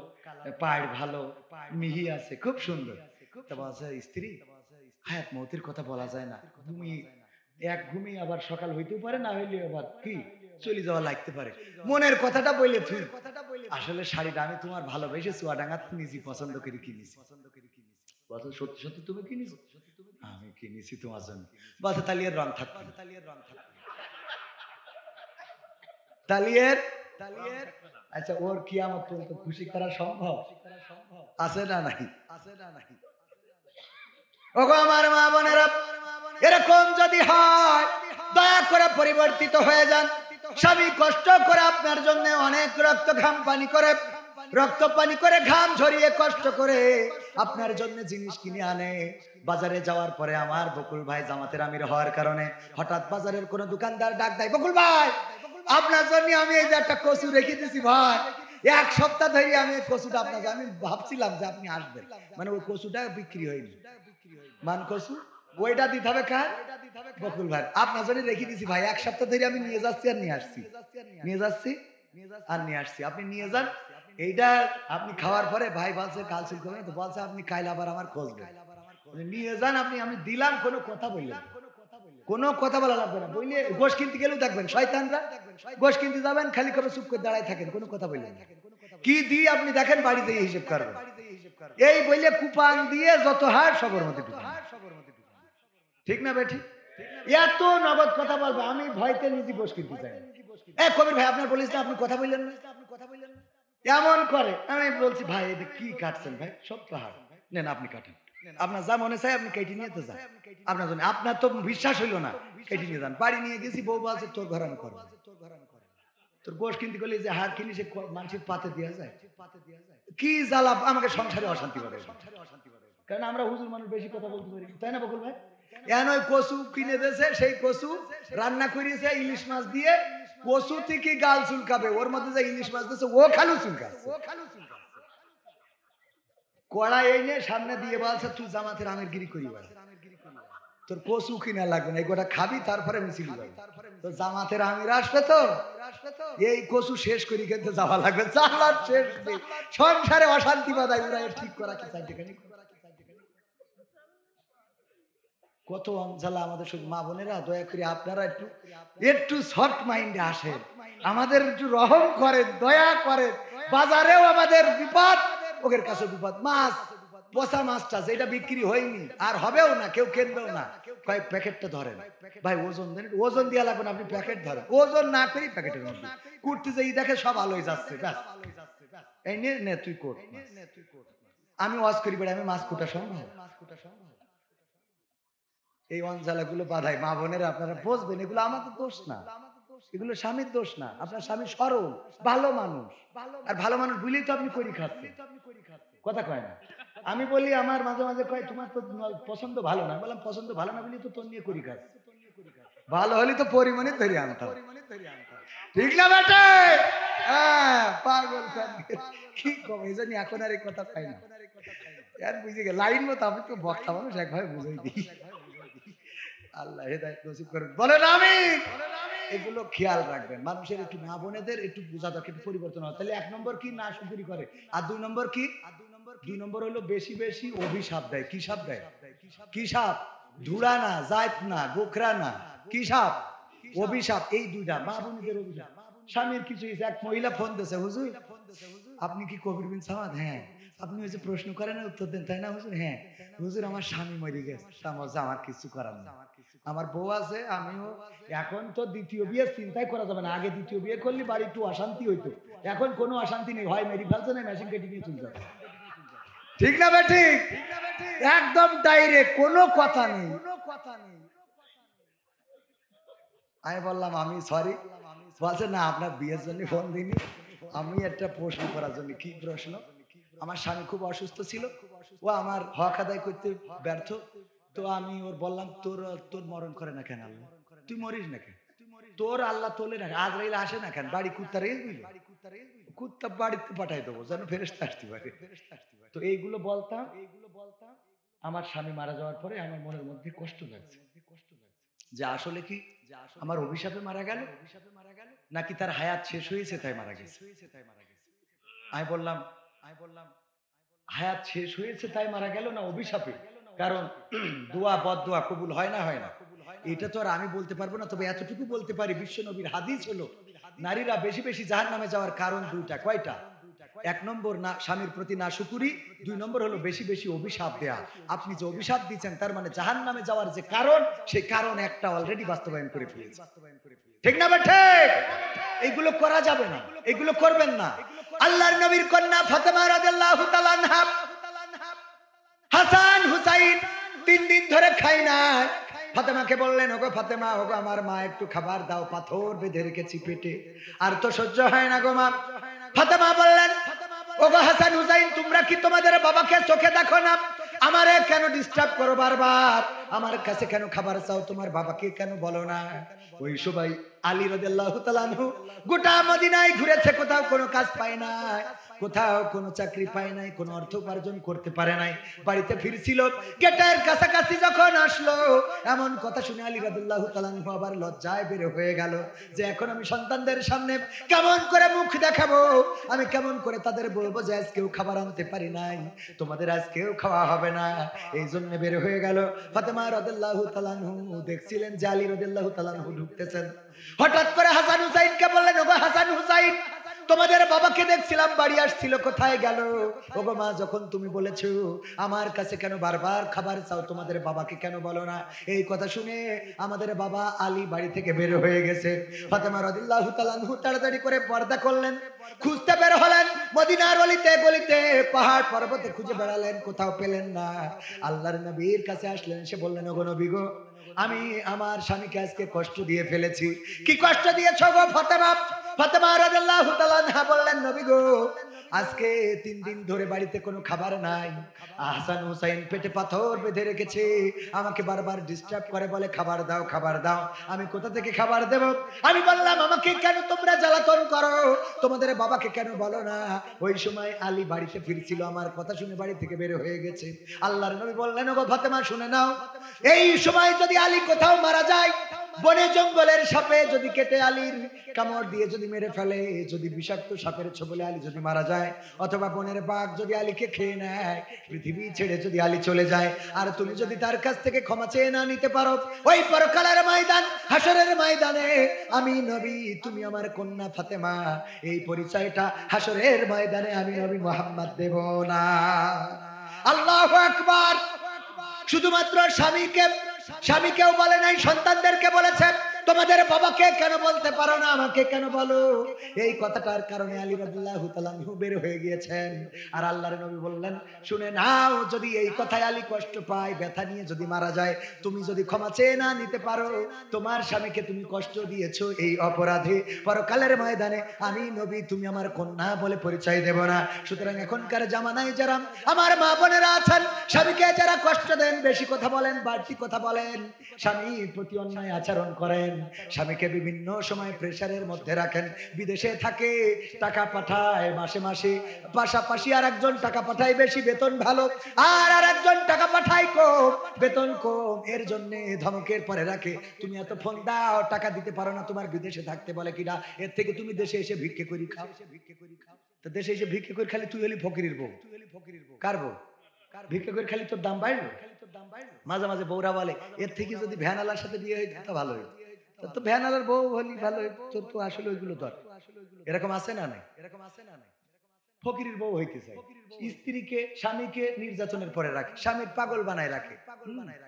পাড় ভালো, মিহি আছে, খুব সুন্দর। তা বলছে স্ত্রী, হায়াত মৌতের কথা বলা যায় না, তুমি এক ঘুমিয়ে আবার সকাল হইতেও পারে, না হইলে আবার কি চলে যাওয়া লাগতে পারে। মনের কথাটা বললে তুই আসলে শাড়িটা আমি তোমার ভালোবেসে চুয়াডাঙ্গা নিজে পছন্দ করে কিনেছি। বলছে সত্যি সত্যি তুমি কিনেছো? আমি কিনেছি তোমার জন্য। বলছে তালিয়ার রং থাকবে, তালিয়ার আচ্ছা ওর কিয়ামত পর্যন্ত খুশি করা সম্ভব আছে না নাই? ওগো আমার মা বোনেরা, এরকম যদি হয় দয়া করে পরিবর্তিত হয়ে যান। স্বামী কষ্ট করে আপনার জন্য অনেক রক্ত পানি করে ঘাম ঝরিয়ে কষ্ট করে আপনার জন্য জিনিস কিনে আনে। বাজারে যাওয়ার পরে আমার বকুল ভাই জামাতের আমির হওয়ার কারণে হঠাৎ বাজারের কোন দোকানদার ডাক দেয়, বকুল ভাই আপনার জন্য আমি এই যে একটা কচু রেখে দিয়েছি ভাই, এক সপ্তাহ ধরে আমি এই কচুটা আপনাকে, আমি ভাবছিলাম যে আপনি আসবেন, মানে ওই কচুটা বিক্রি হয়নি, মান কচু ওইটা দিতে হবে কার? বকুল ভাই আপনার জন্য রেখে দিয়েছি ভাই, এক সপ্তাহ ধরে আমি নিয়ে যাচ্ছি আর নিয়ে আসছি, আপনি নিয়ে যান, এইটা আপনি খাওয়ার পরে ভাই বলছে কাল চুল করবেন, তো বলছে আপনি কাল আবার আমার খোঁজবেন, নিয়ে যান আপনি, আমি দিলাম, কোনো কথা বললেন, কোনো কথা বলা লাগবে না। বললে গোশ কিনতে গেলেও দেখবেন শয়তানরা, গোশ কিনতে যাবেন খালি করে চুপ করে দাঁড়ায় থাকেন, কোনো কথা বললেন না। কি দিই আপনি দেখেন, বাড়িতে হিসেব করবেন, এই বললে কুপান দিয়ে যত হার সবর মধ্যে ঠিক না বেঠি, এত নগদ কথা বলবে, আমি ভয়তে নিজে গোশ কিনতে চাই। কবির ভাই আপনার বলিস না, আপনি কথা বললেন না, এমন করে। আমি বলছি ভাই এটা কি কাটছেন ভাই, সব তো হার নেন আপনি কাটেন, আপনার যা মনে চাই আপনি কেটে নিয়ে তো যান, আপনার জন্য, আপনার তো বিশ্বাস হইলো না, কেটে নিয়ে যান। বাড়ি নিয়ে গেছি, বউ বলছে তোর ঘর আমি করবো, তোর গোশ কিনতে গেলে যে হার কিনি সে মানুষের পাতে দেওয়া যায়, কি জ্বালা, আমাকে সংসারে অশান্তি করে, কারণ আমরা হুজুর মানুষ বেশি কথা বলতে পারি, তাই না বকুল ভাই? এখন ওই কচু কিনে দিয়েছে, সেই কচু রান্না করিয়েছে ইলিশ মাছ দিয়ে, কচু থেকে গাল চুলকাবে, ওর মধ্যে যে ইলিশ মাছ দিয়েছে ও খালু চুলকাচ্ছে, কড়াই এনে সামনে দিয়ে বলছে তুই জামাতের আমের গিরি করি, তোর কচু কিনা লাগবে না, এই গোটা খাবি তারপরে মিছিল যাবে, তো জামাতের আমির আসবে, তো এই কচু শেষ করি কিন্তু যাওয়া লাগবে, চালার শেষ সংসারে অশান্তি বাধায় ওরা ঠিক করা কি চাই, কত অঞ্চলা আমাদের শুধু মা বোনেরা, দয়া করে আপনারা একটু একটু শর্ট মাইন্ডে আসেন, আমাদের একটু রহম করেন, দয়া করেন। বাজারেও আমাদের বিপদ, ওদের কাছে বিপদ, মাছ পচা মাছটা যেটা বিক্রি হয়নি আর হবেও না, কেউ কিনবেও না, কয়েক প্যাকেটটা ধরেন ভাই, ওজন দেন, ওজন দিয়ে লাগবে না, আপনি প্যাকেট ধরেন, ওজন না করি প্যাকেটের মধ্যে কুটতে যাই দেখে সব আলোয় যাচ্ছে, ব্যাস এই নে তুই কোট, আমি ওয়াজ করি বেড়ে, আমি মাছ কুটা সম্ভব, এই অঞ্চলা গুলো বাধাই, মা বোনেরা আপনারা বুঝবেন, এগুলো আমাদের দোষ না, এগুলো স্বামীর দোষ না, আপনার স্বামী সরল ভালো মানুষ, আর ভালো মানুষ বুঝলেই তো আপনি করি খাচ্ছেন, কথা কয় না। আমি বলি আমার মাঝে মাঝে কয় তোমার তো পছন্দ ভালো না, বললাম পছন্দ ভালো না বলি তো তোর নিয়ে করি খাচ্ছি, ভালো হলে তো পরিমাণে ধরে আনতাম, ঠিক না বেটে? হ্যাঁ পাগল কি কম, এই জন্য এখন আর এই কথা পাই না, বুঝে গে লাইন মতো, আমি তো বক্তা মানুষ একভাবে বুঝাই দিই, আল্লাহ হেদায়েত নসিব করুন, বলেন আমিন। এগুলো খেয়াল রাখবেন, মানুষের একটু মা বোনেদের একটু বোঝা দরকার, একটু পরিবর্তন হয়, তাহলে 1 নম্বর কি না শুকুরি করে, আর 2 নম্বর কি, 2 নম্বর হলো বেশি বেশি অভিশাপ দেয়। কি সাপ দেয়? কি সাপ? ধুড়া না, জাত না, গোখরা না, কি সাপ? অভিশাপ। এই দুইটা মা বোনেদের অভিশাপ। স্বামীর কিছু হয়েছে, এক মহিলা ফোন দিয়েছে, হুজুর আপনি কি কবির বিন সামাদ? হ্যাঁ। আপনি ওই যে প্রশ্ন করেন উত্তর দেন তাই না হুজুর? হ্যাঁ। হুজুর আমার স্বামী মরে গেছে, আমার কিছু করার না, আমার বউ আছে, আমিও, এখন তো দ্বিতীয় বিয়ে চিন্তাই করা যাবে না, আগে দ্বিতীয় বিয়ে করলে বাড়ি একটু অশান্তি হইতো, এখন কোনো অশান্তি নেই, হয় মেরি ফেলছে না মেশিন কেটে নিয়ে চলতে হবে, ঠিক না ভাই? ঠিক, একদম ডাইরেক্ট, কোনো কথা নেই। আমি বললাম আমি সরি, বলছে না আপনার বিয়ের জন্য ফোন দিইনি, আমি একটা প্রশ্ন করার জন্য। কি প্রশ্ন? আমার স্বামী খুব অসুস্থ ছিল, ও আমার হক আদায় করতে ব্যর্থ, তো আমি ওর বললাম তোর মরণ করে না কেন আল্লাহ, তুই মরিস না কেন, তোর আল্লাহ তোলে না, আজরাইল আসে না কেন, বাড়ি কুত্তা রেখে বুঝলি, কুত্তা বাড়িতে পাঠাই দেবো যেন ফেরেশতা আসতে পারে। তো এইগুলো বলতাম। আমার স্বামী মারা যাওয়ার পরে আমার মনের মধ্যে কষ্ট লাগছে, যে আসলে কি আমার অভিশাপে মারা গেল নাকি তার হায়াত শেষ হয়েছে তাই মারা গেছে। আমি বললাম হায়াত শেষ হয়েছে তাই মারা গেল না অভিশাপে, কারণ দোয়া বদদোয়া কবুল হয় না, হয় না, এটা তো আর আমি বলতে পারবো না। তবে এতটুকু বলতে পারি, বিশ্ব নবীর হাদিস হলো নারীরা বেশি বেশি জাহান্নামে যাওয়ার কারণ দুইটা। কয়টা? 1 নম্বর না স্বামীর প্রতি না শুকুরি, 2 নম্বর হলো বেশি বেশি অভিশাপ দেয়া। আপনি যে অভিশাপ দিচ্ছেন তার মানে জাহান্নামে যাওয়ার যে কারণ, সেই কারণ একটা অলরেডি বাস্তবায়ন করে ফেলেছে, ঠিক না? ঠিক, এইগুলো করা যাবে না, এগুলো করবেন না। আল্লাহর নবীর কন্যা ফাতেমা রাদিয়াল্লাহু তাআলা আনহা, হাসান হুসাইন 3 দিন ধরে খায় না। ফাতেমাকে বললেন, ওগো ফাতেমা, ওগো আমার মা একটু খাবার দাও, পাথর বেঁধে রেখেছি পেটে, আর তো সহ্য হয় না গো মা। ফাতেমা বললেন, ওগো হাসান হুসাইন, তোমরা কি তোমাদের বাবাকে চোখে দেখো না? আমারে কেন ডিস্টার্ব করো বারবার? আমার কাছে কেন খাবার চাও, তোমার বাবাকে কেন বলো না? ওই সবাই আলী রাদিয়াল্লাহু তাআলা আনহু গোটা মদিনায় ঘুরেছে, কোথাও কোনো কাজ পায় না, কোথাও কোনো চাকরি পায় নাই, কোনো অর্থ উপার্জন করতে পারে নাই। বাড়িতে ফিরছিল, গেটের কাছাকাছি যখন আসলো, এমন কথা শুনে আলী রাদিয়াল্লাহু তাআলা আনহু আবার লজ্জায় বের হয়ে গেল যে এখন আমি সন্তানদের সামনে কেমন করে মুখ দেখাবো, আমি কেমন করে তাদের বলবো যে আজকেও খাবার আনতে পারি নাই, তোমাদের আজকেও খাওয়া হবে না। এই জন্য বের হয়ে গেল। ফাতেমা রাদিয়াল্লাহু তাআলা আনহু দেখছিলেন যে আলী রাদিয়াল্লাহু তাআলা আনহু ঢুকতেছেন। হঠাৎ করে হাসান হুসাইনকে বললেন, ওগো হাসান হুসাইন, তোমাদের বাবাকে দেখছিলাম বাড়ি আসছিল, কোথায় গেল? ওগো মা, যখন তুমি বলেছো আমার কাছে কেন বারবার খাবার চাও, তোমাদের বাবাকে কেন বলো না? এই কথা শুনে আমাদের বাবা আলী বাড়ি থেকে বের হয়ে গেছে। ফাতেমা রাদিয়াল্লাহু তাআলা আনহু তাড়াতাড়ি করে পর্দা করলেন, খুঁজতে বের হলেন, মদিনার অলিতে গলিতে পাহাড় পর্বতে খুঁজে বেড়ালেন, কোথাও পেলেন না। আল্লাহর নবীর কাছে আসলেন, সে বললেন, ওগো নবী গো, আমি আমার স্বামীকে আজকে কষ্ট দিয়ে ফেলেছি। কি কষ্ট দিয়েছো গো ফাতেমা? ফাতেমা রাদিয়াল্লাহু তাআলা আনহা বললেন, নবী গো, আজকে 3 দিন ধরে বাড়িতে কোনো খাবার নাই। হাসান হুসাইন পেটে পাথর বেঁধে রেখেছে, আমাকে বারবার ডিস্টার্ব করে, বলে খাবার দাও খাবার দাও। আমি কোথা থেকে খাবার দেব? আমি বললাম, আমাকে কেন তোমরা জ্বালাতন করো, তোমাদের বাবাকে কেন বলো না? ওই সময় আলী বাড়িতে ফিরছিল, আমার কথা শুনে বাড়ি থেকে বের হয়ে গেছে। আল্লাহর নবী বললেন, ওগো ফাতেমা শুনে নাও, এই সময় যদি আলী কোথাও মারা যায়, বনে জঙ্গলের সাপে যদি কেটে আলীর কামড় দিয়ে যদি মেরে ফেলে, যদি বিষাক্ত সাপের ছোবলে আলী যদি মারা যায়, অথবা বনের বাঘ যদি আলীকে খেয়ে নেয়, পৃথিবী ছেড়ে যদি আলী চলে যায়, আর তুমি যদি তার কাছ থেকে ক্ষমা চেয়ে না নিতে পারো, ওই পরকালের ময়দান, হাসরের ময়দানে আমি নবী, তুমি আমার কন্যা ফাতেমা, এই পরিচয়টা হাসরের ময়দানে আমি নবী মুহাম্মদ দেব না। আল্লাহু আকবার। শুধুমাত্র স্বামীকেও বলে নাই, সন্তানদেরকে বলেছে, তোমাদের বাবাকে কেন বলতে পারো না, আমাকে কেন বলো? এই কথাটার কারণে আলী রাদিয়াল্লাহু তাআলা আনহু বের হয়ে গিয়েছেন। আর আল্লাহর নবী বললেন, শুনে নাও, যদি এই কথায় আলী কষ্ট পায়, ব্যথা নিয়ে যদি মারা যায়, তুমি যদি ক্ষমা চেয়ে না নিতে পারো, তোমার স্বামীকে তুমি কষ্ট দিয়েছো, এই অপরাধে পরকালের ময়দানে আমি নবী, তুমি আমার কন্যা বলে পরিচয় দেব না। সুতরাং এখনকার জামানায় যারা আমার মা বোনেরা আছেন, স্বামীকে যারা কষ্ট দেন, বেশি কথা বলেন, বাড়তি কথা বলেন, স্বামীর প্রতি অন্যায় আচরণ করেন, স্বামীকে বিভিন্ন সময় প্রেসারের মধ্যে রাখেন, বিদেশে থাকে, টাকা পাঠায় মাসে মাসে, পাশাপাশি আর একজন টাকা পাঠায় বেশি, বেতন ভালো, আর একজন টাকা পাঠায় কম, বেতন কম, এর জন্য ধমকের পরে রাখে, তুমি এত ফোন দাও, টাকা দিতে পারো না, তোমার বিদেশে থাকতে বলে কিনা, এর থেকে তুমি দেশে এসে ভিক্ষে করি খাও। তো দেশে এসে ভিক্ষে করে খালি তুই হলি ফকিরের বউ, কার বউ? ভিক্ষে করে খালি তোর দাম বাড়লো। মাঝে মাঝে বউরা বলে, এর থেকে যদি ভ্যানালার সাথে বিয়ে হইতো তা ভালো হইতো, তো ভ্যানালার বউ হলি ভালো হইতো, তোর তো আসলে ওইগুলো ধর। এরকম আছে না নাই? ফকিরের বউ হইতে চাই, স্ত্রীকে স্বামীকে নির্যাতনের পরে রাখে, স্বামীর পাগল বানায় রাখে।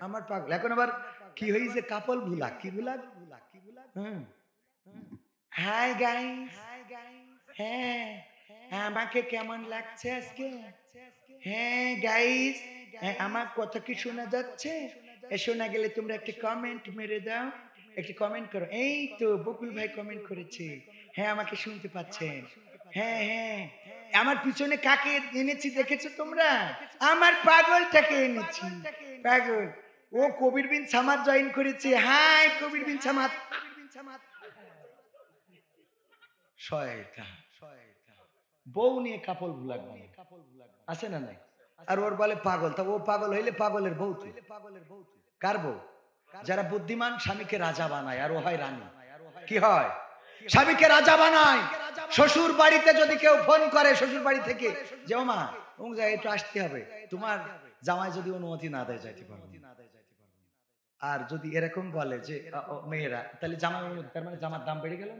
আমার পাগল এখন আবার কি হয়েছে, কাপল ভুলা, কি ভুলা? হাই গাইস, হ্যাঁ আমাকে কেমন লাগছে আজকে? হ্যাঁ গাইস, আমার কথা কি শোনা যাচ্ছে? শোনা গেলে তোমরা একটা কমেন্ট মেরে দাও, একটা কমেন্ট করো। এই তো বকুল ভাই কমেন্ট করেছে, হ্যাঁ আমাকে শুনতে পাচ্ছেন। হ্যাঁ হ্যাঁ, আমার পিছনে কাকে এনেছি দেখেছো তোমরা? আমার পাগলটাকে এনেছি, পাগল। ও কবির বিন সামাদ জয়েন করেছে। হাই কবির বিন সামাদ। শয়তান, বউ নিয়ে কাপল ভুলাক আছে না নাই? আর ওর বলে পাগল, তা ও পাগল হইলে পাগলের বউ তুই, কার বউ? যারা বুদ্ধিমান স্বামীকে রাজা বানায়, আর ও হয় রানী। কি হয়? স্বামীকে রাজা বানায়। শ্বশুর বাড়িতে যদি কেউ ফোন করে শ্বশুর বাড়ি থেকে, যে ও মা ও যায় একটু আসতে হবে, তোমার জামাই যদি অনুমতি না দেয় যাইতে পারবে না। আর যদি এরকম বলে যে মেয়েরা, তাহলে জামাই অনুমতি, তার মানে জামার দাম বেড়ে গেল,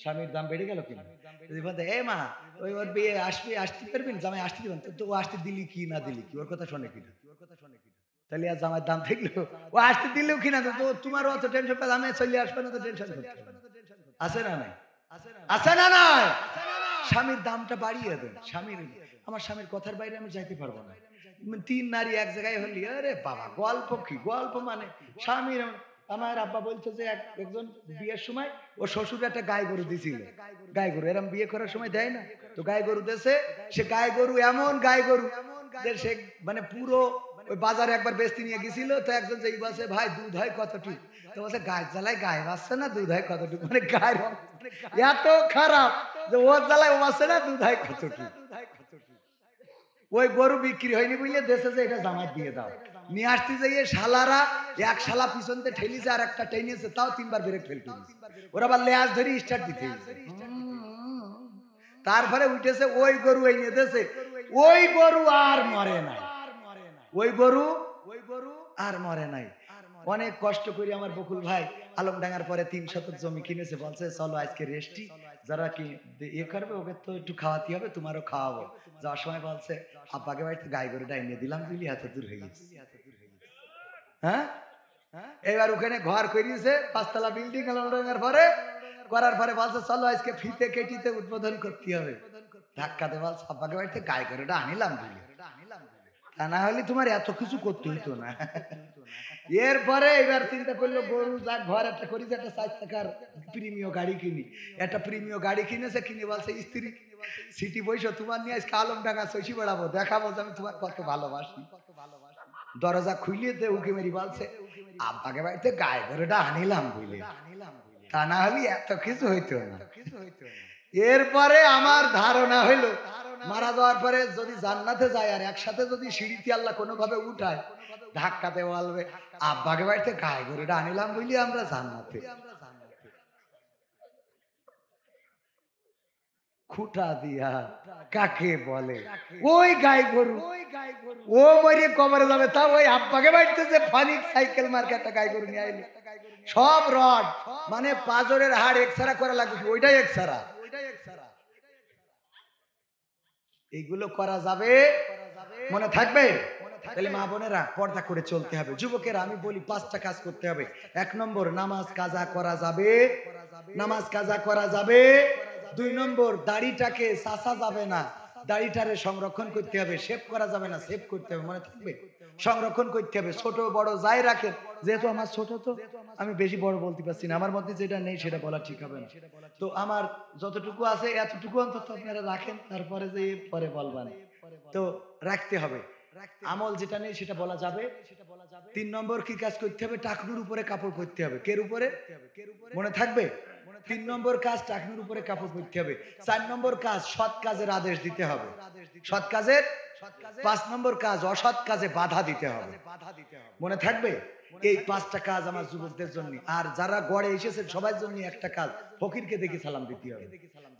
স্বামীর দাম বেড়ে গেল কিনা? যদি বলতে এ মা ওই ওর বিয়ে আসবে, আসতে পারবেন, জামাই আসতে দিবেন, তো ও আসতে দিলি কি না দিলি কি, ওর কথা শোনে কিনা? তাহলে আর জামার দাম দেখলো, ও আসতে দিলেও কিনা, তো তোমার অত টেনশন পাবে, আমি চলে আসবে না, তো টেনশন করতে আছে না নাই? আছে না নাই? স্বামীর দামটা বাড়িয়ে দেন। স্বামীর, আমার স্বামীর কথার বাইরে আমি যাইতে পারবো না। 3 নারী এক জায়গায় হলি, আরে বাবা গল্প কি গল্প, মানে স্বামীর। আমার আব্বা বলতো যে একজন বিয়ের সময় ও শ্বশুর একটা গাই গরু দিছিল, গাই গরু এরম বিয়ে করার সময় দেয় না, তো গাই গরু দেশে, সে গাই গরু এমন গাই গরু সে মানে পুরো ওই বাজারে একবার বেচতে নিয়ে গেছিল, তো একজন যেই বলছে ভাই দুধ হয় কতটুকু, তো বলছে গায়ের জ্বালায় গায়ে বাঁচছে না, দুধ হয় কতটুকু, মানে গায়ের এত খারাপ যে ওর জ্বালায় ও বাঁচছে না, দুধ হয় কতটুকু। ওই গরু বিক্রি হয়নি বুঝলে দেশে যে এটা জামাত দিয়ে দাও, নিয়ে আসতে যাইয়ে শালারা এক শালা পিছনতে ঠেলিছে আর একটা টেনেছে, তাও 3বার ব্রেক ফেল করেছে, ওরা আবার লেজ ধরে স্টার্ট দিতে তারপরে উঠেছে ওই গরু এই নিয়ে দেশে, ওই গরু আর মরে নাই, ওই গরু আর মরে নাই। অনেক কষ্ট করি আমার বকুল ভাই আলমডাঙ্গার পরে 3 শতক জমি কিনেছে, বলছে চলো আজকে রেস্টি, যারা কি ইয়ে করবে ওকে তো একটু খাওয়াতে হবে, তোমারও খাওয়াবো। যাওয়ার সময় বলছে আব্বাকে বাড়িতে গাই গরুটা এনে দিলাম বুঝলি, এত দূর হয়ে গেছে। হ্যাঁ, এবার ওখানে ঘর করিয়েছে 5 তলা বিল্ডিং আলমডাঙ্গার পরে, করার পরে বলছে চলো আজকে ফিতে কেটিতে উদ্বোধন করতে হবে। ধাক্কাতে বলছে আব্বাকে বাড়িতে গাই গরুটা আনিলাম বুঝলি, তা না হলে তোমার এত কিছু করতে হইতো না। এরপরে এবার চিন্তা করলো গরু যাক ঘর একটা করেছে, একটা 4 চাকার প্রিমিয় গাড়ি কিনি, একটা প্রিমিয় গাড়ি কিনেছে, কিনে বলছে স্ত্রী সিটি বইসো, তোমার নিয়ে আজকে আলমডাঙ্গা চষি বেড়াবো, দেখাবো যে আমি তোমার কত ভালোবাসি। দরজা খুলিয়ে দে উকি মেরি বলছে আব্বাকে বাড়িতে গায়ে গরুটা আনিলাম বুঝলে, তা না হলে এত কিছু হইতো না। এরপরে আমার ধারণা হইলো মারা যাওয়ার পরে যদি জান্নাতে যায় আর একসাথে যদি সিঁড়িতে আল্লাহ কোনোভাবে উঠায়, ধাক্কাতে বলবে আব্বাকে বাড়িতে গায়ে গরুটা আনিলাম বুঝলি আমরা জান্নাতে। খুঁটা দিয়া কাকে বলে, ওই গাই গরু ও মরে কবরে যাবে, তা ওই আব্বাকে বাড়িতে যে ফানিক সাইকেল মার্কে একটা গাই গরু নিয়ে আইলো, সব রড মানে পাজরের হাড় এক্সরা করা লাগবে, ওইটাই এক্সরা। এইগুলো করা যাবে, মনে থাকবে। তাহলে মা বোনেরা পর্দা করে চলতে হবে। যুবকেরা আমি বলি 5টা কাজ করতে হবে। 1 নম্বর নামাজ কাজা করা যাবে, নামাজ কাজা করা যাবে। 2 নম্বর দাড়িটাকে চাচা যাবে না, দাড়িটারে সংরক্ষণ করতে হবে, শেভ করা যাবে না, শেভ করতে হবে, মনে থাকবে, সংরক্ষণ করতে হবে। ছোট বড় যাই রাখেন, যেহেতু আমার ছোট তো আমি বেশি বড় বলতে পারছি না, আমার মধ্যে যেটা নেই সেটা বলা ঠিক হবে না, তো আমার যতটুকু আছে এতটুকু অন্তত আপনারা রাখেন, তারপরে যে পরে বলবেন, তো রাখতে হবে। আমল যেটা নেই সেটা বলা যাবে। 3 নম্বর কি কাজ করতে হবে, টাকনুর উপরে কাপড় পরতে হবে। কের উপরে, মনে থাকবে, 3 নম্বর কাজ টাকনুর উপরে কাপড় পরতে হবে। 4 নম্বর কাজ সৎ কাজের আদেশ দিতে হবে, সৎ কাজের। 5 নম্বর কাজ অসৎ কাজে বাধা দিতে হবে, মনে থাকবে। এই 5টা কাজ আমার যুবকদের জন্য, আর যারা গড়ে এসেছেন সবার জন্য একটা কাজ, ফকিরকে দেখে সালাম দিতে হবে,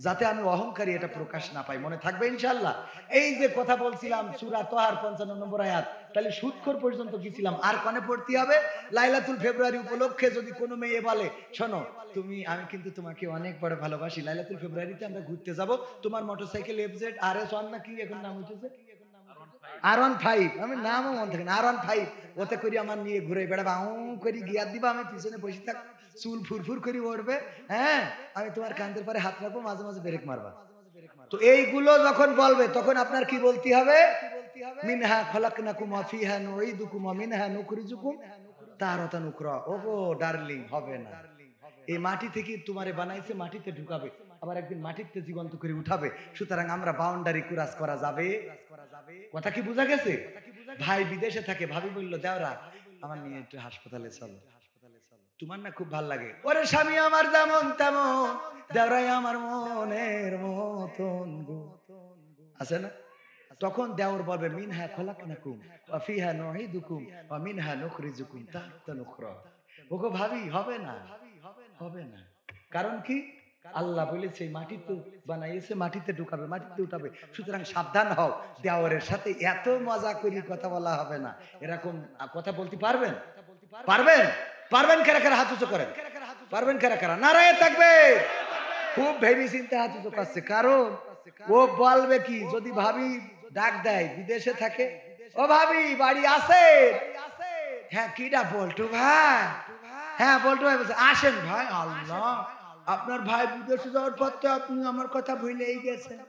যাতে আমি অহংকারী এটা প্রকাশ না পাই, মনে থাকবে ইনশাআল্লাহ। এই যে কথা বলছিলাম সূরা তাহার 55 নম্বর আয়াত, তাহলে সুদখোর পর্যন্ত গেছিলাম, আর কানে পড়তে হবে। লাইলাতুল ফেব্রুয়ারি উপলক্ষে যদি কোনো মেয়ে বলে শোনো তুমি, আমি কিন্তু তোমাকে অনেক বড় ভালোবাসি, লাইলাতুল ফেব্রুয়ারিতে আমরা ঘুরতে যাব, তোমার মোটরসাইকেল এফজেড RS 1 না কি এখন নাম হইতেছে R15, আমি নামও মনে থাকে না, R15 ওতে করি আমার নিয়ে ঘুরে বেড়াবা, করি গিয়ার দিবা, আমি পিছনে বসে থাক, চুল ফুরফুর করে উঠবে, হ্যাঁ আমি তোমার কাঁধের পরে হাত রাখবো, মাঝে মাঝে ব্রেক মারবা। তো এইগুলো যখন বলবে তখন আপনার কি বলতে হবে, মিনহা খলাকনাকুম ওয়া ফিহা নুঈদুকুম ওয়া মিনহা নুখরিজুকুম তারাতান উখরা। ওগো ডার্লিং, হবে না, এই মাটি থেকে তোমারে বানাইছে, মাটিতে ঢুকাবে, আবার একদিন মাটিতে জীবন্ত করে উঠাবে, সুতরাং আমরা বাউন্ডারি ক্রস করা যাবে। কথা কি বোঝা গেছে? ভাই বিদেশে থাকে, ভাবি বললো দেওরা আমার নিয়ে একটু হাসপাতালে চলো, তোমার না খুব ভাল লাগে, ওরে স্বামী আমার যেমন তেমন, দেওরাই আমার মনের মতন গো, আছে না? তখন দেওর বলবে মিনহা খলাকনাকুম ওয়া ফিহা নুঈদুকুম ওয়া মিনহা নুখরিজুকুম তারাতান উখরা। ওগো ভাবি, হবে না, হবে না। কারণ কি, আল্লাহ বলেছে মাটিতে বানাইছে, মাটিতে ঢুকাবে, মাটিতে উঠাবে, সুতরাং সাবধান হও, দেওরের সাথে এত মজা করে কথা বলা হবে না। এরকম কথা বলতে পারবেন? পারবেন? পারবেন কারা কারা হাত উঁচু করেন, পারবেন কারা কারা, নারায়ে তাকবীর। খুব ভেবে চিন্তে হাত উঁচু করছে, কারণ ও বলবে কি, যদি ভাবি ডাক দেয়, বিদেশে থাকে, ও ভাবি বাড়ি আছে, হ্যাঁ কিডা, বল্টু ভাই, হ্যাঁ বল্টু ভাই বলছে, আসেন ভাই। আল্লাহ, আপনার ভাই বিদেশে যাওয়ার পর তো আপনি আমার কথা ভুলেই গেছেন।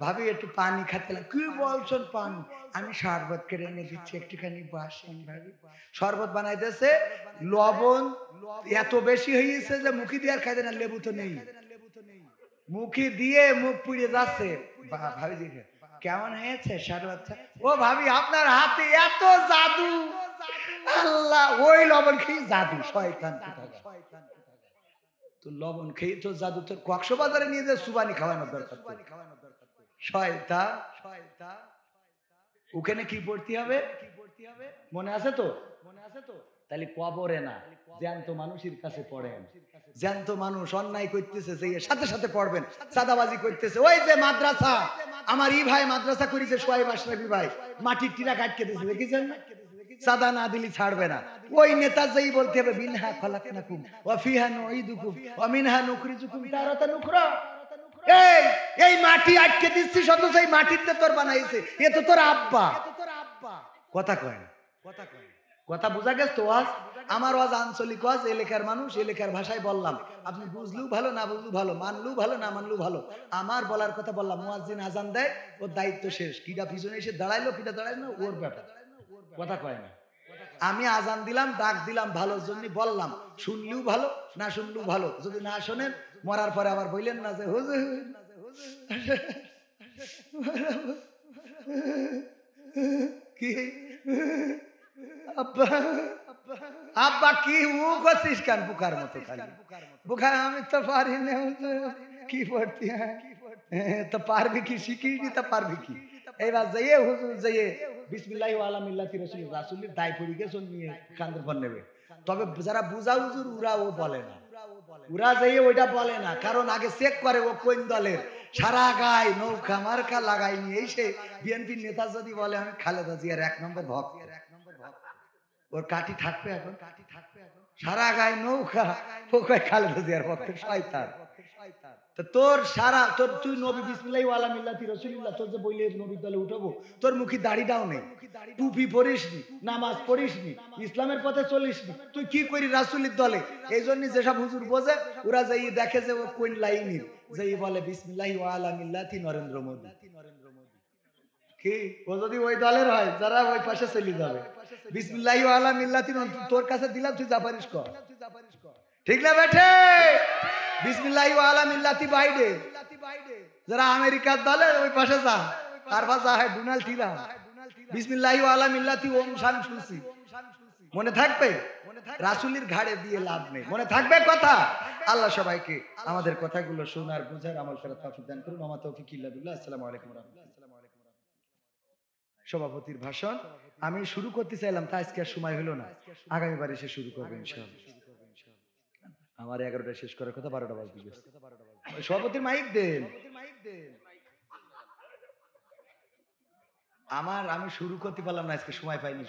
ভাবি একটু পানি খেতে, কি বলছেন পানি, আমি শরবত করে এনে দিচ্ছি, একটুখানি বসেন ভাবি। শরবত বানাইতেছে, লবণ এত বেশি হয়েছে যে মুখি দিয়ে আর খাইতে না, লেবু তো নেই, মুখি দিয়ে মুখ পুড়িয়ে যাচ্ছে। ভাবি কেমন হয়েছে সারু বাচ্চা? ও ভাবি আপনার হাতে এত জাদু, আল্লাহ ওই লবণ খেয়ে জাদু, শয়তান কোথাকার। তো লবণ খেয়ে তো জাদু, তোর কক্সবাজারে নিয়ে যে সুবানি খাওয়ানোর দরকার, শয়তান। ওখানে কি পড়তে হবে মনে আছে তো? তাহলে কবরে না, জ্যান্ত মানুষের কাছে পড়েন। জ্যান্ত মানুষ অন্যায় করতেছে, সেই সাথে সাথে পড়বেন। চাঁদাবাজি করতেছে, ওই যে মাদ্রাসা, আমার ই ভাই মাদ্রাসা করেছে, সোহাইব আশরাফি ভাই, মাটির টিরা কাটকে দিয়েছে, দেখেছেন? চাঁদা না দিলে ছাড়বে না। ওই নেতা যেই বলতে হবে মিনহা খলাকনাকুম ওয়া ফিহা নুঈদুকুম ওয়া মিনহা নুখরিজুকুম তারাতান উখরা। এই এই মাটি আটকে দিচ্ছিস, অথচ এই মাটিতে তোর বানাইছে, এ তো তোর আব্বা। কথা কয় না, কথা বোঝা গেছে তো? আজ আমার ওয়াজ আঞ্চলিক ওয়াজ, এলাকার মানুষ এলাকার ভাষায় বললাম, আপনি বুঝলেও ভালো না বুঝলেও ভালো, মানলেও ভালো না মানলেও ভালো, আমার বলার কথা বললাম। মুয়াজ্জিন আজান দেয়, ওর দায়িত্ব শেষ। কিটা পিছনে এসে দাঁড়াইলো কিটা দাঁড়াইলো না ওর ব্যাপার, কথা কয় না। আমি আজান দিলাম, ডাক দিলাম, ভালোর জন্য বললাম, শুনলেও ভালো না শুনলেও ভালো। যদি না শোনেন মরার পরে আবার বললেন না যে হুজুর কি আব্বা আব্বা কি ও করছিস কেন বুকার মতো খালি বুকা? আমি তো পারি না কি পড়তি, তো পারবি কি? শিখিয়ে তা পারবি কি? এইবার যাইয়ে হুজুর যাইয়ে বিসমিল্লাহি ওয়া আলা মিল্লাতি রাসূলিল্লাহ, রাসূলের দায় পড়ে গেছে নিয়ে কান্দের পর নেবে। তবে যারা বুঝা হুজুর ওরা ও বলে না, ওরা যাইয়ে ওইটা বলে না, কারণ আগে চেক করে ও কোন দলের। সারা গায়ে নৌকা মার্কা লাগাই নিয়ে এসে বিএনপির নেতা যদি বলে আমি খালেদা জিয়ার 1 নম্বর ভক্ত, ওর কাটি থাকবে এখন, সারা গায়ে নৌকা, ও কয় খালেদা জিয়ার ভক্ত, শয়তান। তো তোর সারা তোর তুই নবী বিসমিল্লাহি ওয়া আলা মিল্লাতি রাসূলিল্লাহ, তোর যে বইলে নবীর দলে উঠবো, তোর মুখে দাড়িটাও নেই, টুপি পরিসনি, নামাজ পড়িসনি, ইসলামের পথে চলিসনি, তুই কি করি রাসূলের দলে? এই জন্য যেসব হুজুর বোঝে ওরা যাই দেখে যে ও কোন লাইনের, যাই বলে বিসমিল্লাহি ওয়া আলা মিল্লাতি নরেন্দ্র মোদী। কি ও যদি ওই দলের হয় যারা ওই পাশে চলে যাবে, বিসমিল্লাহি ওয়া আলা মিল্লাতি তোর কাছে দিলাম, তুই যা পারিস কর, ঠিক না বেঠে? বিসমিল্লাহি ওয়া আলা মিল্লাতি বাইডে, যারা আমেরিকার দলে ওই পাশে যা, তার ভাষা হয় ডোনাল্ড ট্রাম্প। বিসমিল্লাহি ওয়া আলা মিল্লাতি ওম শামসুসি, মনে থাকবে? রাসূলের ঘাড়ে দিয়ে লাভ নেই, মনে থাকবে কথা? আল্লাহ সবাইকে আমাদের কথাগুলো শোনার বুঝার আমল করার তৌফিক দান করুন। ওয়া তৌফিক ইল্লা বিল্লাহ। আসসালামু আলাইকুম ওয়া রাহমাতুল্লাহ। সভাপতির ভাষণ আমি শুরু করতে চাইলাম, তা আজকে আর সময় হলো না, আগামীবার এসে শুরু করবো ইনশাআল্লাহ। আমার 11টা শেষ করার কথা, 12টা বাজে গেছে। সভাপতির মাইক দেন। আমি শুরু করতে পারলাম না, আজকে সময় পাইনি।